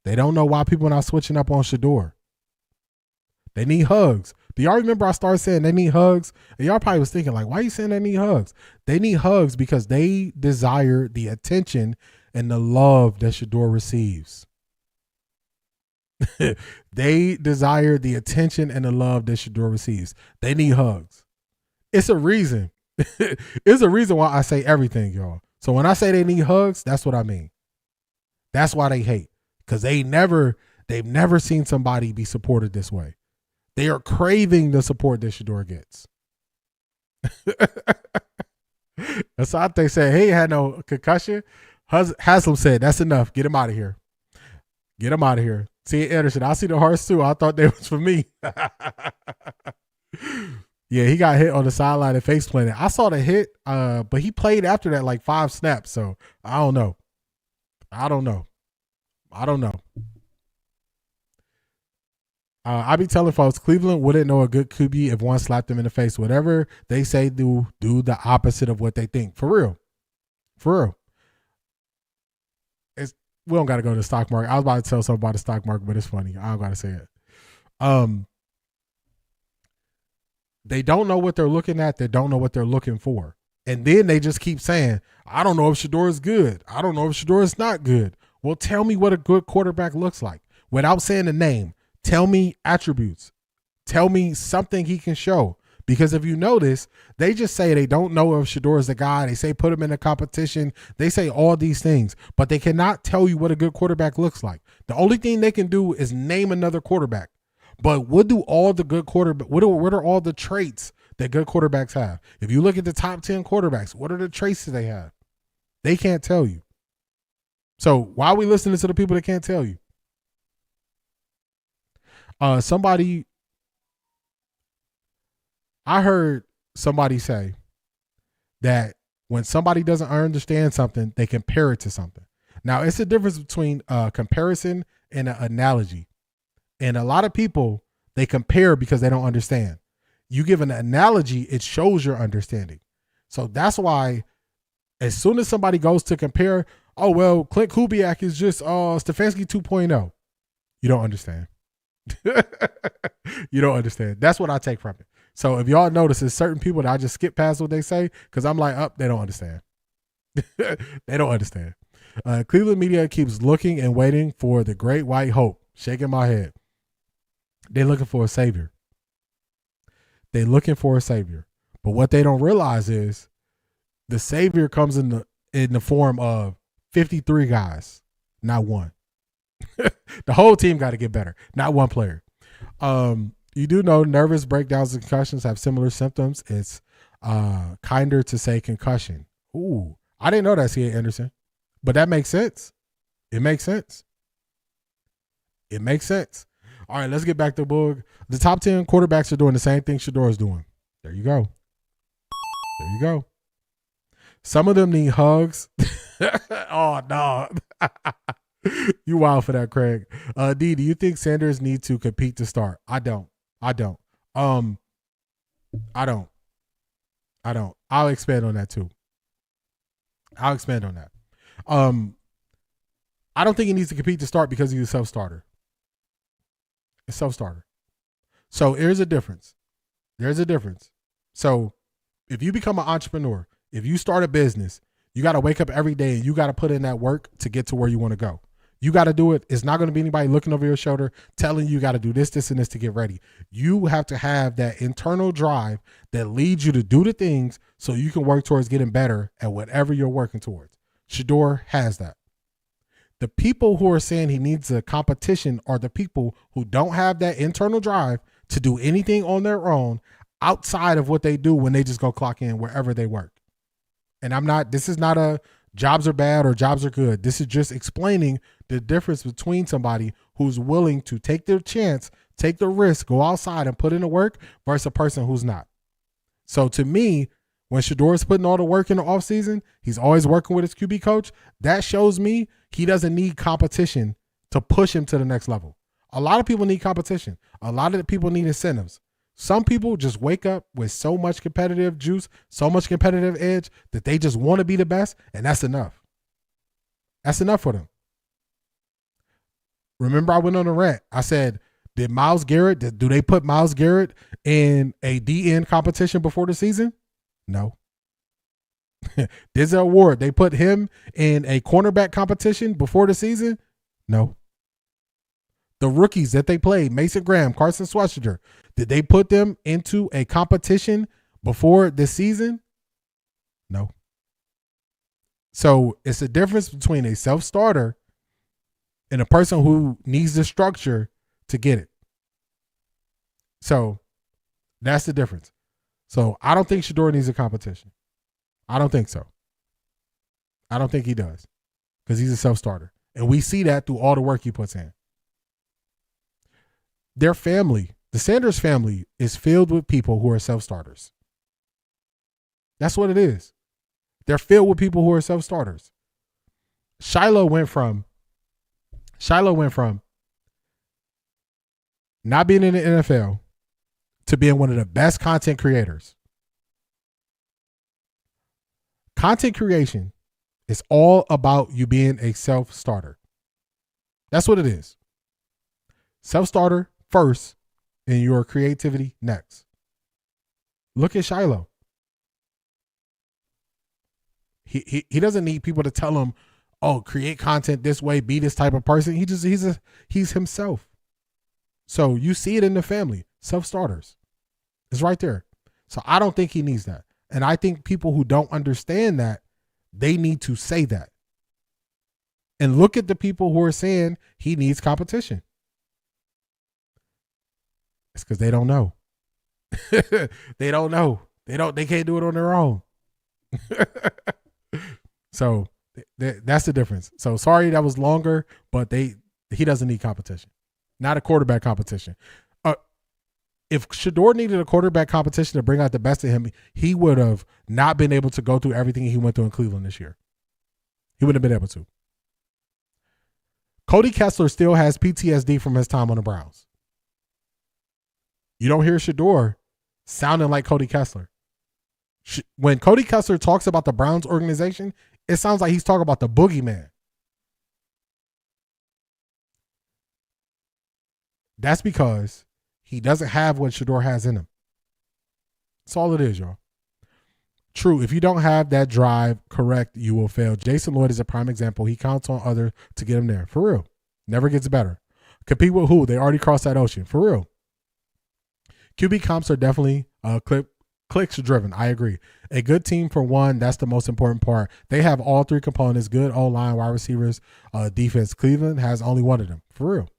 They don't know why people are not switching up on Shedeur. They need hugs. Do y'all remember I started saying they need hugs? And y'all probably was thinking, like, why are you saying they need hugs? They need hugs because they desire the attention and the love that Shedeur receives. They desire the attention and the love that Shedeur receives. They need hugs. It's a reason. It's a reason why I say everything, y'all. So when I say they need hugs, that's what I mean. That's why they hate. Because they've never seen somebody be supported this way. They are craving the support that Shedeur gets. Asante said, he had no concussion. Haslam said, that's enough. Get him out of here. Get him out of here. See, Anderson, I see the hearts too. I thought they was for me. Yeah, he got hit on the sideline and face planted. I saw the hit, but he played after that like 5 snaps. So I don't know. I be telling folks, Cleveland wouldn't know a good QB if one slapped them in the face. Whatever they say, do the opposite of what they think. For real. We don't got to go to the stock market. I was about to tell something about the stock market, but it's funny. I don't got to say it. They don't know what they're looking at. They don't know what they're looking for. And then they just keep saying, I don't know if Shedeur is good. I don't know if Shedeur is not good. Well, tell me what a good quarterback looks like. Without saying the name, tell me attributes. Tell me something he can show. Because if you notice, they just say they don't know if Shedeur is the guy. They say put him in a competition. They say all these things, but they cannot tell you what a good quarterback looks like. The only thing they can do is name another quarterback. But what do all the good quarterback? What are all the traits that good quarterbacks have? If you look at the top 10 quarterbacks, what are the traits that they have? They can't tell you. So why are we listening to the people that can't tell you? I heard somebody say that when somebody doesn't understand something, they compare it to something. Now, it's a difference between comparison and an analogy. And a lot of people, they compare because they don't understand. You give an analogy, it shows your understanding. So that's why as soon as somebody goes to compare, oh, well, Clint Kubiak is just Stefanski 2.0. You don't understand. You don't understand. That's what I take from it. So if y'all notice, there's certain people that I just skip past what they say because I'm like, they don't understand. They don't understand. Cleveland media keeps looking and waiting for the great white hope. Shaking my head. They're looking for a savior. They're looking for a savior. But what they don't realize is the savior comes in the form of 53 guys, not one. The whole team got to get better, not one player. You do know nervous breakdowns and concussions have similar symptoms. It's kinder to say concussion. Ooh, I didn't know that, C.A. Anderson. But that makes sense. It makes sense. It makes sense. All right, let's get back to the book. The top 10 quarterbacks are doing the same thing Shedeur is doing. There you go. There you go. Some of them need hugs. Oh, no. You wild for that, Craig. D, do you think Sanders needs to compete to start? I don't. I'll expand on that too. I don't think he needs to compete to start because he's a self-starter. A self-starter. So there's a difference. So if you become an entrepreneur, if you start a business, you got to wake up every day and you got to put in that work to get to where you want to go. You got to do it. It's not going to be anybody looking over your shoulder telling you got to do this, this, and this to get ready. You have to have that internal drive that leads you to do the things so you can work towards getting better at whatever you're working towards. Shedeur has that. The people who are saying he needs a competition are the people who don't have that internal drive to do anything on their own outside of what they do when they just go clock in wherever they work. And this is not a jobs are bad or jobs are good. This is just explaining the difference between somebody who's willing to take their chance, take the risk, go outside and put in the work versus a person who's not. So to me, when Shedeur is putting all the work in the offseason, he's always working with his QB coach. That shows me he doesn't need competition to push him to the next level. A lot of people need competition. A lot of the people need incentives. Some people just wake up with so much competitive juice, so much competitive edge that they just want to be the best, and that's enough. That's enough for them. Remember, I went on a rant. I said Did Myles Garrett, do they put Myles Garrett in a DN competition before the season? No. Denzel Ward, they put him in a cornerback competition before the season? No. The rookies that they played, Mason Graham, Carson Schwarzenegger, did they put them into a competition before the season? No. So it's a difference between a self-starter and a person who needs the structure to get it. So that's the difference. So I don't think Shedeur needs a competition. I don't think so. I don't think he does because he's a self-starter. And we see that through all the work he puts in. Their family, the Sanders family, is filled with people who are self-starters. That's what it is. They're filled with people who are self-starters. Shiloh went from not being in the NFL to being one of the best content creators. Content creation is all about you being a self-starter. That's what it is. Self-starter first and your creativity next. Look at Shiloh. He doesn't need people to tell him, oh, create content this way, be this type of person. He's himself. So you see it in the family, self-starters. It's right there. So I don't think he needs that. And I think people who don't understand that, they need to say that. And look at the people who are saying he needs competition. It's because they don't know. They don't know. They can't do it on their own. So that's the difference. So sorry that was longer, but he doesn't need competition. Not a quarterback competition. If Shedeur needed a quarterback competition to bring out the best in him, he would have not been able to go through everything he went through in Cleveland this year. He wouldn't have been able to. Cody Kessler still has PTSD from his time on the Browns. You don't hear Shedeur sounding like Cody Kessler. When Cody Kessler talks about the Browns organization, it sounds like he's talking about the boogeyman. That's because he doesn't have what Shedeur has in him. That's all it is, y'all. True, if you don't have that drive correct, you will fail. Jason Lloyd is a prime example. He counts on others to get him there. For real. Never gets better. Compete with who? They already crossed that ocean. For real. QB comps are definitely clicks driven. I agree. A good team for one, that's the most important part. They have all three components, good O-line, wide receivers, defense. Cleveland has only one of them. For real.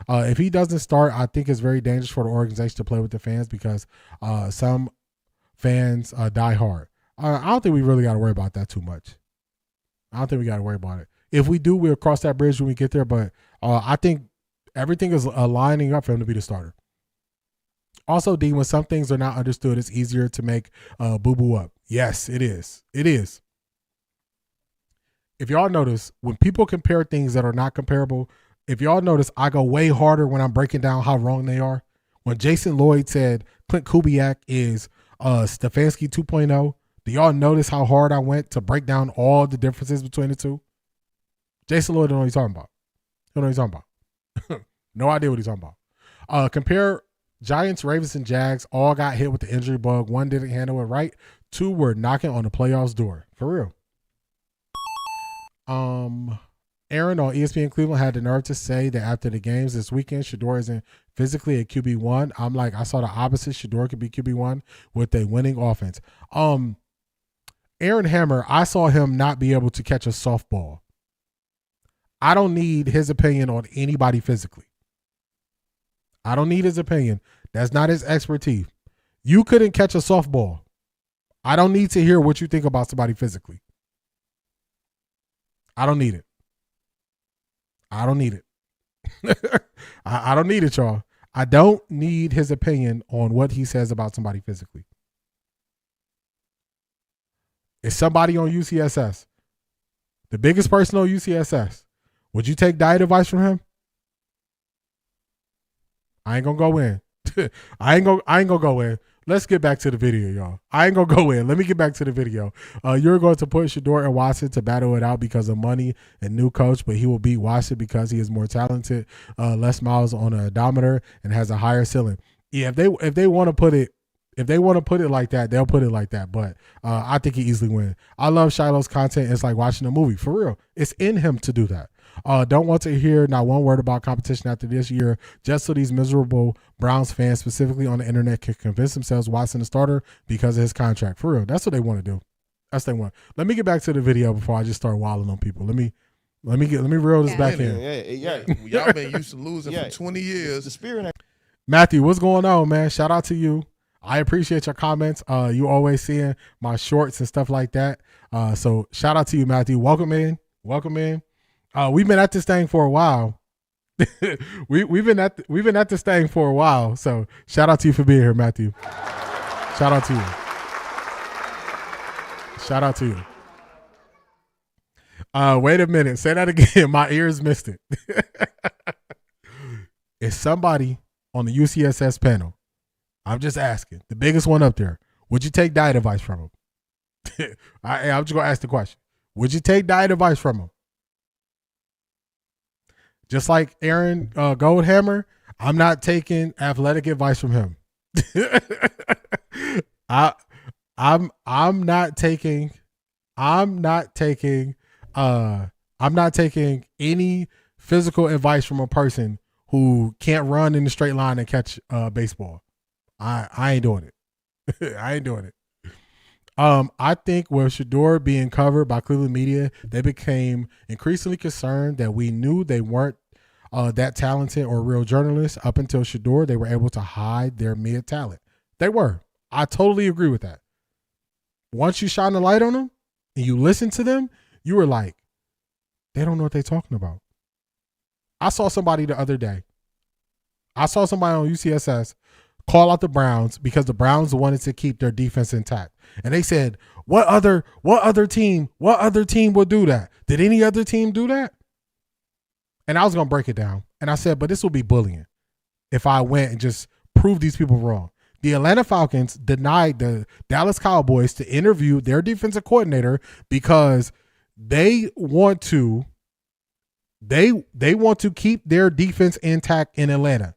If he doesn't start, I think it's very dangerous for the organization to play with the fans because some fans die hard. I don't think we really got to worry about that too much. I don't think we got to worry about it. If we do, we'll cross that bridge when we get there. But I think everything is lining up for him to be the starter. Also, D, when some things are not understood, it's easier to make boo-boo up. Yes, it is. It is. If y'all notice, when people compare things that are not comparable, if y'all notice, I go way harder when I'm breaking down how wrong they are. When Jason Lloyd said Clint Kubiak is Stefanski 2.0, do y'all notice how hard I went to break down all the differences between the two? Jason Lloyd don't know what he's talking about. He don't know what he's talking about. No idea what he's talking about. Compare Giants, Ravens, and Jags all got hit with the injury bug. One didn't handle it right. Two were knocking on the playoffs door. For real. Aaron on ESPN Cleveland had the nerve to say that after the games this weekend, Shedeur isn't physically a QB1. I'm like, I saw the opposite. Shedeur could be QB1 with a winning offense. Aaron Hammer, I saw him not be able to catch a softball. I don't need his opinion on anybody physically. I don't need his opinion. That's not his expertise. You couldn't catch a softball. I don't need to hear what you think about somebody physically. I don't need it. I don't need it. I don't need it, y'all. I don't need his opinion on what he says about somebody physically. Is somebody on UCSS, the biggest person on UCSS, would you take diet advice from him? I ain't gonna go in. I ain't gonna go in. let's get back to the video, y'all. I ain't gonna go in. Let me get back to the video. You're going to put Shedeur and Watson to battle it out because of money and new coach, but he will beat Watson because he is more talented, less miles on an odometer, and has a higher ceiling. Yeah, if they want to put it. If they want to put it like that, they'll put it like that. But I think he easily wins. I love Shiloh's content. It's like watching a movie. For real. It's in him to do that. Don't want to hear not one word about competition after this year, just so these miserable Browns fans, specifically on the internet, can convince themselves Watson the starter because of his contract. For real. That's what they want to do. That's what they want. Let me get back to the video before I just start wilding on people. Let me reel this back in. Yeah. Y'all been used to losing for 20 years. The spirit. Matthew, what's going on, man? Shout out to you. I appreciate your comments. You always seeing my shorts and stuff like that. So shout out to you, Matthew. Welcome in. We've been at this thing for a while. we've been at this thing for a while. So shout out to you for being here, Matthew. Shout out to you. Wait a minute. Say that again. My ears missed it. Is somebody on the UCSS panel? I'm just asking. The biggest one up there. Would you take diet advice from him? I'm just going to ask the question. Would you take diet advice from him? Just like Aaron Goldhammer, I'm not taking athletic advice from him. I'm not taking any physical advice from a person who can't run in a straight line and catch baseball. I ain't doing it. I ain't doing it. I think with Shedeur being covered by Cleveland media, they became increasingly concerned that we knew they weren't that talented or real journalists. Up until Shedeur, they were able to hide their mid talent. They were. I totally agree with that. Once you shine the light on them and you listen to them, you were like, they don't know what they're talking about. I saw somebody the other day. I saw somebody on UCSS call out the Browns because the Browns wanted to keep their defense intact. And they said, what other team would do that? Did any other team do that? And I was going to break it down. And I said, but this will be bullying if I went and just proved these people wrong. The Atlanta Falcons denied the Dallas Cowboys to interview their defensive coordinator because they want to keep their defense intact in Atlanta.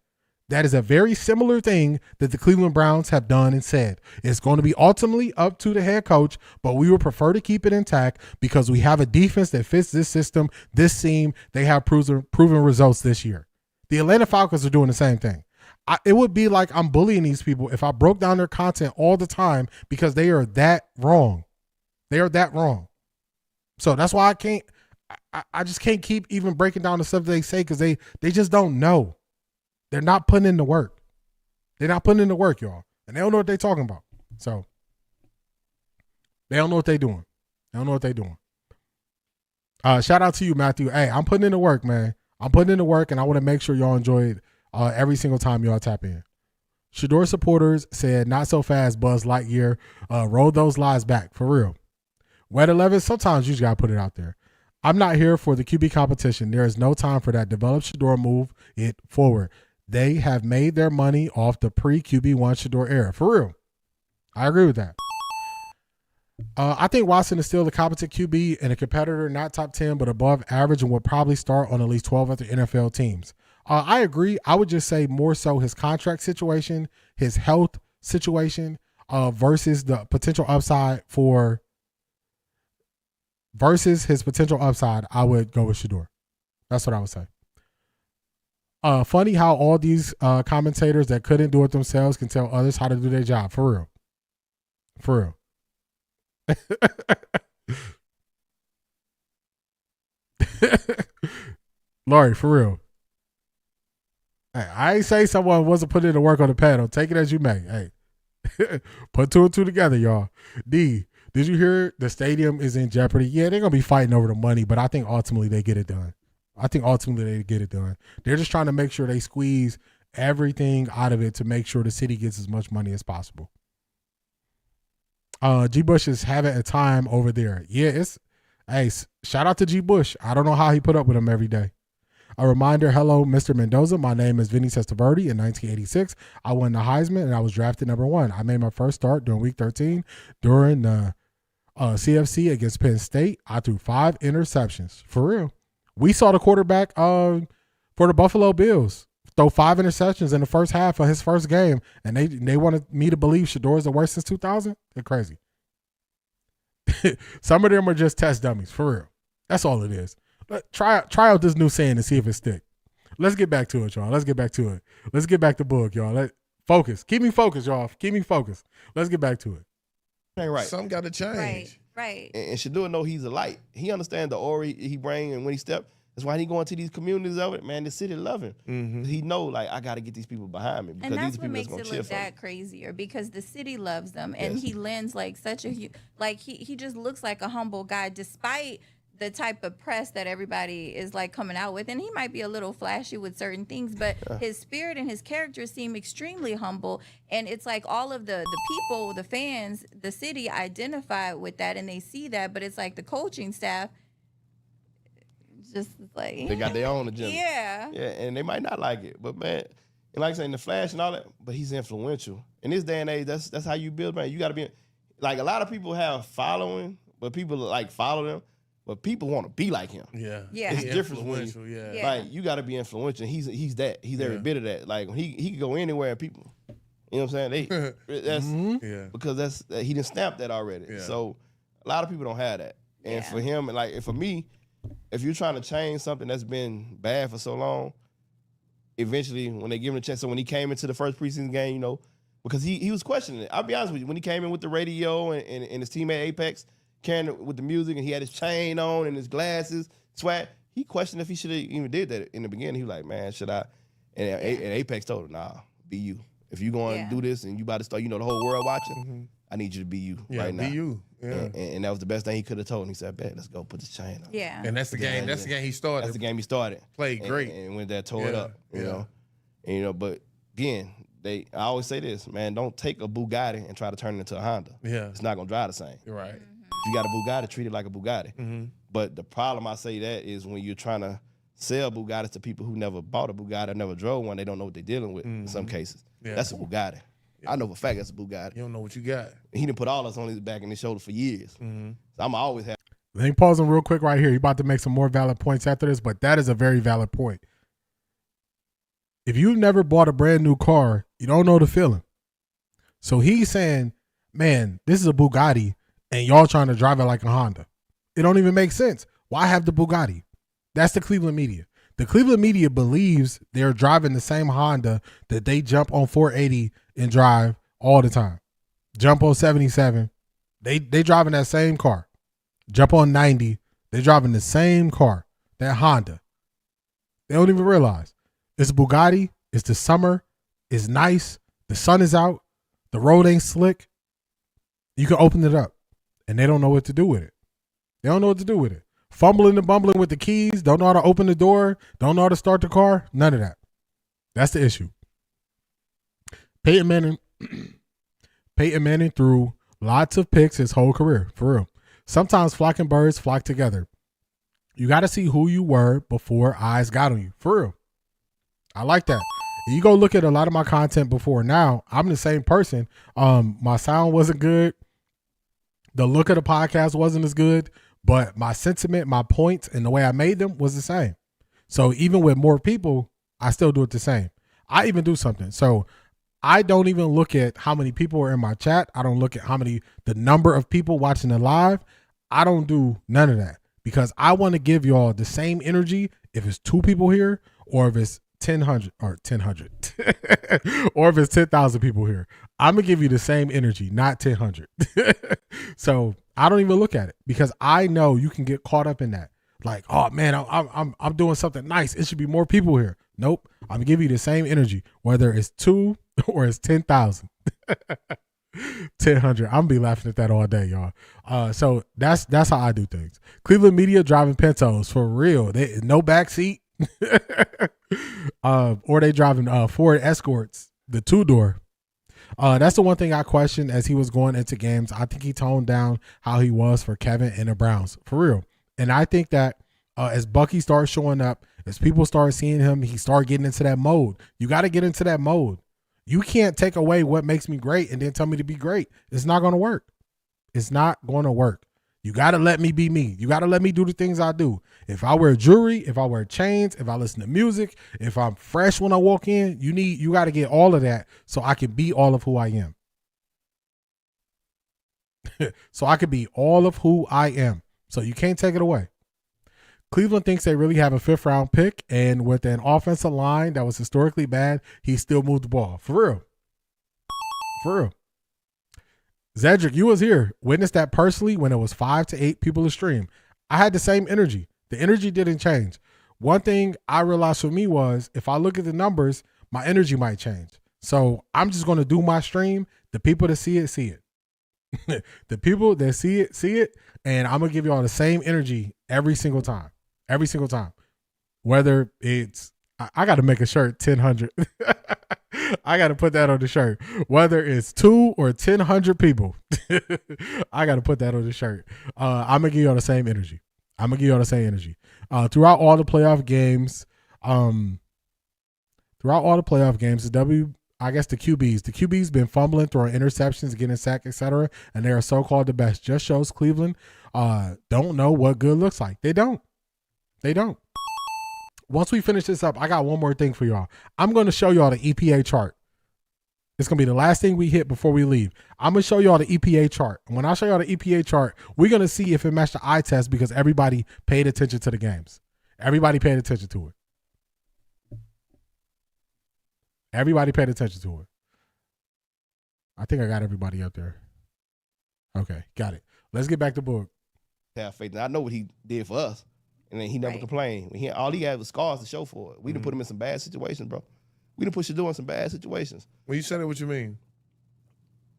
That is a very similar thing that the Cleveland Browns have done and said. It's going to be ultimately up to the head coach, but we would prefer to keep it intact because we have a defense that fits this system, this scheme. They have proven results this year. The Atlanta Falcons are doing the same thing. It would be like I'm bullying these people if I broke down their content all the time because they are that wrong. They are that wrong. So that's why I just can't keep even breaking down the stuff they say because they just don't know. They're not putting in the work. They're not putting in the work, y'all. And they don't know what they're talking about. So they don't know what they're doing. Shout out to you, Matthew. Hey, I'm putting in the work, man. I'm putting in the work, and I want to make sure y'all enjoy it every single time y'all tap in. Shedeur supporters said, not so fast, Buzz Lightyear. Roll those lies back, for real. Wet 11, sometimes you just got to put it out there. I'm not here for the QB competition. There is no time for that. Develop Shedeur, move it forward. They have made their money off the pre-QB1 Shedeur era. For real. I agree with that. I think Watson is still a competent QB and a competitor, not top 10, but above average, and will probably start on at least 12 other NFL teams. I agree. I would just say more so his contract situation, his health situation, versus the potential upside versus his potential upside. I would go with Shedeur. That's what I would say. Funny how all these commentators that couldn't do it themselves can tell others how to do their job. For real. For real. Laurie, for real. Hey, I ain't say someone wasn't putting in the work on the panel. Take it as you may. Hey, put two and two together, y'all. D, did you hear the stadium is in jeopardy? Yeah, they're going to be fighting over the money, but I think ultimately they get it done. They're just trying to make sure they squeeze everything out of it to make sure the city gets as much money as possible. G. Bush is having a time over there. Yeah, hey, shout out to G. Bush. I don't know how he put up with him every day. A reminder, hello, Mr. Mendoza. My name is Vinny Testaverde. In 1986, I won the Heisman, and I was drafted number 1. I made my first start during Week 13 during the CFC against Penn State. I threw 5 interceptions. For real. We saw the quarterback for the Buffalo Bills throw 5 interceptions in the first half of his first game, and they wanted me to believe Shedeur is the worst since 2000? They're crazy. Some of them are just test dummies, for real. That's all it is. Try out this new saying and see if it stick. Let's get back to it, y'all. Let's get back to it. Let's get back to book, y'all. Focus. Keep me focused, y'all. Keep me focused. Let's get back to it. Ain't right. Something got to change. Right. And Shedeur know he's a light. He understands the aura he bring, and when he step, that's why he go into these communities of it. Man, the city love him. Mm-hmm. He know, like, I got to get these people behind me because And that's these are what people makes that's it gonna look cheer for me. that crazier because the city loves them, and Yes. he lends like such a like he just looks like a humble guy despite the type of press that everybody is like coming out with, and he might be a little flashy with certain things, but his spirit and his character seem extremely humble, and it's like all of the people, the fans, the city identify with that, and they see that, but it's like the coaching staff just like They got their own agenda. Yeah, and they might not like it, but man, and like I say, in the flash and all that, but he's influential. In this day and age, that's how you build, man. You got to be like, a lot of people have following, but people like follow them. But people want to be like him. Yeah. It's different when Influential, yeah. Like, you got to be influential. He's that. He's every bit of that. Like, he can go anywhere and people, you know what I'm saying? That's because he didn't stamp that already. Yeah. So a lot of people don't have that. And for him, like, for me, if you're trying to change something that's been bad for so long, eventually when they give him a chance, so when he came into the first preseason game, you know, because he was questioning it. I'll be honest with you, when he came in with the radio and his teammate Apex, carrying it with the music, and he had his chain on and his glasses, swag. He questioned if he should have even did that in the beginning. He was like, man, should I? And Apex told him, nah, be you. If you going to do this and you about to start, you know, the whole world watching, I need you to be you right now. Be you. Yeah. And that was the best thing he could have told him. He said, bet, let's go put this chain on. Yeah. And that's the game. That's the game he started. That's the game he started. Played great. And went there, tore it up. You know. And, you know, but again, I always say this, man, don't take a Bugatti and try to turn it into a Honda. Yeah. It's not gonna drive the same. Right. If you got a Bugatti, treat it like a Bugatti. Mm-hmm. But the problem I say that is when you're trying to sell Bugattis to people who never bought a Bugatti or never drove one, they don't know what they're dealing with in some cases. Yeah. That's a Bugatti. I know for a fact that's a Bugatti. You don't know what you got. He done put all this on his back and his shoulder for years. Mm-hmm. So I'm always have. Let me pause him real quick right here. He's about to make some more valid points after this, but that is a very valid point. If you've never bought a brand new car, you don't know the feeling. So he's saying, man, this is a Bugatti, and y'all trying to drive it like a Honda. It don't even make sense. Why have the Bugatti? That's the Cleveland media. The Cleveland media believes they're driving the same Honda that they jump on 480 and drive all the time. Jump on 77. They driving that same car. Jump on 90. They driving the same car, that Honda. They don't even realize. It's a Bugatti. It's the summer. It's nice. The sun is out. The road ain't slick. You can open it up. And they don't know what to do with it. They don't know what to do with it. Fumbling and bumbling with the keys. Don't know how to open the door. Don't know how to start the car. None of that. That's the issue. Peyton Manning threw lots of picks his whole career, for real. Sometimes flocking birds flock together. You got to see who you were before eyes got on you, for real. I like that. You go look at a lot of my content before now. I'm the same person. My sound wasn't good. The look of the podcast wasn't as good, but my sentiment, my points, and the way I made them was the same. So even with more people, I still do it the same. I even do something. So I don't even look at how many people are in my chat. I don't look at the number of people watching it live. I don't do none of that because I want to give y'all the same energy if it's 2 people here or if it's 1,000 or 1,000 or if it's 10,000 people here. I'm going to give you the same energy, not 1,000. So I don't even look at it because I know you can get caught up in that. Like, oh man, I'm doing something nice. It should be more people here. Nope. I'm gonna give you the same energy, whether it's 2 or it's 10,000. 1,000. I'm gonna be laughing at that all day, y'all. So that's how I do things. Cleveland media driving Pintos for real. They no backseat. Or they driving Ford Escorts, the 2-door. That's the one thing I questioned as he was going into games. I think he toned down how he was for Kevin and the Browns, for real. And I think that as Bucky starts showing up As people start seeing him, he start getting into that mode. You got to get into that mode. You can't take away what makes me great and then tell me to be great. It's not going to work. It's not going to work. You got to let me be me. You got to let me do the things I do. If I wear jewelry, if I wear chains, if I listen to music, if I'm fresh when I walk in, you got to get all of that so I can be all of who I am. So I can be all of who I am. So you can't take it away. Cleveland thinks they really have a 5th round pick, and with an offensive line that was historically bad, he still moved the ball. For real. For real. Zedric, you was here. Witnessed that personally when it was 5 to 8 people to stream. I had the same energy. The energy didn't change. One thing I realized for me was if I look at the numbers, my energy might change. So I'm just going to do my stream. The people that see it, see it. The people that see it. And I'm going to give you all the same energy every single time. Every single time. Whether it's, I got to make a shirt 1000. I got to put that on the shirt. Whether it's 2 or 1,000 people, I got to put that on the shirt. I'm going to give you all the same energy. Throughout all the playoff games, the QB's been fumbling, throwing interceptions, getting sacked, etc. And they are so-called the best. Just shows Cleveland don't know what good looks like. They don't. Once we finish this up, I got one more thing for y'all. I'm going to show y'all the EPA chart. It's going to be the last thing we hit before we leave. I'm going to show y'all the EPA chart. And when I show y'all the EPA chart, we're going to see if it matched the eye test because everybody paid attention to the games. Everybody paid attention to it. I think I got everybody up there. Okay, got it. Let's get back to Boog. Have faith. I know what he did for us. And then he never complained. All he had was scars to show for it. We done put him in some bad situations, bro. We done put Shedeur in some bad situations. When you said it, what you mean?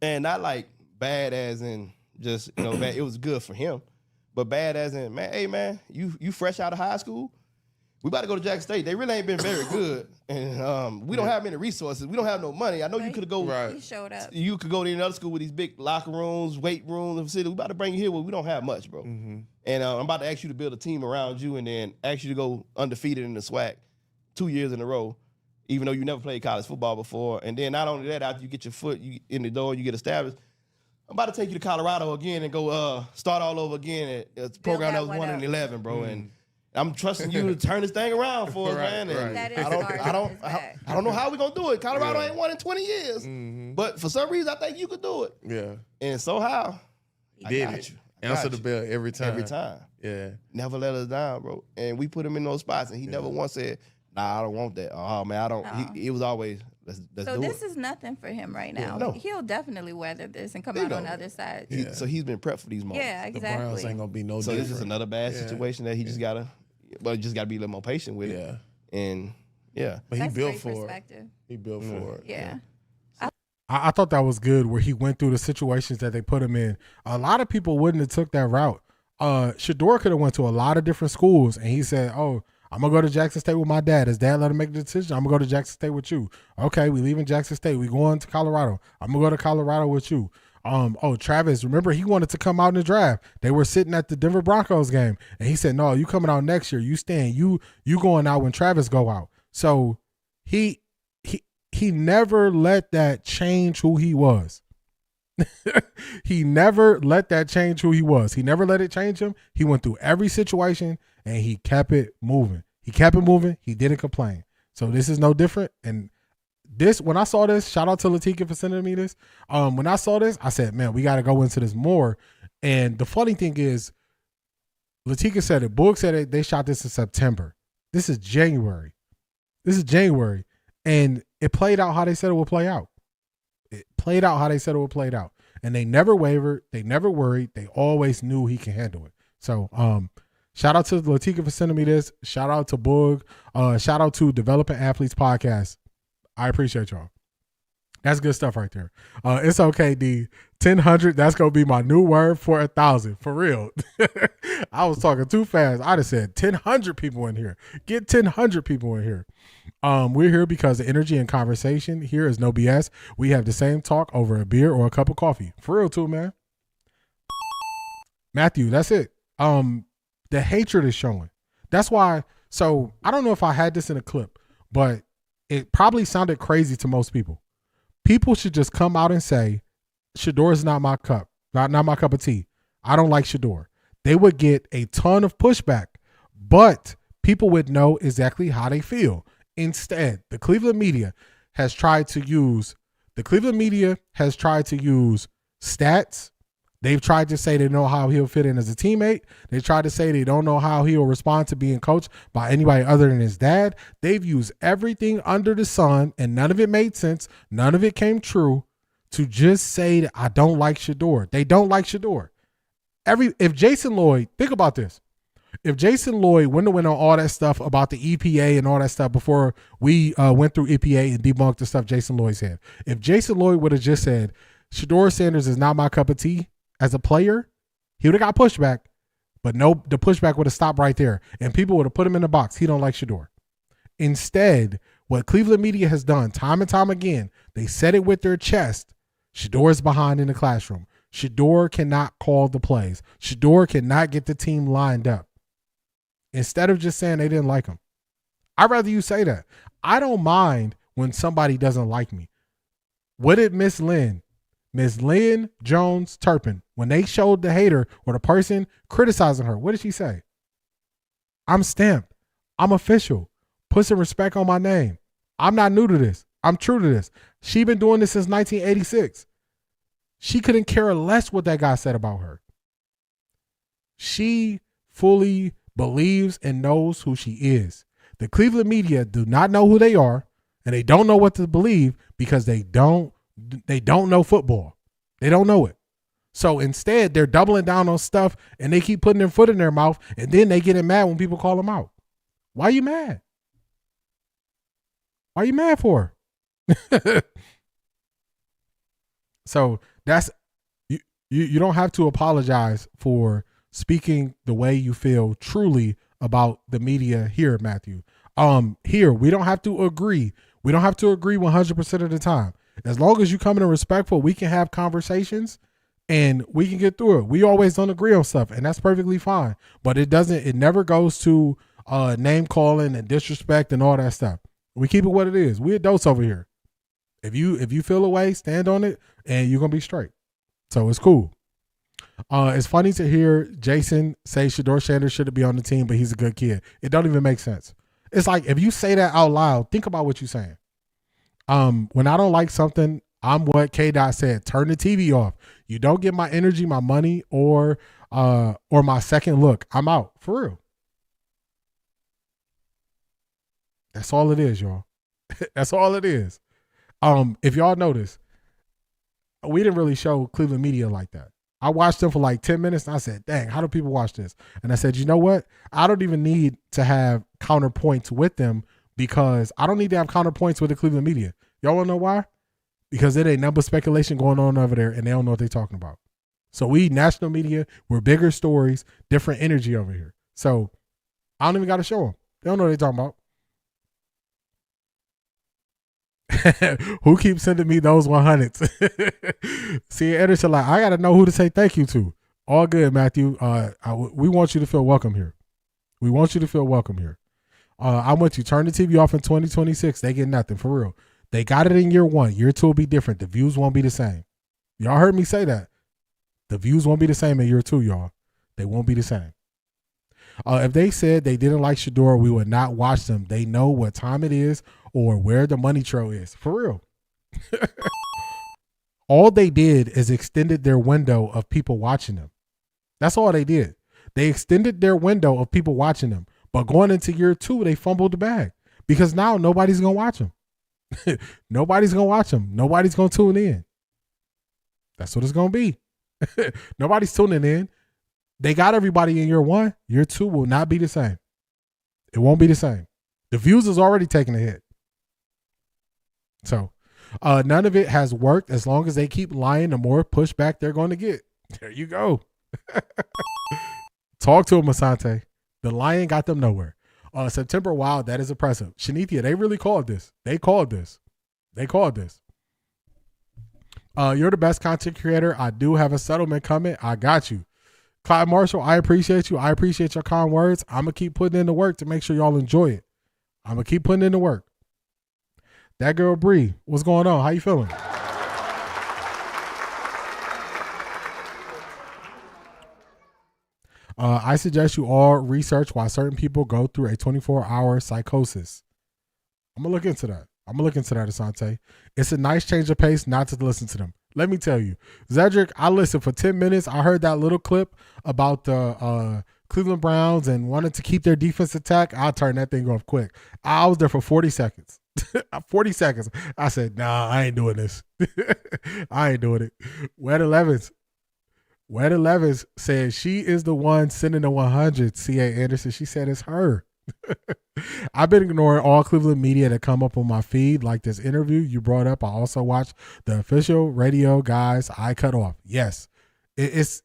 And not like bad as in just, bad. It was good for him. But bad as in, man, hey, man, you fresh out of high school? We about to go to Jackson State. They really ain't been very good. And we don't have many resources. We don't have no money. I know you could go. He showed up. You could go to another school with these big locker rooms, weight rooms. We about to bring you here where we don't have much, bro. Mm-hmm. And I'm about to ask you to build a team around you and then ask you to go undefeated in the SWAC 2 years in a row, even though you never played college football before. And then not only that, after you get your foot in the door, you get established, I'm about to take you to Colorado again and go start all over again at a program that was 1-11, bro. Mm-hmm. And I'm trusting you to turn this thing around for us, man. And I don't know how we're gonna do it. Colorado ain't won in 20 years. Mm-hmm. But for some reason I think you could do it. Yeah. And so how? I got you. Answer the bell every time. Every time. Yeah. Never let us down, bro. And we put him in those spots and he never once said, nah, I don't want that. Oh man, I don't. It was always let's do it. This is nothing for him right now. No. He'll definitely weather this and come out on the other side. So he's been prepped for these moments. Yeah, exactly. The Browns ain't gonna be no different. So this is another bad situation that he just gotta be a little more patient with it. And but he built for it. He built for it. Yeah. I thought that was good where he went through the situations that they put him in. A lot of people wouldn't have took that route. Shedeur could have went to a lot of different schools and he said, oh, I'm going to go to Jackson State with my dad. His dad let him make the decision. I'm going to go to Jackson State with you. Okay, we leaving Jackson State. We going to Colorado. I'm going to go to Colorado with you. Travis, remember he wanted to come out in the draft. They were sitting at the Denver Broncos game. And he said, no, you coming out next year. You staying. You going out when Travis go out. So he never let that change who he was. He never let that change who he was. He never let it change him. He went through every situation and he kept it moving. He didn't complain. So this is no different. And when I saw this, shout out to Latika for sending me this. When I saw this, I said, man, we got to go into this more. And the funny thing is, Latika said it. Boog said it. They shot this in September. This is January. And it played out how they said it would play out. And they never wavered. They never worried. They always knew he can handle it. So shout out to Latika for sending me this. Shout out to Boog. Shout out to Developing Athletes Podcast. I appreciate y'all. That's good stuff right there. It's okay, D. 1,000. That's going to be my new word for 1,000. For real. I was talking too fast. I just said 1,000 people in here. Get 1,000 people in here. We're here because the energy and conversation here is no BS. We have the same talk over a beer or a cup of coffee. For real too, man. Matthew, that's it. The hatred is showing. That's why So I don't know if I had this in a clip, but it probably sounded crazy to most people. People should just come out and say, Shedeur is not my cup, not my cup of tea. I don't like Shedeur. They would get a ton of pushback, but people would know exactly how they feel. Instead, the Cleveland media has tried to use stats. They've tried to say they know how he'll fit in as a teammate. They tried to say they don't know how he'll respond to being coached by anybody other than his dad. They've used everything under the sun, and none of it made sense. None of it came true to just say that I don't like Shedeur. They don't like Shedeur. If Jason Lloyd, think about this. If Jason Lloyd went on all that stuff about the EPA and all that stuff before we went through EPA and debunked the stuff Jason Lloyd said, if Jason Lloyd would have just said, Shedeur Sanders is not my cup of tea as a player, he would have got pushback, but no, the pushback would have stopped right there, and people would have put him in the box. He don't like Shedeur. Instead, what Cleveland media has done time and time again, they said it with their chest. Shedeur is behind in the classroom. Shedeur cannot call the plays. Shedeur cannot get the team lined up. Instead of just saying they didn't like him. I'd rather you say that. I don't mind when somebody doesn't like me. What did Miss Lynn Jones Turpin, when they showed the hater or the person criticizing her, what did she say? I'm stamped. I'm official. Put some respect on my name. I'm not new to this. I'm true to this. She been doing this since 1986. She couldn't care less what that guy said about her. She fully believes and knows who she is. The Cleveland media do not know who they are, and they don't know what to believe because they don't know football. They don't know it. So instead, they're doubling down on stuff, and they keep putting their foot in their mouth, and then they get mad when people call them out. Why are you mad? Why are you mad for? So that's you don't have to apologize for speaking the way you feel truly about the media here, Matthew. Here, we don't have to agree. We don't have to agree 100% of the time. As long as you come in respectful, we can have conversations and we can get through it. We always don't agree on stuff, and that's perfectly fine. But it never goes to name calling and disrespect and all that stuff. We keep it what it is. We adults over here. If you feel a way, stand on it, and you're gonna be straight. So it's cool. It's funny to hear Jason say Shedeur Sanders shouldn't be on the team, but he's a good kid. It don't even make sense. It's like if you say that out loud, think about what you're saying. When I don't like something, I'm what K-Dot said. Turn the TV off. You don't get my energy, my money, or my second look. I'm out for real. That's all it is, y'all. That's all it is. If y'all notice, we didn't really show Cleveland media like that. I watched them for like 10 minutes and I said, dang, how do people watch this? And I said, you know what? I don't even need to have counterpoints with them because I don't need to have counterpoints with the Cleveland media. Y'all want to know why? Because it ain't number speculation going on over there and they don't know what they're talking about. So we, national media, we're bigger stories, different energy over here. So I don't even got to show them. They don't know what they're talking about. Who keeps sending me those 100s? See, Anderson, like, I got to know who to say thank you to. All good, Matthew. We want you to feel welcome here. We want you to feel welcome here. I want you to turn the TV off in 2026. They get nothing, for real. They got it in year one. Year two will be different. The views won't be the same. Y'all heard me say that. The views won't be the same in year two, y'all. They won't be the same. If they said they didn't like Shedeur, we would not watch them. They know what time it is or where the money trail is. For real. All they did is extended their window of people watching them. That's all they did. They extended their window of people watching them. But going into year two, they fumbled the bag because now nobody's going to watch them. Nobody's going to watch them. Nobody's going to tune in. That's what it's going to be. Nobody's tuning in. They got everybody in year one. Year two will not be the same. It won't be the same. The views is already taking a hit. So none of it has worked. As long as they keep lying, the more pushback they're going to get. There you go. Talk to him, Asante. The lying got them nowhere. September Wild, that is impressive. Shanithia, they really called this. They called this. You're the best content creator. I do have a settlement coming. I got you. Clyde Marshall, I appreciate you. I appreciate your kind words. I'm going to keep putting in the work to make sure y'all enjoy it. I'm going to keep putting in the work. That girl Bree, what's going on? How you feeling? I suggest you all research why certain people go through a 24-hour psychosis. I'm going to look into that. Asante. It's a nice change of pace not to listen to them. Let me tell you, Zedric, I listened for 10 minutes. I heard that little clip about the Cleveland Browns and wanted to keep their defense attack. I'll turn that thing off quick. I was there for 40 seconds. 40 seconds. I said, nah, I ain't doing this. I ain't doing it. Wet 11s said she is the one sending the 100, C.A. Anderson. She said it's her. I've been ignoring all Cleveland media that come up on my feed, like this interview you brought up. I also watched the official radio guys I cut off. Yes, it's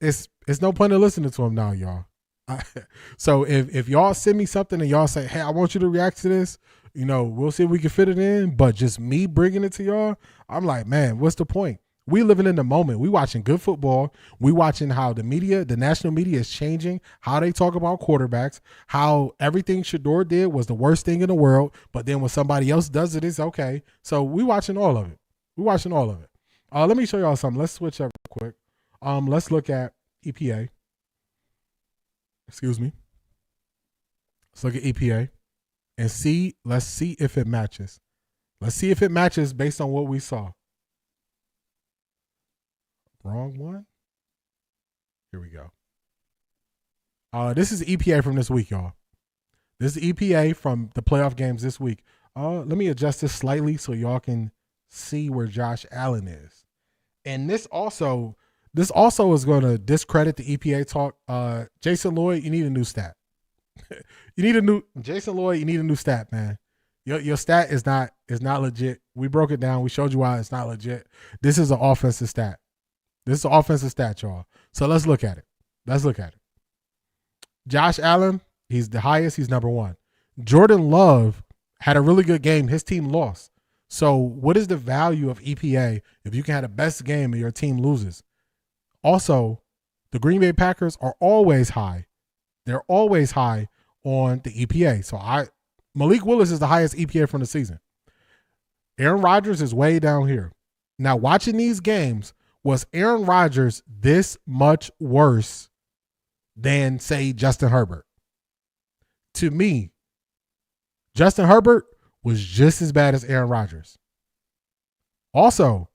no point in listening to them now, y'all. So if y'all send me something and y'all say, hey, I want you to react to this, we'll see if we can fit it in. But just me bringing it to y'all, I'm like, man, what's the point? We living in the moment. We watching good football. We watching how the media, the national media is changing, how they talk about quarterbacks, how everything Shedeur did was the worst thing in the world. But then when somebody else does it, it's okay. So we watching all of it. Let me show y'all something. Let's switch up real quick. Let's look at EPA. Excuse me. Let's look at EPA and let's see if it matches. Let's see if it matches based on what we saw. Wrong one. Here we go. This is EPA from this week, y'all. This is EPA from the playoff games this week. Let me adjust this slightly so y'all can see where Josh Allen is. And this also is going to discredit the EPA talk. Jason Lloyd, you need a new stat. Jason Lloyd, you need a new stat, man. Your stat is not legit. We broke it down. We showed you why it's not legit. This is an offensive stat. This is an offensive stat, y'all. So let's look at it. Josh Allen, he's the highest. He's number one. Jordan Love had a really good game. His team lost. So what is the value of EPA if you can have the best game and your team loses? Also, the Green Bay Packers are always high. They're always high on the EPA. So Malik Willis is the highest EPA from the season. Aaron Rodgers is way down here. Now, watching these games, was Aaron Rodgers this much worse than, say, Justin Herbert? To me, Justin Herbert was just as bad as Aaron Rodgers. Also,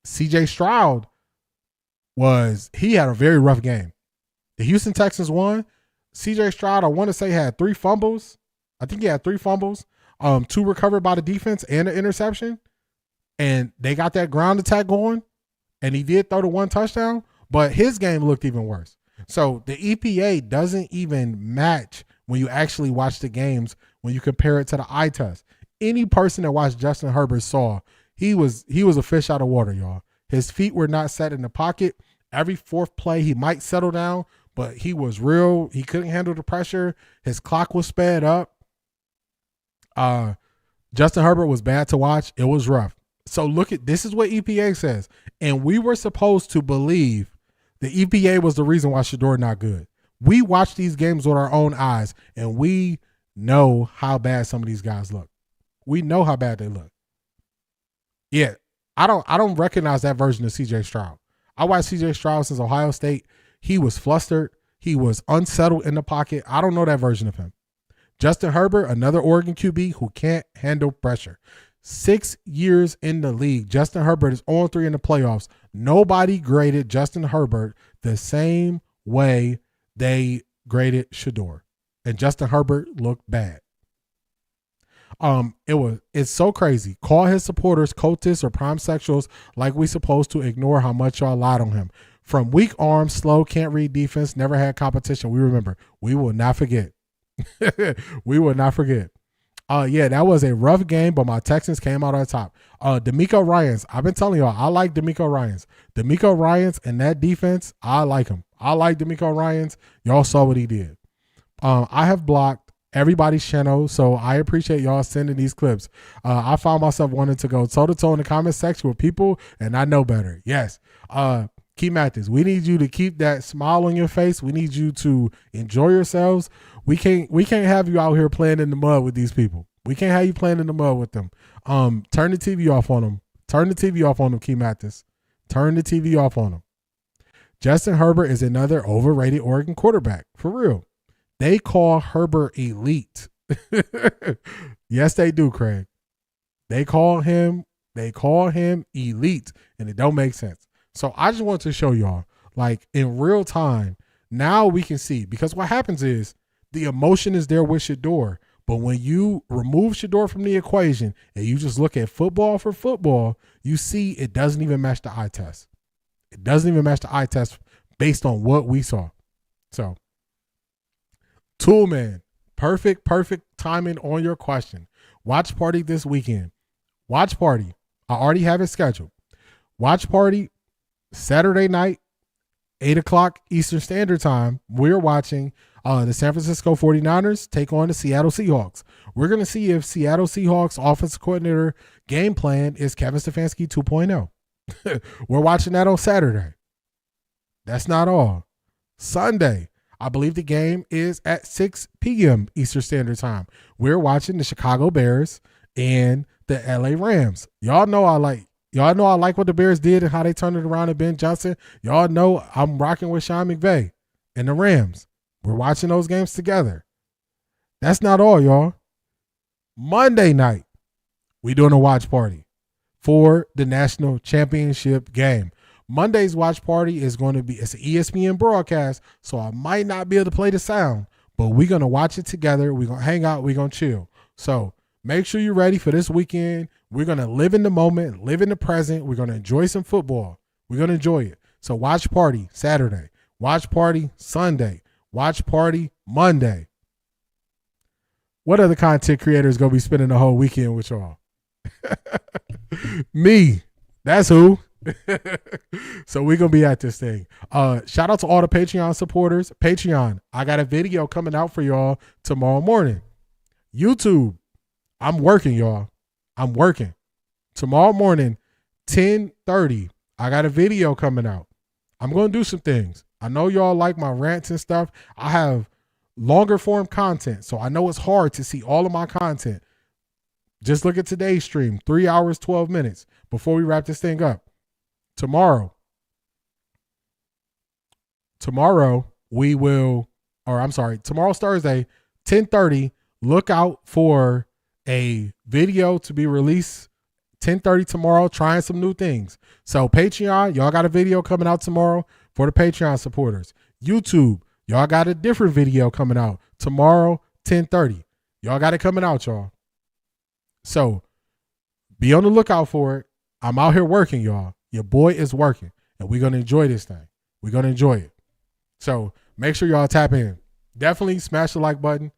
C.J. Stroud he had a very rough game. The Houston Texans won. C.J. Stroud, I want to say, had 3 fumbles. I think he had 3 fumbles, 2 recovered by the defense and an interception. And they got that ground attack going. And he did throw the 1 touchdown, but his game looked even worse. So the EPA doesn't even match when you actually watch the games, when you compare it to the eye test. Any person that watched Justin Herbert saw he was a fish out of water, y'all. His feet were not set in the pocket. Every 4th play, he might settle down, but he was real. He couldn't handle the pressure. His clock was sped up. Justin Herbert was bad to watch. It was rough. So this is what EPA says. And we were supposed to believe the EPA was the reason why Shedeur not good. We watch these games with our own eyes, and we know how bad some of these guys look. We know how bad they look. Yeah, I don't recognize that version of C.J. Stroud. I watched C.J. Stroud since Ohio State. He was flustered. He was unsettled in the pocket. I don't know that version of him. Justin Herbert, another Oregon QB who can't handle pressure. 6 years in the league, Justin Herbert is 0-3 in the playoffs. Nobody graded Justin Herbert the same way they graded Shedeur. And Justin Herbert looked bad. It's so crazy. Call his supporters cultists or prime sexuals like we supposed to ignore how much y'all lied on him. From weak arms, slow, can't read defense, never had competition. We remember. We will not forget. We will not forget. Yeah, that was a rough game, but my Texans came out on top. D'Amico Ryans, I've been telling y'all, I like D'Amico Ryans. D'Amico Ryans and that defense, I like him. I like D'Amico Ryans. Y'all saw what he did. I have blocked everybody's channel, so I appreciate y'all sending these clips. I found myself wanting to go toe-to-toe in the comment section with people, and I know better. Yes. Key Mathis, we need you to keep that smile on your face. We need you to enjoy yourselves. We can't have you out here playing in the mud with these people. We can't have you playing in the mud with them. Turn the TV off on them. Turn the TV off on them, Key Mathis. Turn the TV off on them. Justin Herbert is another overrated Oregon quarterback. For real. They call Herbert elite. Yes, they do, Craig. They call him elite, and it don't make sense. So I just want to show y'all, like, in real time, now we can see, because what happens is the emotion is there with Shedeur, but when you remove Shedeur from the equation and you just look at football for football, you see it doesn't even match the eye test. It doesn't even match the eye test based on what we saw. So, Toolman, perfect timing on your question. Watch party this weekend. Watch party. I already have it scheduled. Watch party Saturday night, 8 o'clock Eastern Standard Time. We're watching the San Francisco 49ers take on the Seattle Seahawks. We're going to see if Seattle Seahawks offensive coordinator game plan is Kevin Stefanski 2.0. We're watching that on Saturday. That's not all. Sunday, I believe the game is at 6 p.m. Eastern Standard Time. We're watching the Chicago Bears and the LA Rams. Y'all know I like what the Bears did and how they turned it around at Ben Johnson. Y'all know I'm rocking with Sean McVay and the Rams. We're watching those games together. That's not all, y'all. Monday night, we doing a watch party for the national championship game. Monday's watch party is going to be, it's an ESPN broadcast, so I might not be able to play the sound, but we're going to watch it together. We're going to hang out. We're going to chill. So make sure you're ready for this weekend. We're going to live in the moment, live in the present. We're going to enjoy some football. We're going to enjoy it. So watch party Saturday, watch party Sunday, watch party Monday. What other content creators going to be spending the whole weekend with y'all? Me. That's who. So we're going to be at this thing. Shout out to all the Patreon supporters. Patreon, I got a video coming out for y'all tomorrow morning. YouTube, I'm working, y'all. I'm working. Tomorrow morning, 10:30, I got a video coming out. I'm going to do some things. I know y'all like my rants and stuff. I have longer form content, so I know it's hard to see all of my content. Just look at today's stream, 3 hours, 12 minutes before we wrap this thing up. Tomorrow's Thursday, 10:30. Look out for a video to be released 10:30 tomorrow, trying some new things. So Patreon, y'all got a video coming out tomorrow for the Patreon supporters. YouTube, y'all got a different video coming out tomorrow, 10:30. Y'all got it coming out, y'all. So be on the lookout for it. I'm out here working, y'all. Your boy is working, and we're going to enjoy this thing. We're going to enjoy it. So make sure y'all tap in. Definitely smash the like button.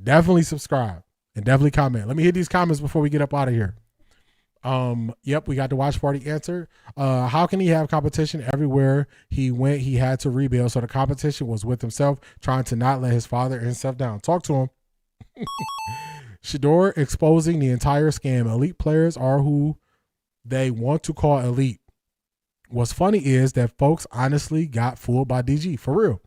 Definitely subscribe. And definitely comment. Let me hit these comments before we get up out of here. Yep, we got the watch party answer. How can he have competition everywhere he went? He had to rebuild. So the competition was with himself, trying to not let his father and himself down. Talk to him. Shedeur exposing the entire scam. Elite players are who they want to call elite. What's funny is that folks honestly got fooled by DG. For real.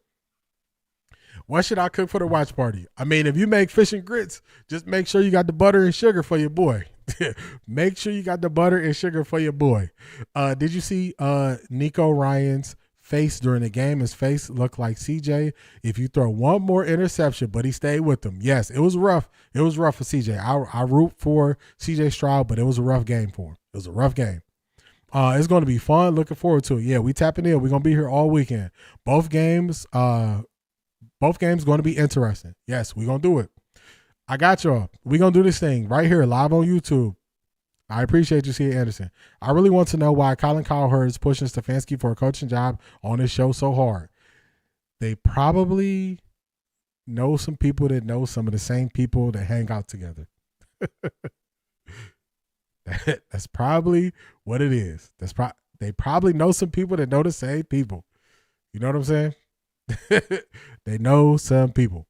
What should I cook for the watch party? I mean, if you make fish and grits, just make sure you got the butter and sugar for your boy. Make sure you got the butter and sugar for your boy. Did you see Nico Ryan's face during the game? His face looked like CJ. If you throw one more interception, but he stayed with them. Yes, it was rough. It was rough for CJ. I root for CJ Stroud, but it was a rough game for him. It was a rough game. It's going to be fun. Looking forward to it. Yeah, we tapping in. We're going to be here all weekend. Both games going to be interesting. Yes, we're going to do it. I got y'all. We're going to do this thing right here live on YouTube. I appreciate you, C. Anderson. I really want to know why Colin Cowherd is pushing Stefanski for a coaching job on this show so hard. They probably know some people that know some of the same people that hang out together. That's probably what it is. They probably know some people that know the same people. You know what I'm saying? They know some people.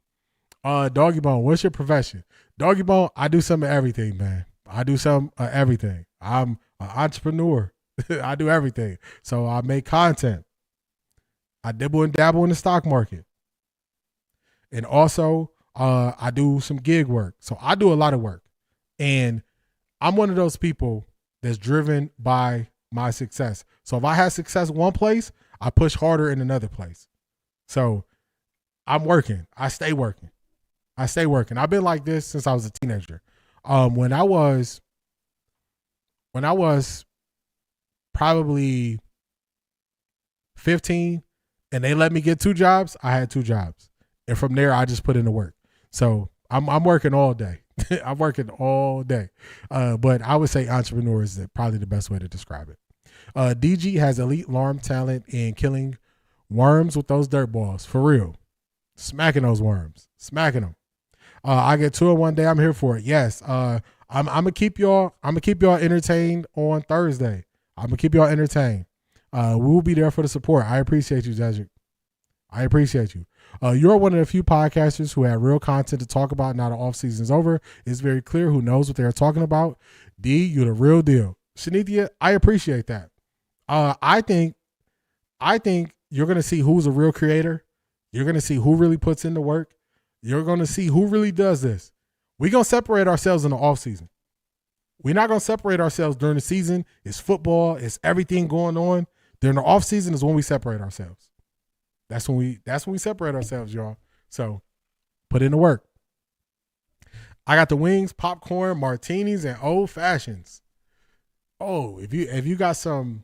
Doggy Bone, what's your profession? Doggy Bone, I do some of everything, man. I do some of everything. I'm an entrepreneur. I do everything. So I make content. I dibble and dabble in the stock market. And also, I do some gig work. So I do a lot of work. And I'm one of those people that's driven by my success. So if I have success one place, I push harder in another place. So I'm working. I stay working. I've been like this since I was a teenager. When I was probably 15 and they let me get 2 jobs, I had 2 jobs. And from there, I just put in the work. So I'm working all day. I'm working all day. But I would say entrepreneur is probably the best way to describe it. DG has elite arm talent in killing worms with those dirt balls. For real. Smacking those worms. Smacking them. I get 2 in one day. I'm here for it. Yes. I'm gonna keep y'all entertained on Thursday. I'm gonna keep y'all entertained. We will be there for the support. I appreciate you, Cedric. I appreciate you. You're one of the few podcasters who have real content to talk about now the off season's over. It's very clear who knows what they're talking about. D, you're the real deal. Shanithia, I appreciate that. I think you're gonna see who's a real creator. You're gonna see who really puts in the work. You're gonna see who really does this. We're gonna separate ourselves in the off season. We're not gonna separate ourselves during the season. It's football. It's everything going on. During the off season is when we separate ourselves. That's when we separate ourselves, y'all. So put in the work. I got the wings, popcorn, martinis, and old fashions. Oh, if you got some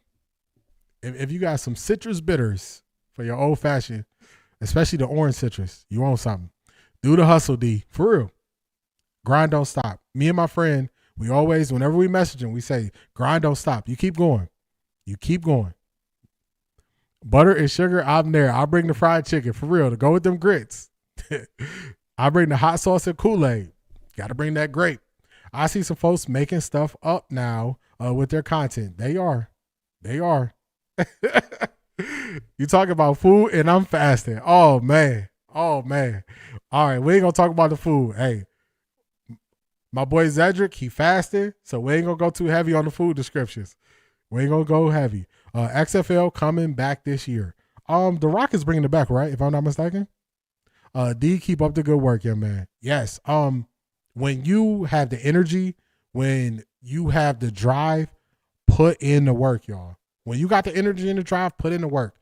citrus bitters for your old fashioned, especially the orange citrus, you want something. Do the hustle, D. For real. Grind don't stop. Me and my friend, we always, whenever we message him, we say, grind don't stop. You keep going. You keep going. Butter and sugar, I'm there. I'll bring the fried chicken, for real, to go with them grits. I bring the hot sauce and Kool-Aid. Got to bring that grape. I see some folks making stuff up now with their content. They are. You talk about food and I'm fasting. Oh, man. All right, we ain't going to talk about the food. Hey, my boy Zedric, he fasted, so we ain't going to go too heavy on the food descriptions. We ain't going to go heavy. XFL coming back this year. The Rock is bringing it back, right? If I'm not mistaken. D, keep up the good work, young man. Yes. When you have the energy, when you have the drive, put in the work, y'all. When you got the energy and the drive, put in the work.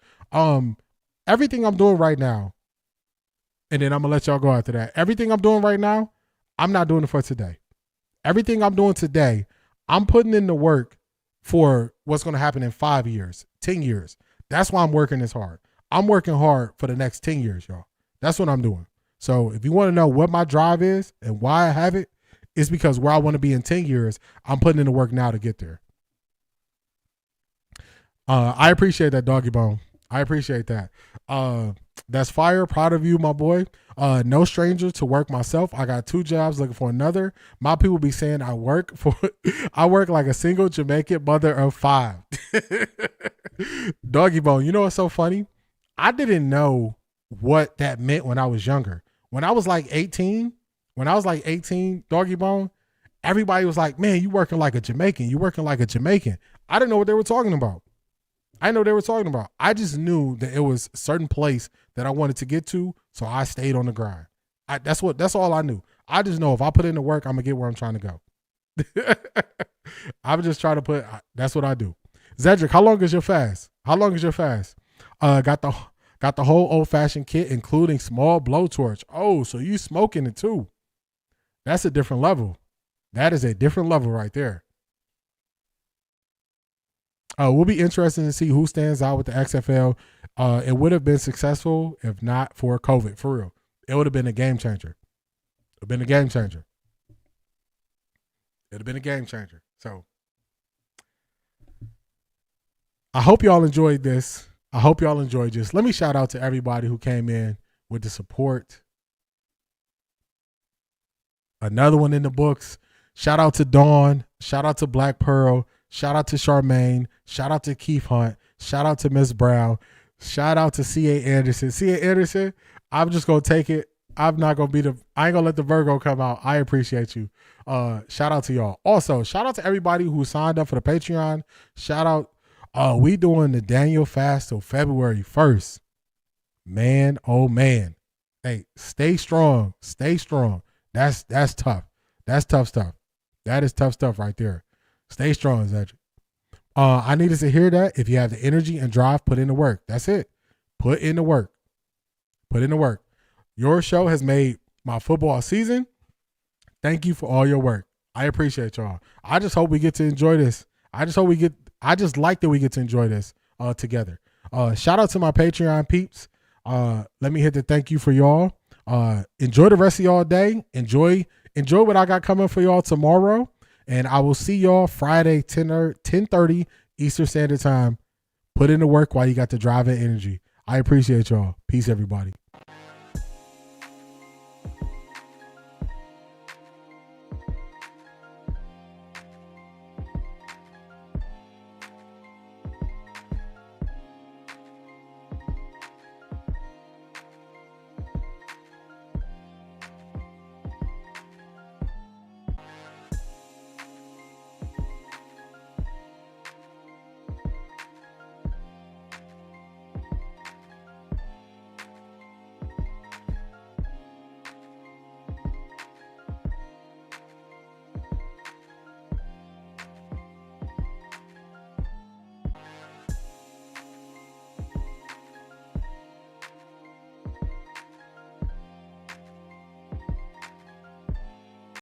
Everything I'm doing right now, and then I'm gonna let y'all go after that. Everything I'm doing right now, I'm not doing it for today. Everything I'm doing today, I'm putting in the work for what's going to happen in 5 years, 10 years. That's why I'm working this hard. I'm working hard for the next 10 years, y'all. That's what I'm doing. So if you want to know what my drive is and why I have it, it's because where I want to be in 10 years, I'm putting in the work now to get there. I appreciate that, Doggy Bone. I appreciate that. That's fire. Proud of you, my boy. No stranger to work myself. I got 2 jobs, looking for another. My people be saying I work like a single Jamaican mother of 5. Doggy Bone, you know what's so funny? I didn't know what that meant when I was younger. When I was like 18, Doggy Bone, everybody was like, man, you working like a Jamaican. You working like a Jamaican. I didn't know what they were talking about. I just knew that it was a certain place that I wanted to get to, so I stayed on the grind. That's all I knew. I just know if I put in the work, I'm gonna get where I'm trying to go. I'm just trying to that's what I do. Zedric, how long is your fast? Got the whole old fashioned kit, including small blowtorch. Oh, so you smoking it too. That's a different level. That is a different level right there. We'll be interested to see who stands out with the XFL. It would have been successful if not for COVID, for real. It would have been a game changer. It would have been a game changer. So I hope y'all enjoyed this. Let me shout out to everybody who came in with the support. Another one in the books. Shout out to Dawn. Shout out to Black Pearl. Shout out to Charmaine. Shout out to Keith Hunt. Shout out to Miss Brown. Shout out to C.A. Anderson. C.A. Anderson, I'm just going to take it. I ain't going to let the Virgo come out. I appreciate you. Shout out to y'all. Also, shout out to everybody who signed up for the Patreon. Shout out. We doing the Daniel fast till February 1st. Man, oh man. Hey, stay strong. Stay strong. That's tough. That's tough stuff. That is tough stuff right there. Stay strong, Cedric. I needed to hear that. If you have the energy and drive, put in the work. That's it. Put in the work. Put in the work. Your show has made my football season. Thank you for all your work. I appreciate y'all. I just hope we get to enjoy this. I just like that we get to enjoy this together. Shout out to my Patreon peeps. Let me hit the thank you for y'all. Enjoy the rest of y'all day. Enjoy what I got coming for y'all tomorrow. And I will see y'all Friday, 10:30 Eastern Standard Time. Put in the work while you got the drive and energy. I appreciate y'all. Peace, everybody.